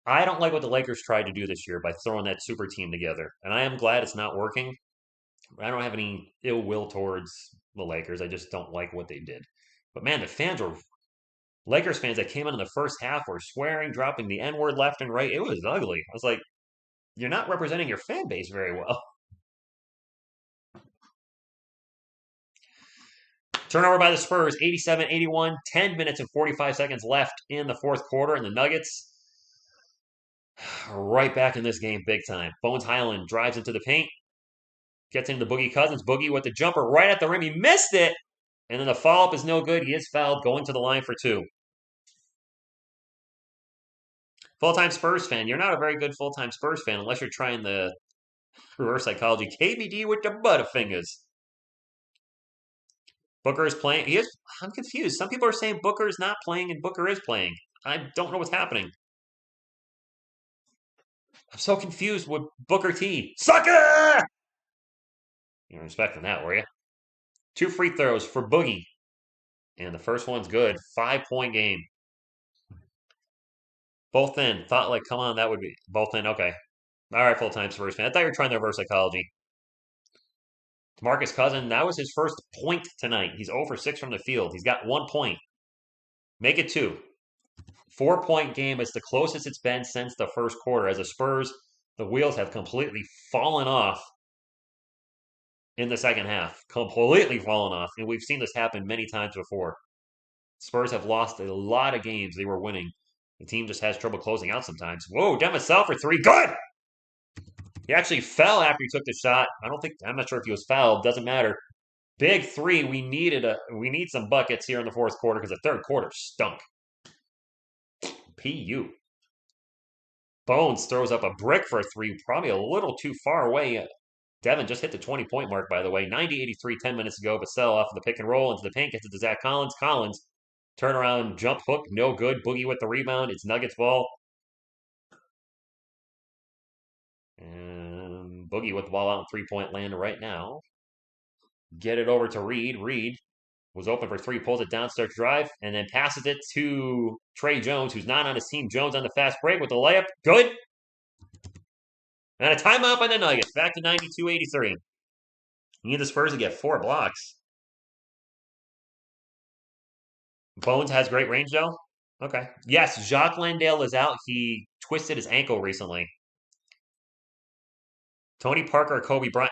I don't like what the Lakers tried to do this year by throwing that super team together, and I am glad it's not working. I don't have any ill will towards the Lakers. I just don't like what they did. But man, the fans were Lakers fans that came in the first half were swearing, dropping the N word left and right. It was ugly. I was like, you're not representing your fan base very well. Turnover by the Spurs, 87-81, 10 minutes and 45 seconds left in the fourth quarter, and the Nuggets are right back in this game big time. Bones Highland drives into the paint, gets into Boogie Cousins. Boogie with the jumper right at the rim. He missed it, and then the follow-up is no good. He is fouled, going to the line for 2. Full-time Spurs fan. You're not a very good full-time Spurs fan unless you're trying the reverse psychology. KBD with the butterfingers. Booker is playing. I'm confused. Some people are saying Booker is not playing and Booker is playing. I don't know what's happening. I'm so confused with Booker T. Sucker! You were expecting that, were you? 2 free throws for Boogie. And the first one's good. 5-point game. Both in. Thought like, come on, that would be both in. Okay. All right, full-time Spurs fan. I thought you were trying the reverse psychology. DeMarcus Cousins, that was his first point tonight. He's 0 for 6 from the field. He's got 1 point. Make it 2. 4-point game is the closest it's been since the first quarter. As the Spurs, the wheels have completely fallen off in the second half. Completely fallen off. And we've seen this happen many times before. Spurs have lost a lot of games they were winning. The team just has trouble closing out sometimes. Whoa, Demisel for 3. Good! He actually fell after he took the shot. I'm not sure if he was fouled. Doesn't matter. Big 3. We need some buckets here in the fourth quarter because the third quarter stunk. PU. Bones throws up a brick for a 3, probably a little too far away. Devin just hit the 20-point mark, by the way. 90-83, 10 minutes ago. Vassell off of the pick and roll into the paint, gets it to Zach Collins. Collins, turnaround, jump hook, no good. Boogie with the rebound. It's Nuggets ball. And Boogie with the ball out in 3-point land right now. Get it over to Reed. Reed was open for 3, pulls it down, starts drive, and then passes it to Trey Jones, who's not on his team. Jones on the fast break with the layup. Good. And a timeout by the Nuggets. Back to 92-83. You need the Spurs to get 4 blocks. Bones has great range, though. Okay. Yes, Jacques Landale is out. He twisted his ankle recently. Tony Parker or Kobe Bryant?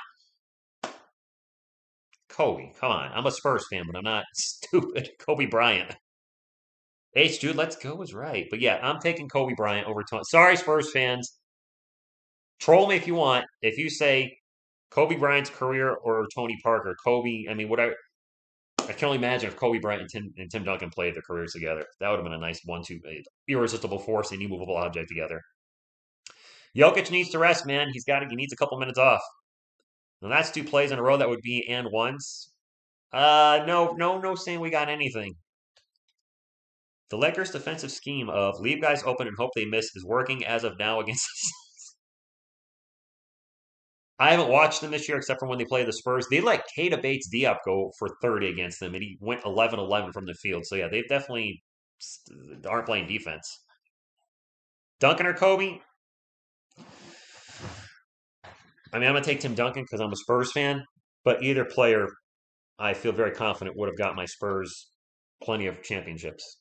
Kobe, come on. I'm a Spurs fan, but I'm not stupid. Kobe Bryant. H. Jude, let's go is right. But yeah, I'm taking Kobe Bryant over Tony. Sorry, Spurs fans. Troll me if you want. If you say Kobe Bryant's career or Tony Parker, Kobe, I mean, I can only imagine if Kobe Bryant and Tim Duncan played their careers together. That would have been a nice 1-2, irresistible force and immovable object together. Jokic needs to rest, man. He needs a couple minutes off. And that's 2 plays in a row. That would be and ones. No saying we got anything. The Lakers' defensive scheme of leave guys open and hope they miss is working as of now against us. I haven't watched them this year except for when they play the Spurs. They let Keita Bates-Diop go for 30 against them, and he went 11-11 from the field. So yeah, they've definitely aren't playing defense. Duncan or Kobe? I mean, I'm going to take Tim Duncan because I'm a Spurs fan, but either player, I feel very confident would have got my Spurs plenty of championships.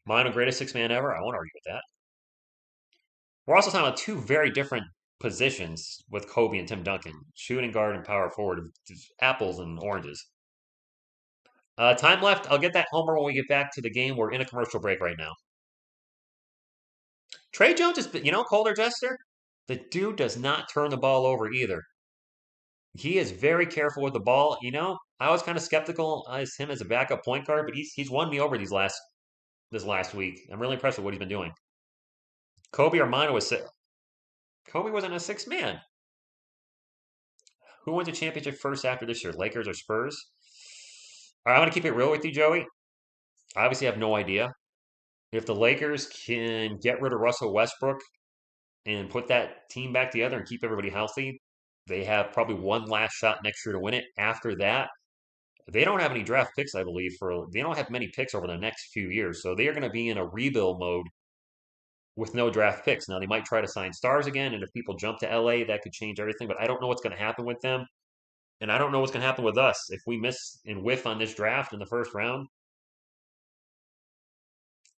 Mine, the greatest six man ever? I won't argue with that. We're also talking about two very different positions with Kobe and Tim Duncan shooting guard and power forward. Just apples and oranges. Time left. I'll get that homer when we get back to the game. We're in a commercial break right now. Trey Jones is, Calder Jester? The dude does not turn the ball over either. He is very careful with the ball. I was kind of skeptical as him as a backup point guard, but he's won me over this last week. I'm really impressed with what he's been doing. Kobe or mine was Kobe wasn't a six man. Who wins the championship first after this year, Lakers or Spurs? All right, I'm going to keep it real with you, Joey. I obviously have no idea. If the Lakers can get rid of Russell Westbrook and put that team back together and keep everybody healthy, they have probably one last shot next year to win it. After that, they don't have any draft picks, I believe. They don't have many picks over the next few years, so they are going to be in a rebuild mode with no draft picks. Now they might try to sign stars again, and if people jump to LA, that could change everything. But I don't know what's going to happen with them, and I don't know what's going to happen with us if we miss and whiff on this draft in the first round.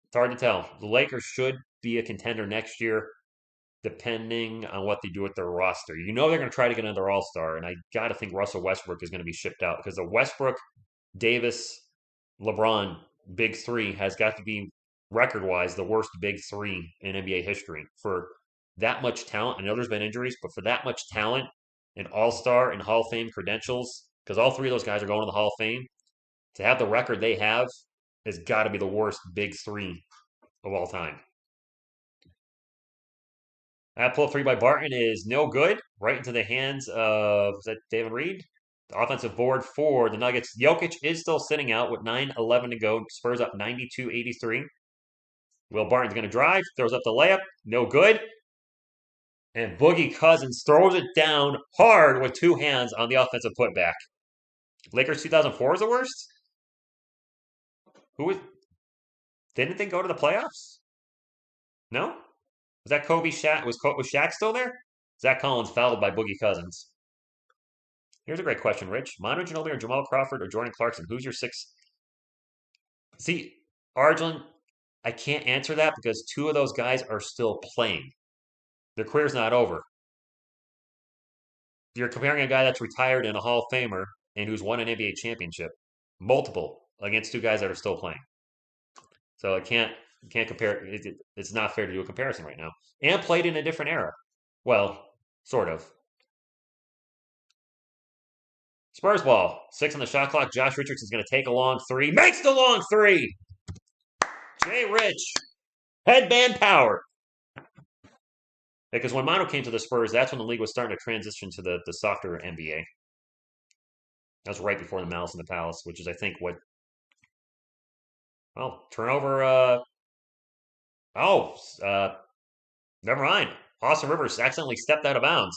It's hard to tell. The Lakers should be a contender next year, depending on what they do with their roster. They're going to try to get another All Star, and I got to think Russell Westbrook is going to be shipped out because the Westbrook, Davis, LeBron big three has got to be record wise the worst big three in NBA history for that much talent. I know there's been injuries, but for that much talent and All Star and Hall of Fame credentials, because all three of those guys are going to the Hall of Fame, to have the record they have has got to be the worst big three of all time. That pull three by Barton is no good. Right into the hands of, is that David Reed? The offensive board for the Nuggets. Jokic is still sitting out with 9:11 to go. Spurs up 92-83. Will Barton's going to drive, throws up the layup, no good. And Boogie Cousins throws it down hard with two hands on the offensive putback. Lakers 2004 is the worst? Didn't they go to the playoffs? No? Was that Kobe Shaq? Was Shaq still there? Zach Collins fouled by Boogie Cousins. Here's a great question, Rich. Manu Ginobili or Jamal Crawford or Jordan Clarkson? Who's your sixth? See, Arjun, I can't answer that because two of those guys are still playing. Their career's not over. You're comparing a guy that's retired and a Hall of Famer and who's won an NBA championship, multiple, against two guys that are still playing. So I can't compare. It's not fair to do a comparison right now. And played in a different era. Well, sort of. Spurs ball. 6 on the shot clock. Josh Richardson's going to take a long three. Makes the long three! Jay Rich. Headband power. Because when Manu came to the Spurs, that's when the league was starting to transition to the softer NBA. That was right before the Malice in the Palace, which is, I think, what... Well, turnover... never mind. Austin Rivers accidentally stepped out of bounds.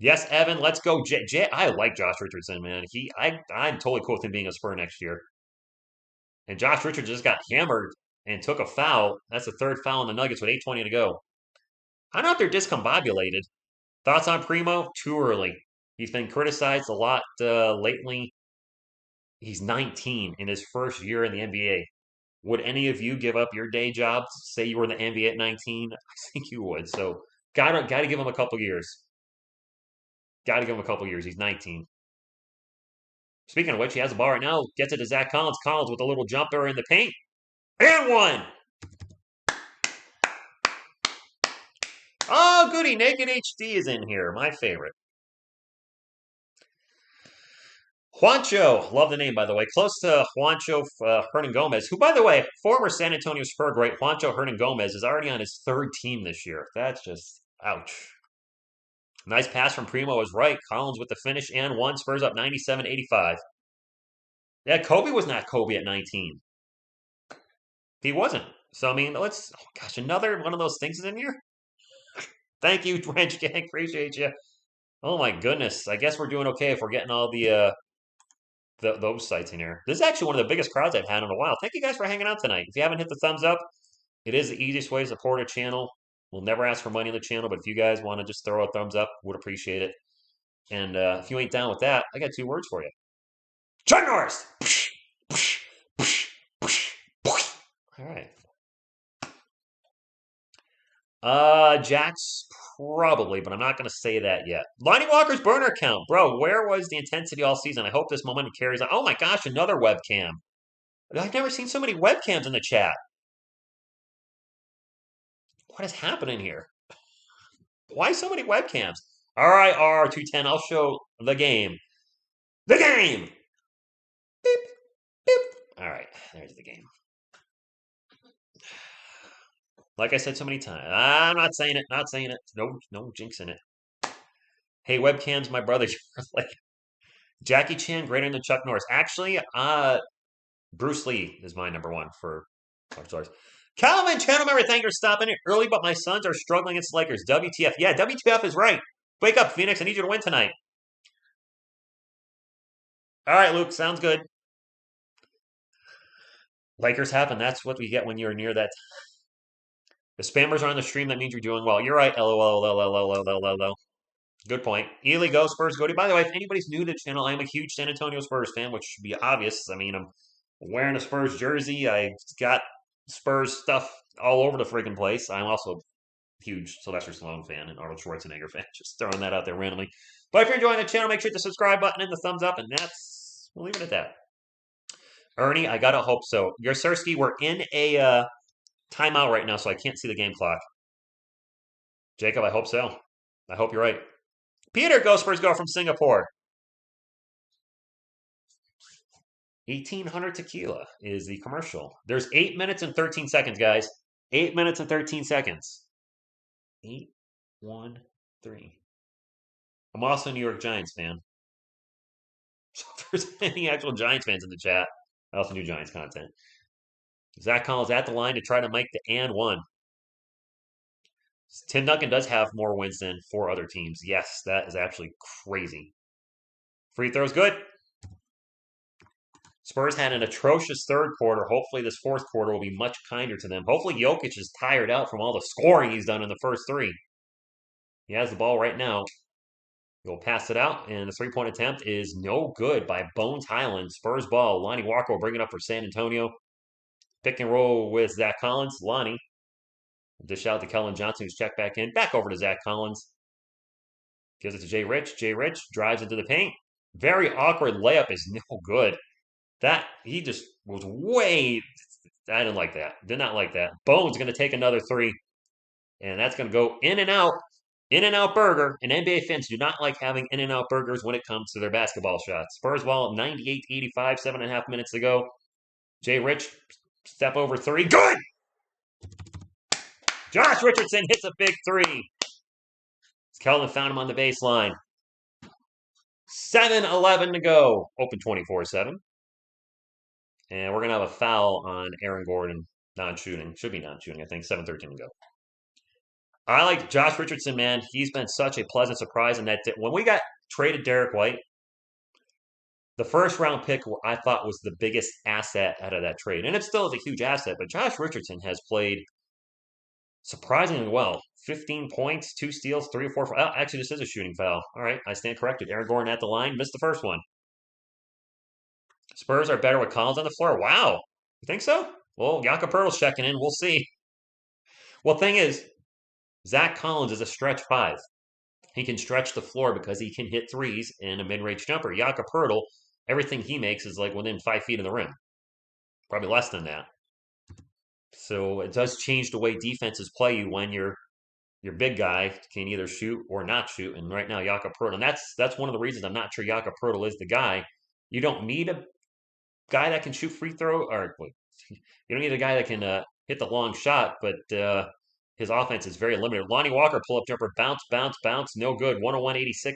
Yes, Evan, let's go. I like Josh Richardson, man. I'm totally cool with him being a Spur next year. And Josh Richardson just got hammered and took a foul. That's the third foul on the Nuggets with 8:20 to go. I don't know if they're discombobulated. Thoughts on Primo? Too early. He's been criticized a lot lately. He's 19 in his first year in the NBA. Would any of you give up your day jobs? Say you were in the NBA at 19? I think you would. So gotta give him a couple years. Gotta give him a couple years. He's 19. Speaking of which, he has the ball right now. Gets it to Zach Collins. Collins with a little jumper in the paint. And one! Oh, goody. Naked HD is in here. My favorite. Juancho. Love the name, by the way. Close to Juancho Hernan Gomez, who, by the way, former San Antonio Spur great Juancho Hernan Gomez is already on his third team this year. That's just, ouch. Nice pass from Primo was right. Collins with the finish and one. Spurs up 97-85. Yeah, Kobe was not Kobe at 19. He wasn't. So, I mean, another one of those things is in here. Thank you, Wrench Gang. Appreciate you. Oh, my goodness. I guess we're doing okay if we're getting all the those sites in here. This is actually one of the biggest crowds I've had in a while. Thank you guys for hanging out tonight. If you haven't hit the thumbs up, it is the easiest way to support a channel. We'll never ask for money on the channel, but if you guys want to just throw a thumbs up, would appreciate it. And if you ain't down with that, I got 2 words for you. Chuck Norris! All right. Jack's probably, but I'm not going to say that yet. Lonnie Walker's burner count. Bro, where was the intensity all season? I hope this momentum carries on. Oh my gosh, another webcam. I've never seen so many webcams in the chat. What is happening here? Why so many webcams? RIR210, I'll show the game. The game! Beep, beep. All right, there's the game. Like I said so many times, I'm not saying it, not saying it. No jinx in it. Hey, webcams, my brother, like Jackie Chan greater than Chuck Norris. Actually, Bruce Lee is my number 1 for martial arts. Calvin, channel member, thank you for stopping it early, but my Suns are struggling against Lakers. WTF. Yeah, WTF is right. Wake up, Phoenix. I need you to win tonight. All right, Luke. Sounds good. Lakers happen. That's what we get when you're near that. The spammers are on the stream. That means you're doing well. You're right. LOL. Good point. Ely, go Spurs, go to. By the way, if anybody's new to the channel, I'm a huge San Antonio Spurs fan, which should be obvious. I mean, I'm wearing a Spurs jersey. I got Spurs stuff all over the freaking place. I'm also a huge Sylvester Stallone fan and Arnold Schwarzenegger fan. Just throwing that out there randomly. But if you're enjoying the channel, make sure to hit the subscribe button and the thumbs up, and we'll leave it at that. Ernie, I gotta hope so. Yersursky, we're in a timeout right now, so I can't see the game clock. Jacob, I hope so. I hope you're right. Peter, go Spurs, go from Singapore. 1800 tequila is the commercial. There's 8 minutes and 13 seconds, guys. 8 minutes and 13 seconds. 8, 1, 3. I'm also a New York Giants fan. So if there's any actual Giants fans in the chat, I also do Giants content. Zach Collins at the line to try to make the and 1. Tim Duncan does have more wins than 4 other teams. Yes, that is actually crazy. Free throws good. Spurs had an atrocious 3rd quarter. Hopefully this 4th quarter will be much kinder to them. Hopefully Jokic is tired out from all the scoring he's done in the first 3. He has the ball right now. He'll pass it out, and the 3-point attempt is no good by Bones Highland. Spurs ball. Lonnie Walker will bring it up for San Antonio. Pick and roll with Zach Collins. Lonnie. Dish out to Kellen Johnson, who's checked back in. Back over to Zach Collins. Gives it to Jay Rich. Jay Rich drives into the paint. Very awkward layup is no good. He just was way. I didn't like that. Did not like that. Bones going to take another 3. And that's going to go in and out. In-N-Out Burger. And NBA fans do not like having In-N-Out burgers when it comes to their basketball shots. Spurs ball 98-85, 7.5 minutes to go. Jay Rich, step over 3. Good! Josh Richardson hits a big 3. Kelvin found him on the baseline. 7:11 to go. Open 24-7. And we're going to have a foul on Aaron Gordon. Non-shooting. Should be non-shooting, I think. 7:13 to go. I like Josh Richardson, man. He's been such a pleasant surprise in that. When we got traded Derek White, the first-round pick I thought was the biggest asset out of that trade. And it still is a huge asset, but Josh Richardson has played surprisingly well. 15 points, 2 steals, 3 or 4. Actually, this is a shooting foul. All right, I stand corrected. Aaron Gordon at the line, missed the first one. Spurs are better with Collins on the floor. Wow. You think so? Well, Jakob Poeltl's checking in. We'll see. Well, thing is, Zach Collins is a stretch 5. He can stretch the floor because he can hit threes and a mid-range jumper. Jakob Poeltl, everything he makes is like within 5 feet of the rim. Probably less than that. So it does change the way defenses play you when your big guy can either shoot or not shoot. And right now, Jakob Poeltl, and that's one of the reasons I'm not sure Jakob Poeltl is the guy. You don't need a guy that can shoot free throw, or you don't need a guy that can hit the long shot, but his offense is very limited. Lonnie Walker, pull-up jumper, bounce, no good. 101-86,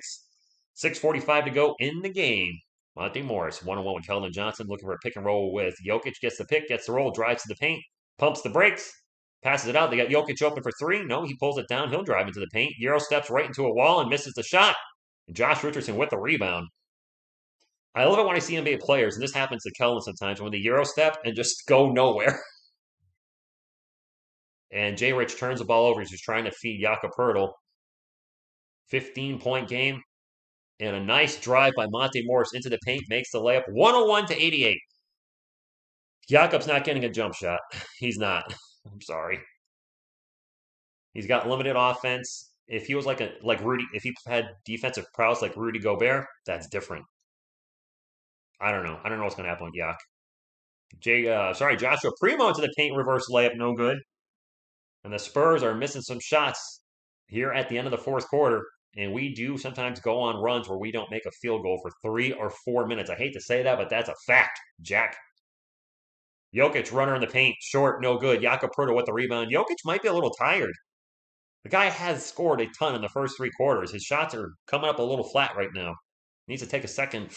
6:45 to go in the game. Monte Morris, 1-on-1 with Keldon Johnson, looking for a pick and roll with Jokic, gets the pick, gets the roll, drives to the paint, pumps the brakes, passes it out. They got Jokic open for 3. No, he pulls it down. He'll drive into the paint. Euro steps right into a wall and misses the shot. And Josh Richardson with the rebound. I love it when I see NBA players, and this happens to Kellen sometimes, when they Euro step and just go nowhere. And Jay Rich turns the ball over. He's just trying to feed Jakob Poeltl. 15-point game. And a nice drive by Monte Morris into the paint makes the layup 101 to 88. Jakob's not getting a jump shot. He's not. I'm sorry. He's got limited offense. If he was like Rudy, if he had defensive prowess like Rudy Gobert, that's different. I don't know. I don't know what's going to happen with Joshua Primo into the paint, reverse layup, no good. And the Spurs are missing some shots here at the end of the fourth quarter. And we do sometimes go on runs where we don't make a field goal for 3 or 4 minutes. I hate to say that, but that's a fact, Jack. Jokic, runner in the paint, short, no good. Jakob Poeltl with the rebound. Jokic might be a little tired. The guy has scored a ton in the first 3 quarters. His shots are coming up a little flat right now. Needs to take a second.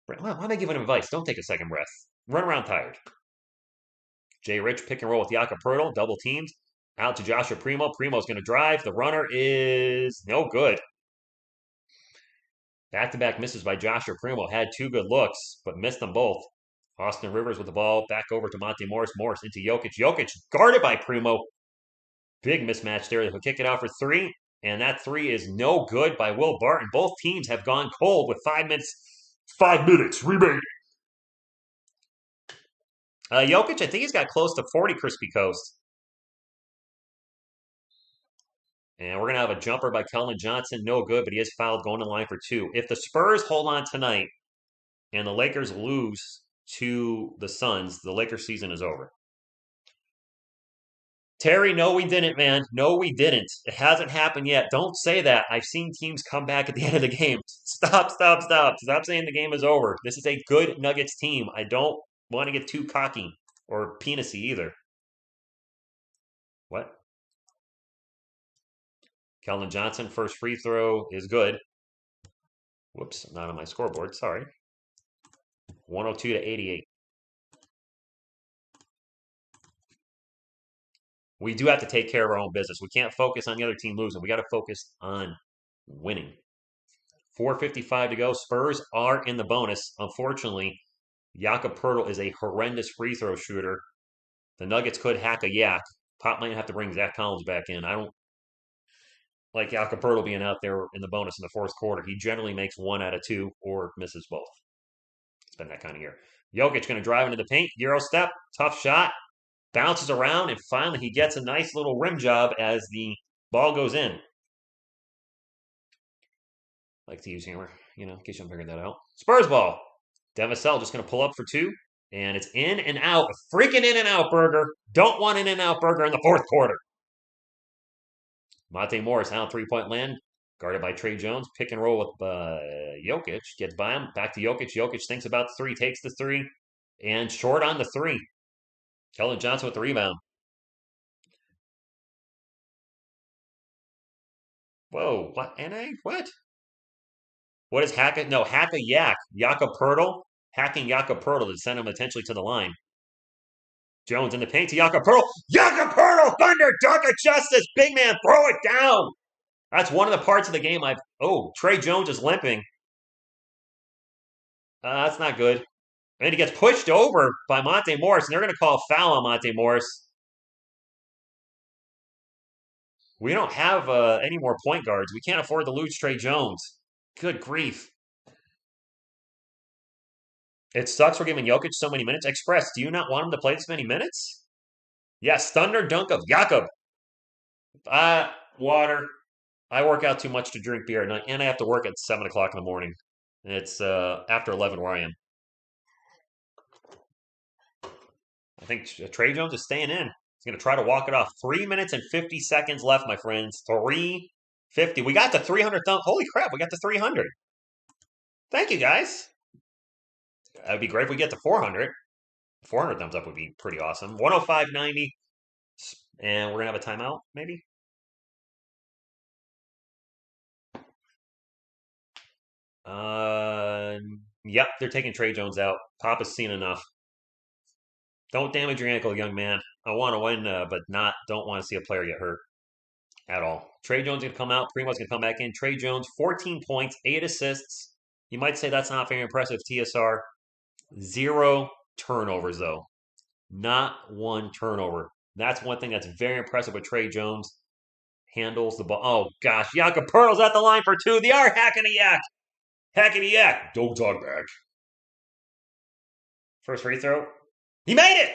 Why am I giving him advice? Don't take a second breath. Run around tired. Jay Rich pick and roll with Jakob Poeltl, double teamed. Out to Joshua Primo. Primo's going to drive. The runner is no good. Back-to-back misses by Joshua Primo. Had 2 good looks, but missed them both. Austin Rivers with the ball. Back over to Monte Morris. Morris into Jokic. Jokic guarded by Primo. Big mismatch there. He'll kick it out for 3. And that 3 is no good by Will Barton. Both teams have gone cold with 5 minutes. 5 minutes remaining. Jokic, I think he's got close to 40 crispy coast. And we're going to have a jumper by Keldon Johnson. No good, but he is fouled going to line for 2. If the Spurs hold on tonight and the Lakers lose to the Suns, the Lakers season is over. Terry, no, we didn't, man. No, we didn't. It hasn't happened yet. Don't say that. I've seen teams come back at the end of the game. Stop. Stop saying the game is over. This is a good Nuggets team. I don't want to get too cocky or penisy either. What? Keldon Johnson, first free throw is good. Whoops, not on my scoreboard. Sorry. 102 to 88. We do have to take care of our own business. We can't focus on the other team losing. We got to focus on winning. 4:55 to go. Spurs are in the bonus. Unfortunately, Jakob Poeltl is a horrendous free throw shooter. The Nuggets could hack a yak. Pop might have to bring Zach Collins back in. I don't like Jakob Poeltl being out there in the bonus in the fourth quarter. He generally makes 1 out of 2 or misses both. It's been that kind of year. Jokic going to drive into the paint. Euro step. Tough shot. Bounces around, and finally he gets a nice little rim job as the ball goes in. Like to use humor, in case you haven't figured that out. Spurs ball. Devasel just going to pull up for 2, and it's in and out. A freaking in and out burger. Don't want an in and out burger in the fourth quarter. Monte Morris on 3-point land, guarded by Trey Jones. Pick and roll with Jokic. Gets by him. Back to Jokic. Jokic thinks about the 3, takes the 3, and short on the 3. Keldon Johnson with the rebound. Whoa, what? NA? What? What is hack it? No, hack a yak. Jakob Poeltl. Hacking Jakob Poeltl to send him potentially to the line. Jones in the paint to Jakob Poeltl. Jakob Poeltl! Thunder! Dunk of justice! Big man, throw it down! That's one of the parts of the game Trey Jones is limping. That's not good. And he gets pushed over by Monte Morris, and they're going to call a foul on Monte Morris. We don't have any more point guards. We can't afford to lose Trey Jones. Good grief. It sucks we're giving Jokic so many minutes. Express, do you not want him to play this many minutes? Yes, thunder dunk of Jakob. Water. I work out too much to drink beer at night, and I have to work at 7 o'clock in the morning. It's after 11 where I am. I think Trey Jones is staying in. He's going to try to walk it off. 3 minutes and 50 seconds left, my friends. 3:50. We got the 300 thumb. Holy crap, we got the 300. Thank you, guys. That would be great if we get to 400. 400 thumbs up would be pretty awesome. 105.90. And we're going to have a timeout, maybe? Yep, they're taking Trey Jones out. Papa's seen enough. Don't damage your ankle, young man. I want to win, but don't want to see a player get hurt at all. Trey Jones going to come out. Primo's going to come back in. Trey Jones, 14 points, 8 assists, You might say that's not very impressive, TSR. 0 turnovers, though. Not 1 turnover. That's one thing that's very impressive with Trey Jones. Handles the ball. Oh, gosh. Jakob Pertl's at the line for 2. They are hacking a yak. Hacking a yak. Don't talk back. First free throw. He made it!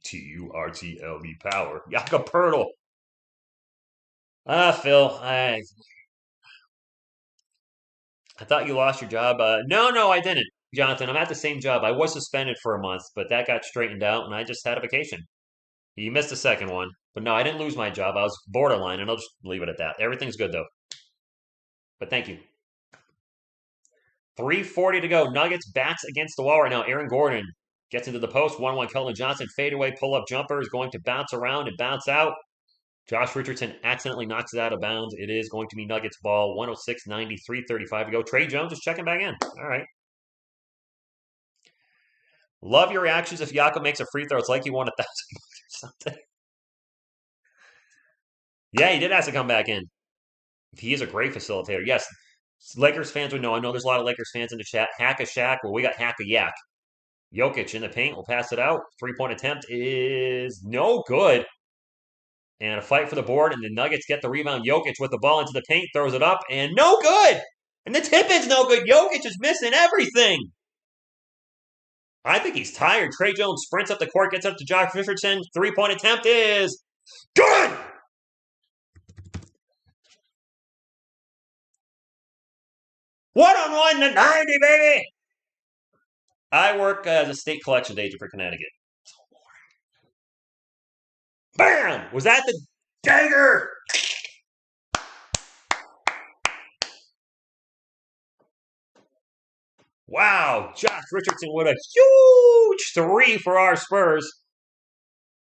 Turtle power. Jakob Pertl. Phil, I thought you lost your job. No, I didn't. Jonathan, I'm at the same job. I was suspended for a month, but that got straightened out, and I just had a vacation. You missed the second one. But no, I didn't lose my job. I was borderline, and I'll just leave it at that. Everything's good, though. But thank you. 3:40 to go. Nuggets backs against the wall right now. Aaron Gordon gets into the post. 1-1 Keldon Johnson. Fadeaway pull-up jumper is going to bounce around and bounce out. Josh Richardson accidentally knocks it out of bounds. It is going to be Nuggets ball. 106-90, 3:35 to go. Trey Jones is checking back in. All right. Love your reactions if Jakob makes a free throw. It's like you won $1,000 or something. Yeah, he did have to come back in. He is a great facilitator. Yes, Lakers fans would know. I know there's a lot of Lakers fans in the chat. Hack a Shack. Well, we got Hack a Yak. Jokic in the paint. We'll pass it out. 3-point attempt is no good. And a fight for the board, and the Nuggets get the rebound. Jokic with the ball into the paint, throws it up, and no good! And the tip is no good. Jokic is missing everything. I think he's tired. Trey Jones sprints up the court, gets up to Josh Richardson. 3-point attempt is good! One-on-one to 90, baby! I work as a state collections agent for Connecticut. Bam! Was that the dagger? Wow, Josh Richardson with a huge 3 for our Spurs.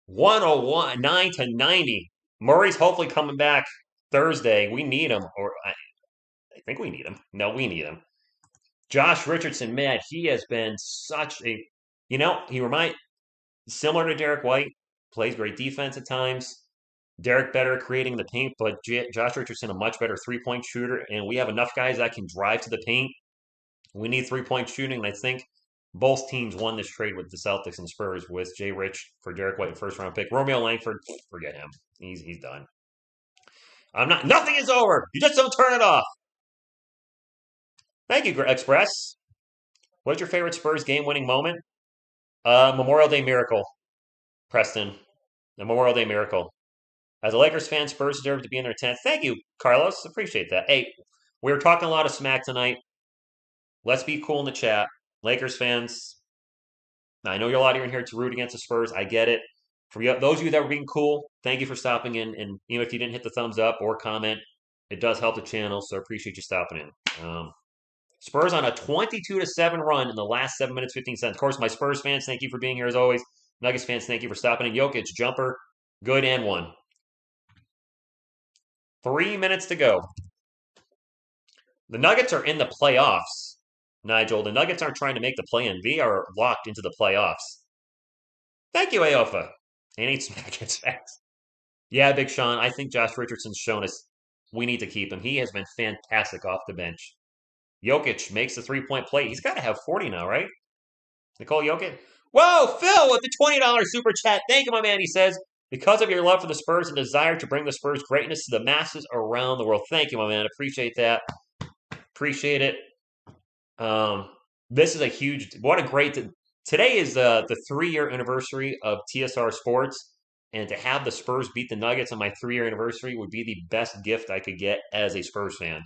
101, 9-90. Murray's hopefully coming back Thursday. We need him, or I think we need him. No, we need him. Josh Richardson, man, he has been such a, he similar to Derek White, plays great defense at times. Derek better creating the paint, but Josh Richardson a much better 3-point shooter, and we have enough guys that can drive to the paint. We need 3-point shooting, and I think both teams won this trade with the Celtics and Spurs with Jay Rich for Derek White, first-round pick. Romeo Langford, forget him. He's done. Nothing is over. You just don't turn it off. Thank you, Express. What's your favorite Spurs game-winning moment? Memorial Day Miracle, Preston. The Memorial Day Miracle. As a Lakers fan, Spurs deserve to be in their 10th. Thank you, Carlos. Appreciate that. Hey, we were talking a lot of smack tonight. Let's be cool in the chat. Lakers fans, I know you're a lot of you in here to root against the Spurs. I get it. For those of you that were being cool, thank you for stopping in. And even if you didn't hit the thumbs up or comment, it does help the channel, so I appreciate you stopping in. Spurs on a 22-7 run in the last 7 minutes, 15 seconds. Of course, my Spurs fans, thank you for being here as always. Nuggets fans, thank you for stopping in. Jokic, jumper, good and one. 3 minutes to go. The Nuggets are in the playoffs, Nigel. The Nuggets aren't trying to make the play-in. They are locked into the playoffs. Thank you, Aofa. And it's Nuggets fans. Yeah, Big Sean, I think Josh Richardson's shown us we need to keep him. He has been fantastic off the bench. Jokic makes the 3-point play. He's got to have 40 now, right? Nicole Jokic. Whoa, Phil with the $20 super chat. Thank you, my man. He says, because of your love for the Spurs and desire to bring the Spurs greatness to the masses around the world. Thank you, my man. Appreciate that. Appreciate it. This is a huge, what a great, today is the 3-year anniversary of TSR Sports. And to have the Spurs beat the Nuggets on my 3-year anniversary would be the best gift I could get as a Spurs fan.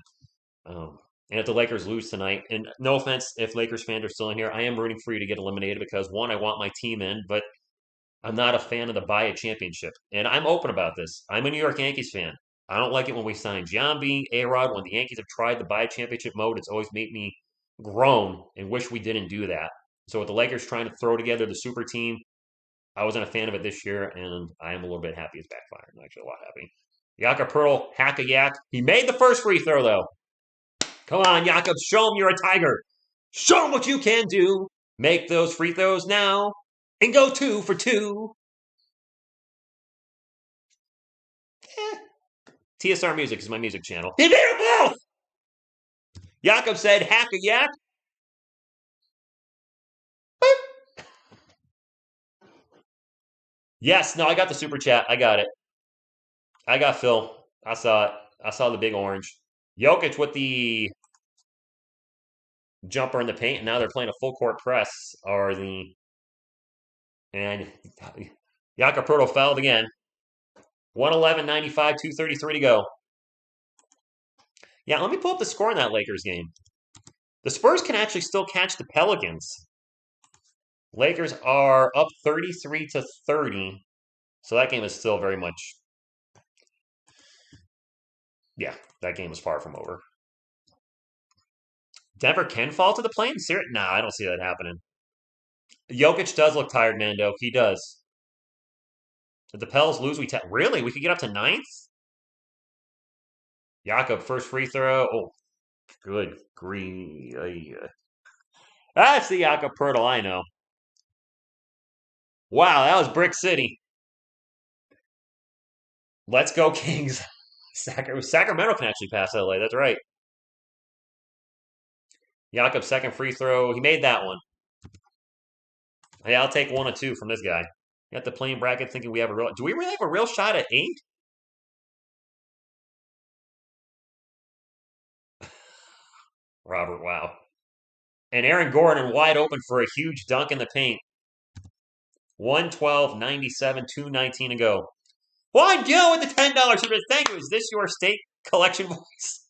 And if the Lakers lose tonight, and no offense if Lakers fans are still in here, I am rooting for you to get eliminated because, one, I want my team in, but I'm not a fan of the buy a championship. And I'm open about this. I'm a New York Yankees fan. I don't like it when we sign Giambi, A-Rod. When the Yankees have tried the buy a championship mode, it's always made me groan and wish we didn't do that. So with the Lakers trying to throw together the super team, I wasn't a fan of it this year, and I am a little bit happy it's backfired. I'm actually a lot happy. Jakob Pertl, hack a yak. He made the first free throw, though. Come on, Jakob, show him you're a Tiger. Show him what you can do. Make those free throws now and go 2 for 2. TSR Music is my music channel. He made them both! Jakob said, hack a yak. Yes, no, I got the super chat. I got it. I got Phil. I saw it. I saw the big orange. Jokic with the jumper in the paint, and now they're playing a full court press. And Jakob Pertl fouled again. 111-95, 2:33 to go. Yeah, let me pull up the score in that Lakers game. The Spurs can actually still catch the Pelicans. Lakers are up 33-30. So that game is still very much. Yeah, that game is far from over. Denver can fall to the plane? Nah, I don't see that happening. Jokic does look tired, Mando. He does. If the Pels lose, really? We could get up to ninth? Jakob, first free throw. Oh, good grief. That's the Jakob Pertl I know. Wow, that was Brick City. Let's go, Kings. Sacramento can actually pass LA. That's right. Jakob, second free throw. He made that one. Yeah, I'll take 1 or 2 from this guy. Got the plane bracket thinking we have a real. Do we really have a real shot at 8? Robert, wow. And Aaron Gordon wide open for a huge dunk in the paint. 112-97, 2:19 to go. Juan Gil with the $10 super. Thank you. Is this your state collection voice?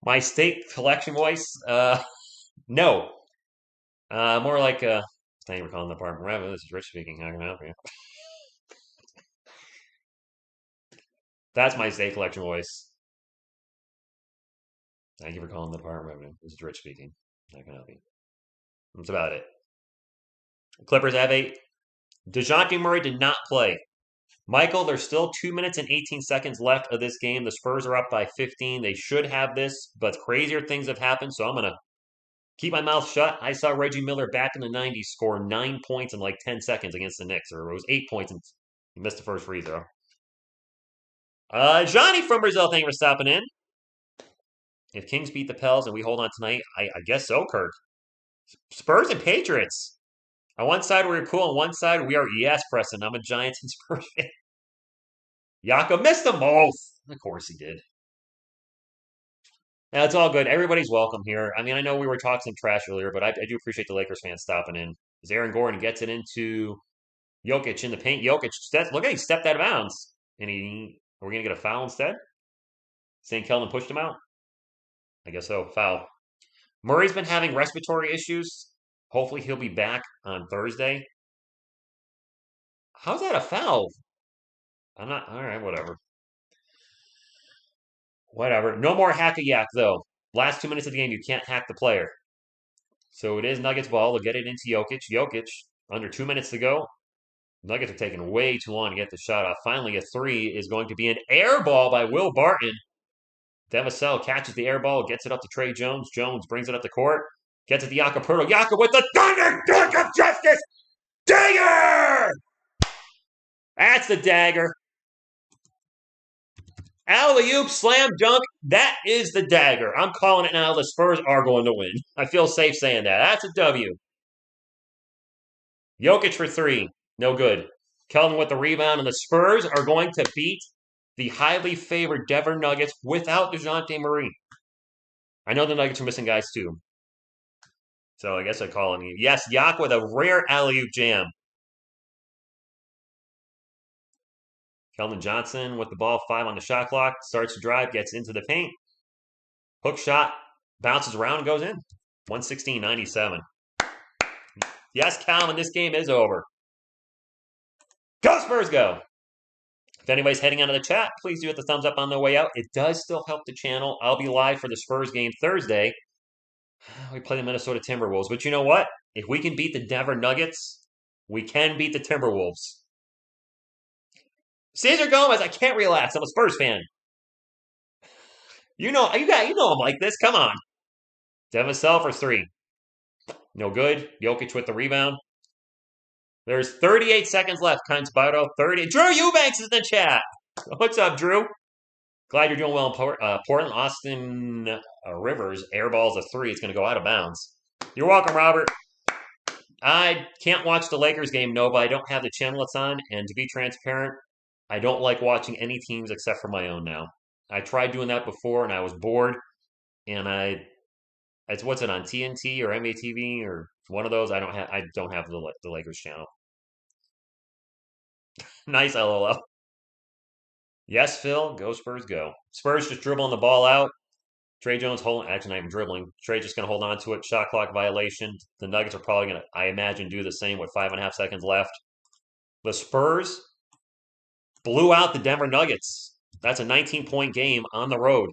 My state collection voice? No. More like thank you for calling the department. This is Rich speaking. How can I help you? That's my state collection voice. Thank you for calling the Department of Revenue. This is Rich speaking. How can I help you? That's about it. Clippers have 8. DeJounte Murray did not play. Michael, there's still 2 minutes and 18 seconds left of this game. The Spurs are up by 15. They should have this, but crazier things have happened, so I'm going to keep my mouth shut. I saw Reggie Miller back in the 90s score 9 points in like 10 seconds against the Knicks, or it was 8 points, and he missed the first free throw. Johnny from Brazil, thank you for stopping in. If Kings beat the Pels and we hold on tonight, I guess so, Kirk. Spurs and Patriots. On one side, we're cool. On one side, we are yes, Preston. I'm a Giants and Spurs fan. Jakob missed them both. Of course he did. Now, it's all good. Everybody's welcome here. I mean, I know we were talking some trash earlier, but I do appreciate the Lakers fans stopping in. As Aaron Gordon gets it into Jokic in the paint. Jokic, look at he stepped out of bounds. And are we going to get a foul instead? St. Kelvin pushed him out? I guess so. Foul. Murray's been having respiratory issues. Hopefully he'll be back on Thursday. How's that a foul? I'm not. All right, whatever. Whatever. No more hack a yak, though. Last 2 minutes of the game, you can't hack the player. So it is Nuggets ball. They'll get it into Jokic. Jokic, under 2 minutes to go. Nuggets are taking way too long to get the shot off. Finally, a 3 is going to be an air ball by Will Barton. Devasel catches the air ball, gets it up to Trey Jones. Jones brings it up the court. Gets it to Jakob Pertl. Jakob with the thunder dunk of justice. Dagger! That's the dagger. Alley-oop, slam dunk. That is the dagger. I'm calling it now. The Spurs are going to win. I feel safe saying that. That's a W. Jokic for 3. No good. Kelvin with the rebound, and the Spurs are going to beat the highly favored Denver Nuggets without DeJounte Murray. I know the Nuggets are missing guys too. So I guess I call him. Yes, Yak with a rare alley-oop jam. Keldon Johnson with the ball, 5 on the shot clock. Starts to drive, gets into the paint. Hook shot, bounces around and goes in. 116-97. Yes, Calvin, this game is over. Go Spurs, go! If anybody's heading out of the chat, please do hit the thumbs up on the way out. It does still help the channel. I'll be live for the Spurs game Thursday. We play the Minnesota Timberwolves. But you know what? If we can beat the Denver Nuggets, we can beat the Timberwolves. Cesar Gomez, I can't relax. I'm a Spurs fan. You know I'm like this. Come on. Devasel for 3. No good. Jokic with the rebound. There's 38 seconds left. Kines Baudo, 30. Drew Eubanks is in the chat. What's up, Drew? Glad you're doing well in Portland. Austin Rivers airballs a three. It's going to go out of bounds. You're welcome, Robert. I can't watch the Lakers game, Nova. I don't have the channel it's on, and to be transparent, I don't like watching any teams except for my own now. I tried doing that before, and I was bored. And it's what's it on TNT or MATV or one of those. I don't have the Lakers channel. Nice, LOL. Yes, Phil. Go Spurs, go. Spurs just dribbling the ball out. Trey Jones holding, actually not even dribbling. Trey just going to hold on to it. Shot clock violation. The Nuggets are probably going to, I imagine, do the same with 5.5 seconds left. The Spurs blew out the Denver Nuggets. That's a 19-point game on the road.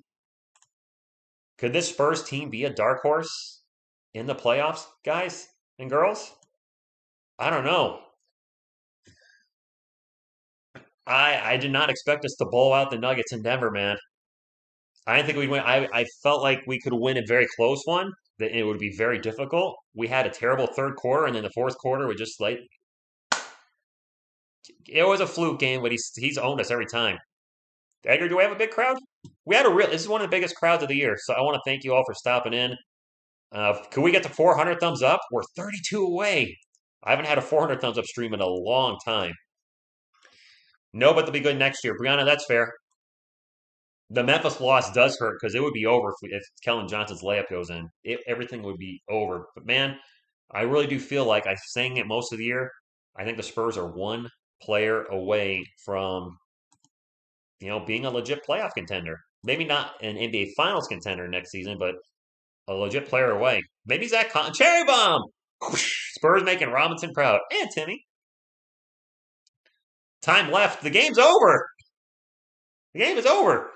Could this Spurs team be a dark horse in the playoffs, guys and girls? I don't know. I did not expect us to blow out the Nuggets in Denver, man. I didn't think we'd win. I felt like we could win a very close one, that it would be very difficult. We had a terrible third quarter, and then the fourth quarter was just like it was a fluke game, but he's owned us every time. Edgar, do we have a big crowd? We had a real. This is one of the biggest crowds of the year, so I want to thank you all for stopping in. Could we get to 400 thumbs up? We're 32 away. I haven't had a 400 thumbs up stream in a long time. No, but they'll be good next year. Brianna, that's fair. The Memphis loss does hurt because it would be over if Kellen Johnson's layup goes in. Everything would be over. But man, I really do feel like I'm saying it most of the year. I think the Spurs are one player away from, being a legit playoff contender. Maybe not an NBA Finals contender next season, but a legit player away. Maybe Zach Collins. Cherry bomb! Spurs making Robinson proud. And Timmy. Time left. The game's over. The game is over.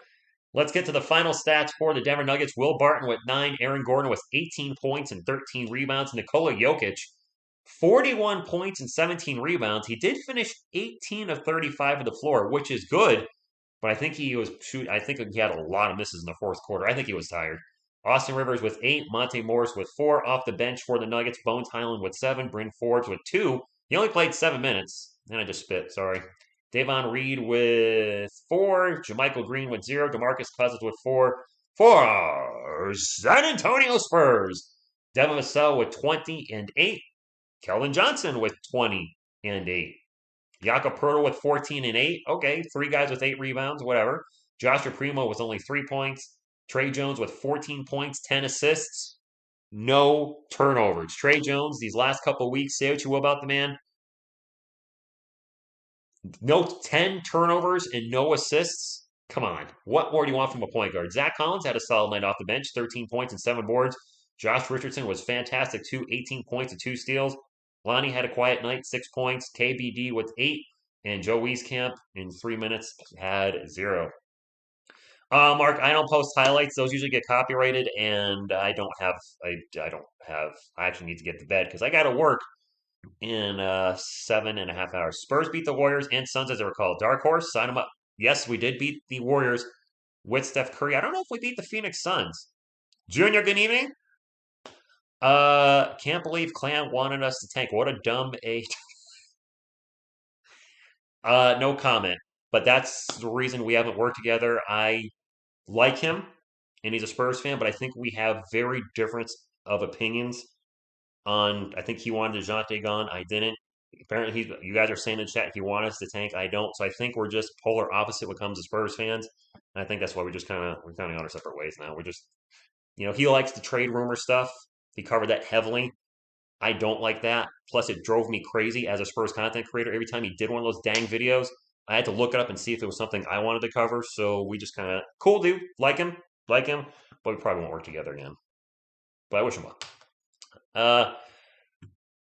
Let's get to the final stats for the Denver Nuggets. Will Barton with 9, Aaron Gordon with 18 points and 13 rebounds. Nikola Jokic, 41 points and 17 rebounds. He did finish 18 of 35 of the floor, which is good, but I think he had a lot of misses in the fourth quarter. I think he was tired. Austin Rivers with 8, Monte Morris with 4 off the bench for the Nuggets. Bones Highland with 7, Bryn Forbes with 2. He only played 7 minutes. And I just spit, sorry. Davon Reed with 4, JaMychal Green with 0, DeMarcus Cousins with 4. For San Antonio Spurs, Devin Vassell with 20 and 8. Kelvin Johnson with 20 and 8. Jakob Poeltl with 14 and 8. Okay, 3 guys with 8 rebounds, whatever. Joshua Primo with only 3 points. Trey Jones with 14 points, 10 assists. No turnovers. Trey Jones, these last couple of weeks, say what you will about the man. No 10 turnovers and no assists. Come on. What more do you want from a point guard? Zach Collins had a solid night off the bench, 13 points and 7 boards. Josh Richardson was fantastic too, 18 points and 2 steals. Lonnie had a quiet night, 6 points. KBD with 8. And Joe Wieskamp in 3 minutes had 0. Mark, I don't post highlights. Those usually get copyrighted, and I actually need to get to bed because I got to work in 7.5 hours. Spurs beat the Warriors and Suns, as they were called. Dark horse, sign them up. Yes, we did beat the Warriors with Steph Curry. I don't know if we beat the Phoenix Suns. Junior, good evening. Can't believe Clan wanted us to tank. What a dumb a. No comment. But that's the reason we haven't worked together. I like him, and he's a Spurs fan, but I think we have very different of opinions on. I think he wanted DeJounte gone. I didn't. Apparently, you guys are saying in chat he wants us to tank. I don't. So I think we're just polar opposite when it comes to Spurs fans. And I think that's why we're kind of on our separate ways now. We're just, he likes the trade rumor stuff. He covered that heavily. I don't like that. Plus, it drove me crazy as a Spurs content creator. Every time he did one of those dang videos, I had to look it up and see if it was something I wanted to cover. So we just kind of, cool dude, like him, but we probably won't work together again. But I wish him well.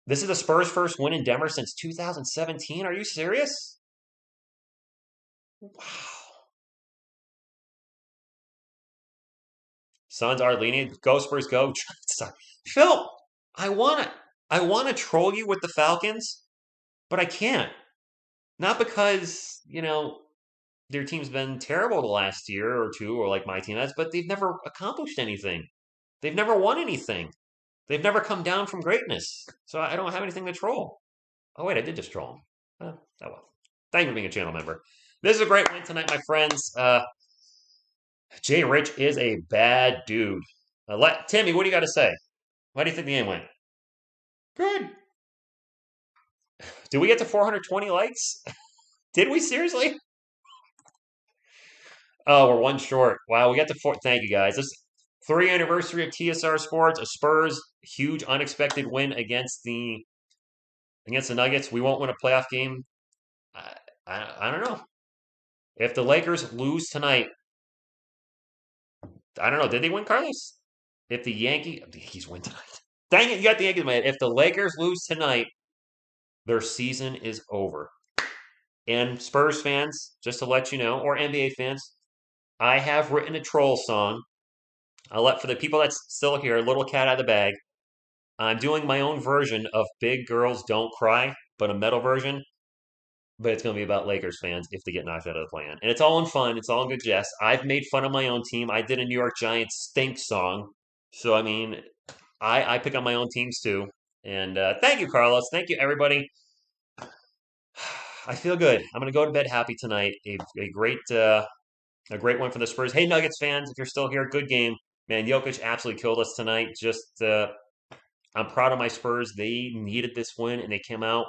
This is the Spurs' first win in Denver since 2017. Are you serious? Wow. Suns are leaning. Go Spurs, go. Phil, I wanna troll you with the Falcons, but I can't. Not because, their team's been terrible the last year or two, or like my team has, but they've never accomplished anything. They've never won anything. They've never come down from greatness. So I don't have anything to troll. Oh, wait, I did just troll them. Oh, well. Thank you for being a channel member. This is a great win tonight, my friends. Jay Rich is a bad dude. Timmy, what do you got to say? Why do you think the game went? Good. Did we get to 420 likes? Did we seriously? Oh, we're one short. Wow, we got to four. Thank you guys. This 3rd anniversary of TSR Sports. A Spurs huge unexpected win against the Nuggets. We won't win a playoff game. I, I don't know. If the Lakers lose tonight, I don't know. Did they win, Carlos? If the Yankees win tonight. Dang it, you got the Yankees, man. If the Lakers lose tonight, their season is over. And Spurs fans, just to let you know, or NBA fans, I have written a troll song. I'll let for the people that's still here, little cat out of the bag. I'm doing my own version of Big Girls Don't Cry, but a metal version. But it's going to be about Lakers fans if they get knocked out of the play-in. And it's all in fun. It's all in good jest. I've made fun of my own team. I did a New York Giants stink song. So, I mean, I pick on my own teams too. And thank you, Carlos. Thank you, everybody. I feel good. I'm going to go to bed happy tonight. A great one for the Spurs. Hey, Nuggets fans, if you're still here, good game. Man, Jokic absolutely killed us tonight. I'm proud of my Spurs. They needed this win, and they came out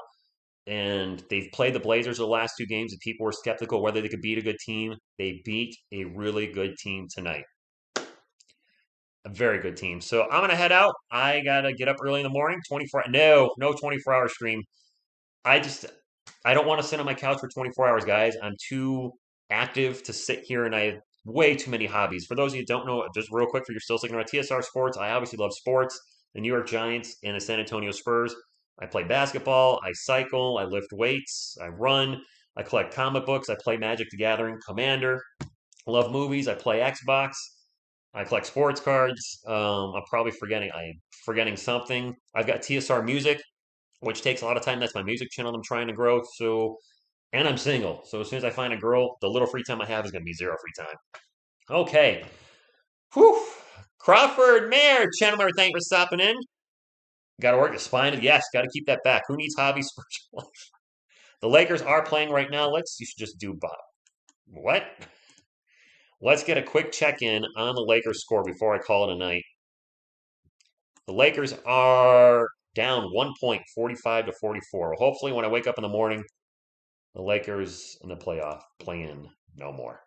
and they've played the Blazers the last 2 games, and people were skeptical whether they could beat a good team. They beat a really good team tonight. A very good team. So I'm gonna head out. I gotta get up early in the morning. 24. No 24-hour stream. I just I don't want to sit on my couch for 24 hours, guys. I'm too active to sit here, and I have way too many hobbies. For those of you who don't know, just real quick, for you're still sticking around TSR Sports, I obviously love sports, the New York Giants and the San Antonio Spurs. I play basketball, I cycle, I lift weights, I run, I collect comic books, I play Magic the Gathering, Commander. I love movies, I play Xbox, I collect sports cards. I'm forgetting something. I've got TSR Music, which takes a lot of time. That's my music channel I'm trying to grow. And I'm single. So as soon as I find a girl, the little free time I have is going to be zero free time. Okay. Whew. Crawford Mayor, channel member, thank you for stopping in. Got to work the spine. Yes, got to keep that back. Who needs hobbies for life? The Lakers are playing right now. You should just do Bob. What? Let's get a quick check in on the Lakers score before I call it a night. The Lakers are down 1 point, 45 to 44. Hopefully, when I wake up in the morning, the Lakers in the playoff playing no more.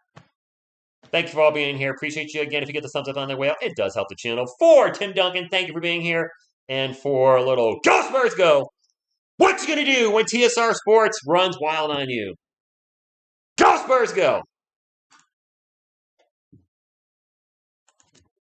Thank you for all being here. Appreciate you again. If you get the thumbs up on the way out, it does help the channel. For Tim Duncan, thank you for being here. And for a little Go Spurs Go, what you gonna do when TSR Sports runs wild on you? Go Spurs Go!